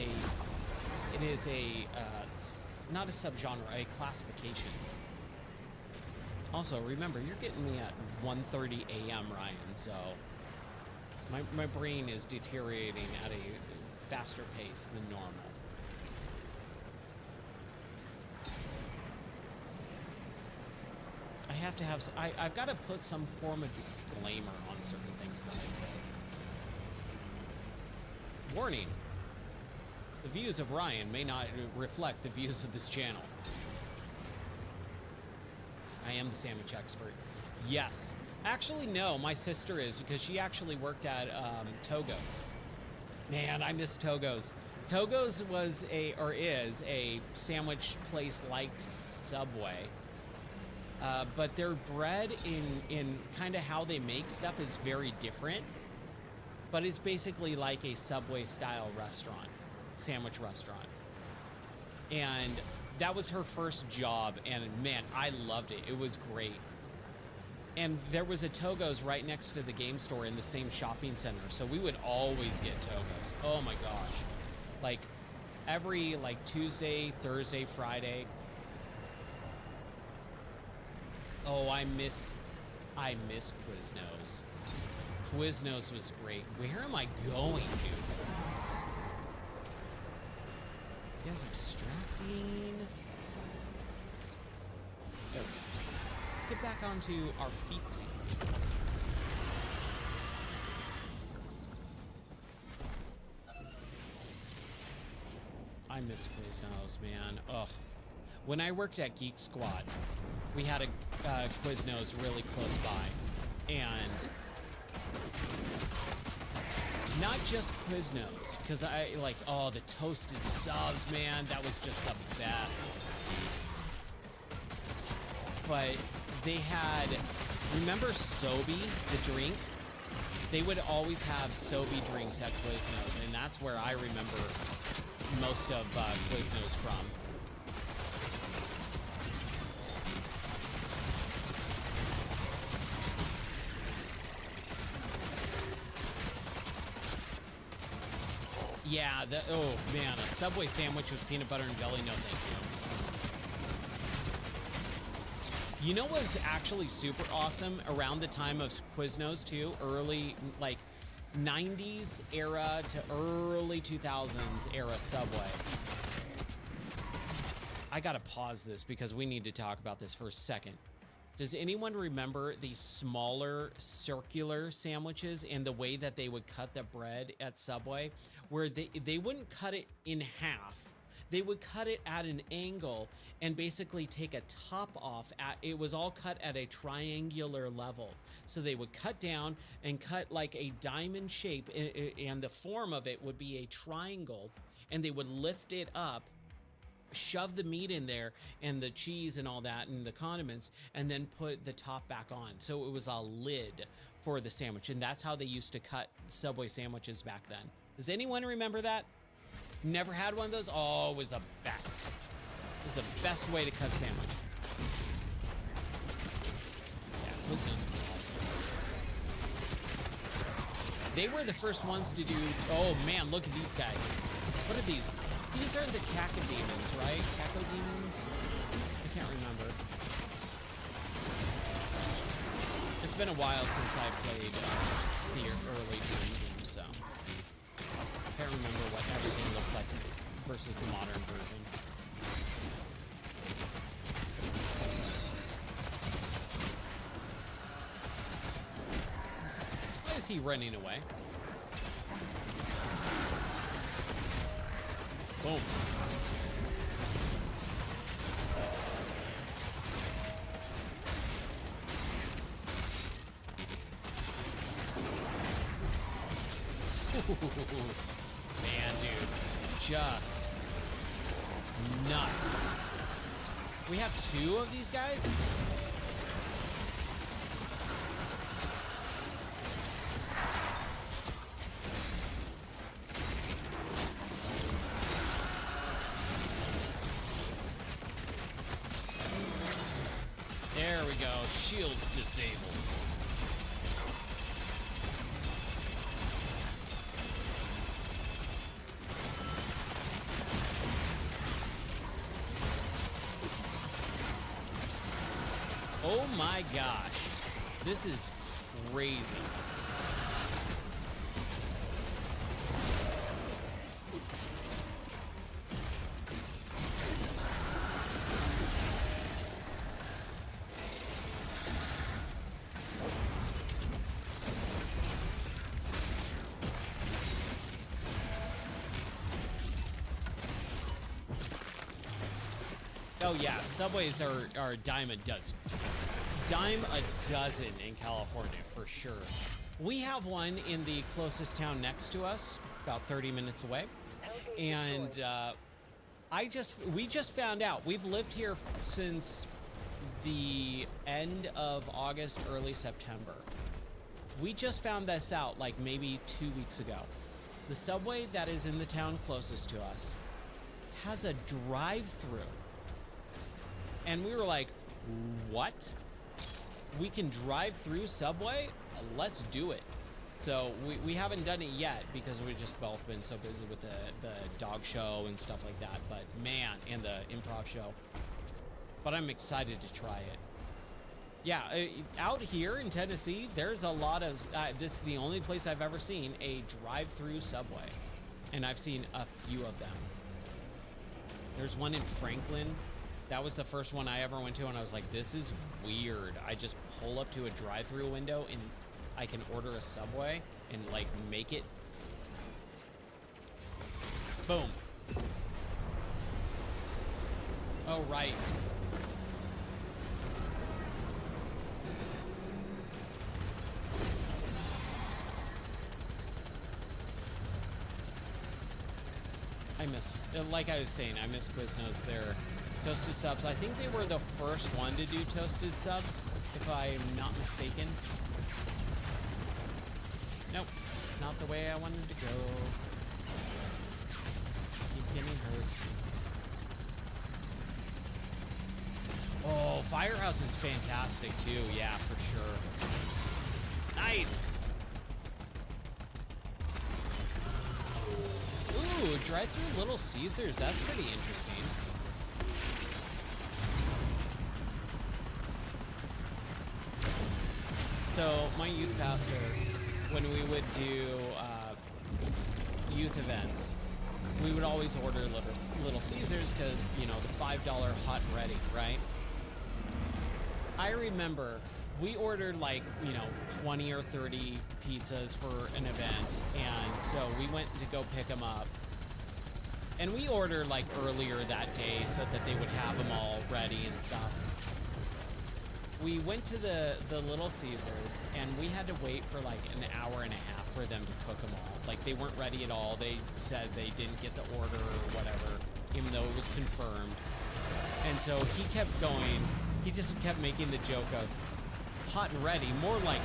not a subgenre, a classification. Also, remember, you're getting me at 1:30 a.m., Ryan, so my brain is deteriorating at a faster pace than normal. I have to have, I've got to put some form of disclaimer on certain things that I say. Warning. The views of Ryan may not reflect the views of this channel. I am the sandwich expert. Yes. Actually, no, my sister is, because she actually worked at Togo's. Man, I miss Togo's. Togo's was is a sandwich place like Subway. But their bread in kind of how they make stuff is very different. But it's basically like a Subway style restaurant, sandwich restaurant. And that was her first job, and man, I loved it. It was great. And there was a Togo's right next to the game store in the same shopping center, so we would always get Togo's. Oh my gosh. Like every Tuesday, Thursday, Friday. Oh, I miss Quiznos. Quiznos was great. Where am I going, dude? You guys are distracting. Okay. Let's get back onto our feet scenes. I miss Quiznos, man. Ugh. When I worked at Geek Squad, we had a Quiznos really close by, and Not just Quiznos, because I like, oh, the toasted subs, man, that was just the best. But they had, remember Sobe, the drink? They would always have Sobe drinks at Quiznos, and that's where I remember most of Quiznos from. Yeah, oh man, a Subway sandwich with peanut butter and jelly, no thank you. You know what was actually super awesome around the time of Quiznos too? Early, like 90s era to early 2000s era Subway. I gotta pause this because we need to talk about this for a second. Does anyone remember the smaller circular sandwiches and the way that they would cut the bread at Subway? Where they wouldn't cut it in half. They would cut it at an angle and basically take a top off. It was all cut at a triangular level. So they would cut down and cut like a diamond shape, and the form of it would be a triangle, and they would lift it up, shove the meat in there and the cheese and all that and the condiments, and then put the top back on. So it was a lid for the sandwich, and that's how they used to cut Subway sandwiches back then. Does anyone remember that? Never had one of those? Oh, it was the best. It was the best way to cut a sandwich. Yeah, Quiznos was awesome. They were the first ones to do, oh man, look at these guys. What are these? These are the Cacodemons, right? Cacodemons? I can't remember. It's been a while since I played the early Doom games, so I can't remember what everything looks like versus the modern version. Why is he running away? Boom. Man, dude, just nuts. We have two of these guys? There we go. Shields disabled. Oh my gosh. This is crazy. Oh yeah, Subways are a dime a dozen. Dime a dozen in California, for sure. We have one in the closest town next to us, about 30 minutes away. And we just found out. We've lived here since the end of August, early September. We just found this out like maybe 2 weeks ago. The Subway that is in the town closest to us has a drive-through. And we were like, what? We can drive through Subway? Let's do it. So we haven't done it yet because we've just both been so busy with the dog show and stuff like that. But man, and the improv show. But I'm excited to try it. Yeah, out here in Tennessee, there's a lot of, this is the only place I've ever seen a drive-through Subway. And I've seen a few of them. There's one in Franklin. That was the first one I ever went to, and I was like, this is weird. I just pull up to a drive-through window, and I can order a Subway and, like, make it. Boom. Oh, right. miss, like I was saying, I miss Quiznos. Their toasted subs. I think they were the first one to do toasted subs, if I'm not mistaken. Nope, it's not the way I wanted to go. Keep getting hurt. Oh, Firehouse is fantastic too. Yeah, for sure. Nice. Ooh, drive-through Little Caesars. That's pretty interesting. So my youth pastor, when we would do youth events, we would always order Little Caesars because, you know, the $5 hot and ready, right? I remember we ordered like, you know, 20 or 30 pizzas for an event, and so we went to go pick them up. And we ordered like earlier that day so that they would have them all ready and stuff. We went to the Little Caesars, and we had to wait for like an hour and a half for them to cook them all. Like, they weren't ready at all. They said they didn't get the order or whatever, even though it was confirmed. And so he kept going. He just kept making the joke of hot and ready, more like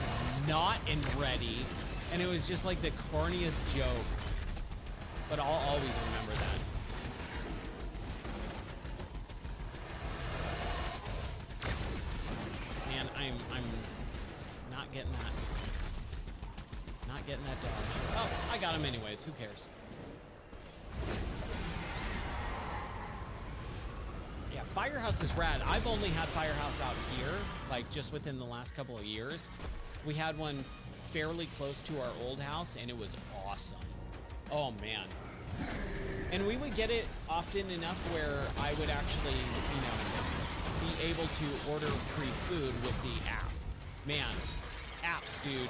not and ready. And it was just like the corniest joke. But I'll always remember that. Man, I'm not getting that. Not getting that dodge. Oh, I got him anyways. Who cares? Yeah, Firehouse is rad. I've only had Firehouse out here, like just within the last couple of years. We had one fairly close to our old house, and it was awesome. Oh, man. And we would get it often enough where I would actually, you know, be able to order free food with the app. Man, apps, dude.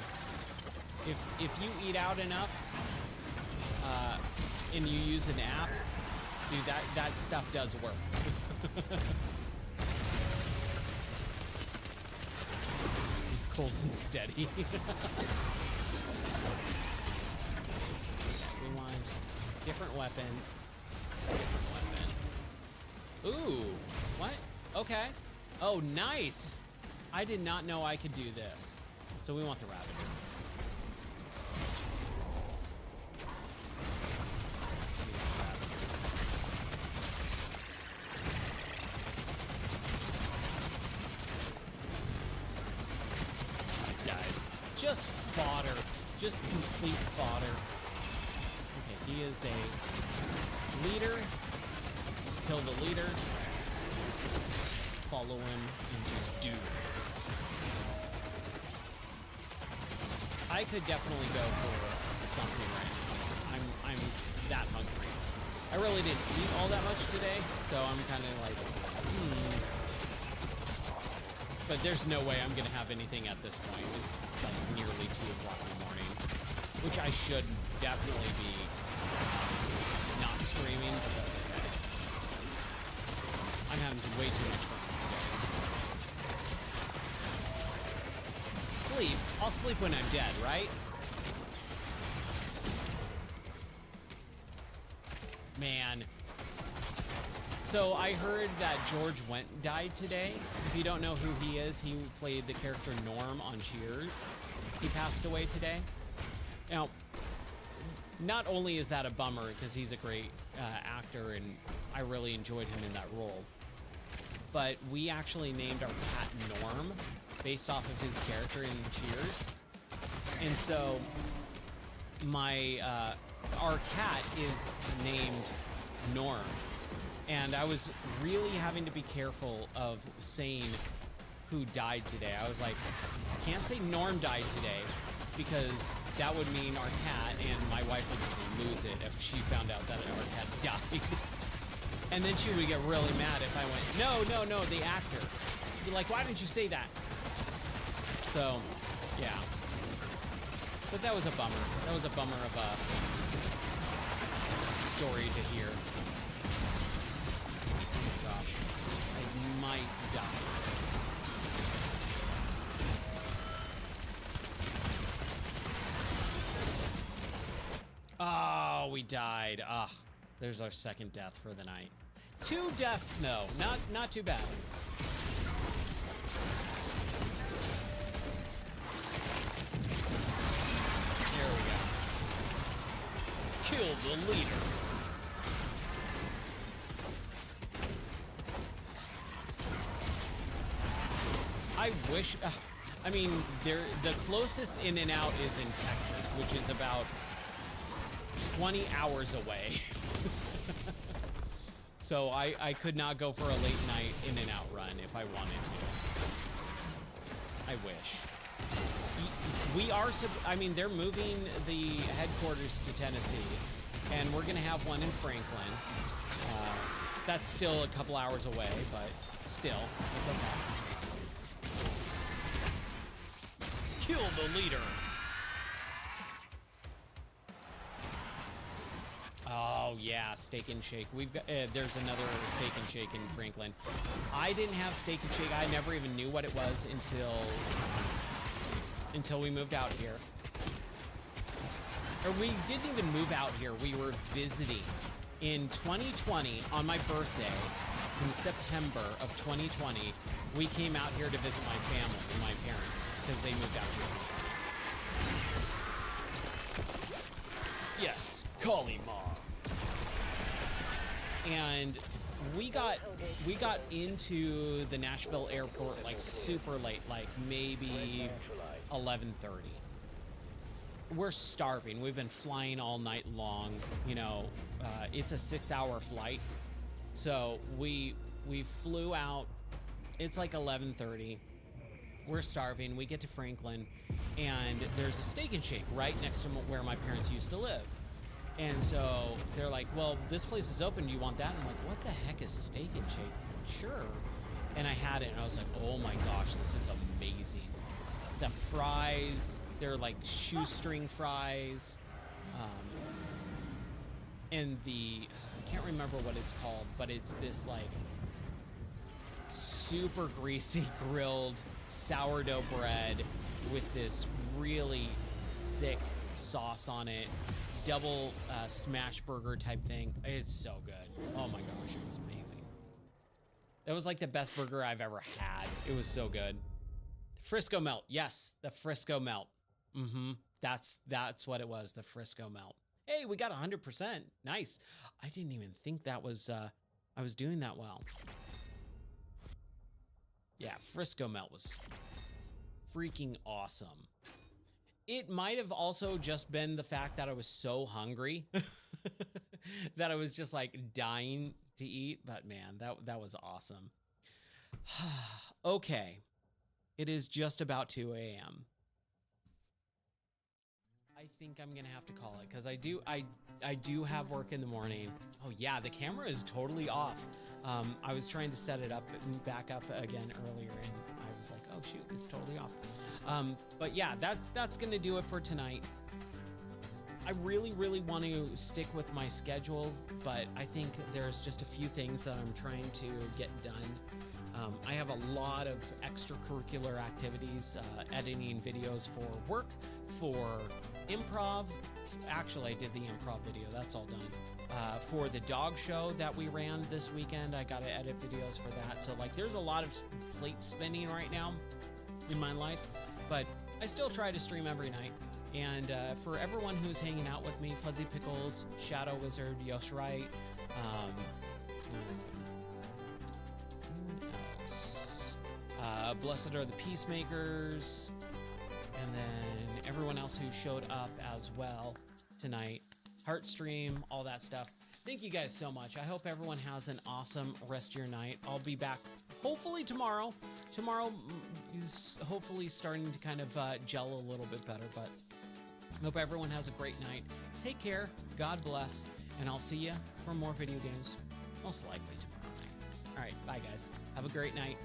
If you eat out enough, and you use an app, dude, that stuff does work. Cold and steady. Rewind. Different weapon. Different weapon. Ooh, what? Okay. Oh, nice. I did not know I could do this. So we want the Ravager. These guys. Just fodder. Just complete fodder. Okay, he is a leader. Kill the leader. Follow him and just do. I could definitely go for something right now. I'm that hungry. I really didn't eat all that much today, so I'm kind of like, But there's no way I'm gonna have anything at this point. It's like nearly 2 o'clock in the morning, which I should definitely be not streaming, but that's okay. I'm having way too much fun. Sleep. I'll sleep when I'm dead, right? Man. So I heard that George Wendt died today. If you don't know who he is, he played the character Norm on Cheers. He passed away today. Now, not only is that a bummer because he's a great actor and I really enjoyed him in that role, but we actually named our cat Norm based off of his character in Cheers. And so our cat is named Norm. And I was really having to be careful of saying who died today. I was like, I can't say Norm died today because that would mean our cat, and my wife would just lose it if she found out that our cat died. And then she would get really mad if I went, no, the actor. She'd be like, why didn't you say that? So, yeah. But that was a bummer. That was a bummer of a story to hear. Oh gosh. I might die. Oh, we died. Ugh. There's our second death for the night. 2 deaths, no. Not too bad. There we go. Kill the leader. I wish... I mean, the closest In-N-Out is in Texas, which is about 20 hours away. So I could not go for a late night In-N-Out run if I wanted to. I wish. We are, I mean, they're moving the headquarters to Tennessee, and we're going to have one in Franklin. That's still a couple hours away, but still, it's okay. Kill the leader. Oh yeah, Steak and Shake. We've got there's another Steak and Shake in Franklin. I didn't have Steak and Shake. I never even knew what it was until we moved out here. Or we didn't even move out here. We were visiting in 2020 on my birthday in September of 2020. We came out here to visit my family and my parents because they moved out here recently. Yes, Kali Ma. And we got into the Nashville airport like super late, like maybe 11:30. We're starving. We've been flying all night long. You know, it's a 6-hour flight, so we flew out. It's like 11:30. We're starving. We get to Franklin, and there's a Steak and Shake right next to where my parents used to live. And so they're like, well, this place is open. Do you want that? And I'm like, what the heck is Steak and Shake? Sure. And I had it, and I was like, oh my gosh, this is amazing. The fries, they're like shoestring fries. And I can't remember what it's called, but it's this like super greasy grilled sourdough bread with this really thick sauce on it. Double smash burger type thing. It's so good. Oh my gosh, it was amazing. That was like the best burger I've ever had. It was so good. Frisco Melt. Yes, the Frisco Melt. That's what it was, the Frisco Melt. Hey, we got 100%. Nice. I didn't even think that was I was doing that well. Yeah, Frisco Melt was freaking awesome. It might have also just been the fact that I was so hungry that I was just like dying to eat, but man, that was awesome. Okay, it is just about 2 a.m. I think I'm gonna have to call it because I do have work in the morning. Oh yeah, the camera is totally off. I was trying to set it up and back up again earlier, and I was like, oh shoot, it's totally off. But yeah, that's gonna do it for tonight. I really want to stick with my schedule, but I think there's just a few things that I'm trying to get done. I have a lot of extracurricular activities, editing videos for work, for improv. Actually, I did the improv video, that's all done. For the dog show that we ran this weekend, I got to edit videos for that. So like, there's a lot of plate spinning right now in my life, but I still try to stream every night. And for everyone who's hanging out with me, Fuzzy Pickles, Shadow Wizard, Yosh Wright, Blessed are the Peacemakers, and then everyone else who showed up as well tonight, Heartstream, all that stuff. Thank you guys so much. I hope everyone has an awesome rest of your night. I'll be back hopefully tomorrow. Tomorrow is hopefully starting to kind of gel a little bit better, but hope everyone has a great night. Take care, God bless, and I'll see you for more video games, most likely tomorrow night. All right, bye guys. Have a great night.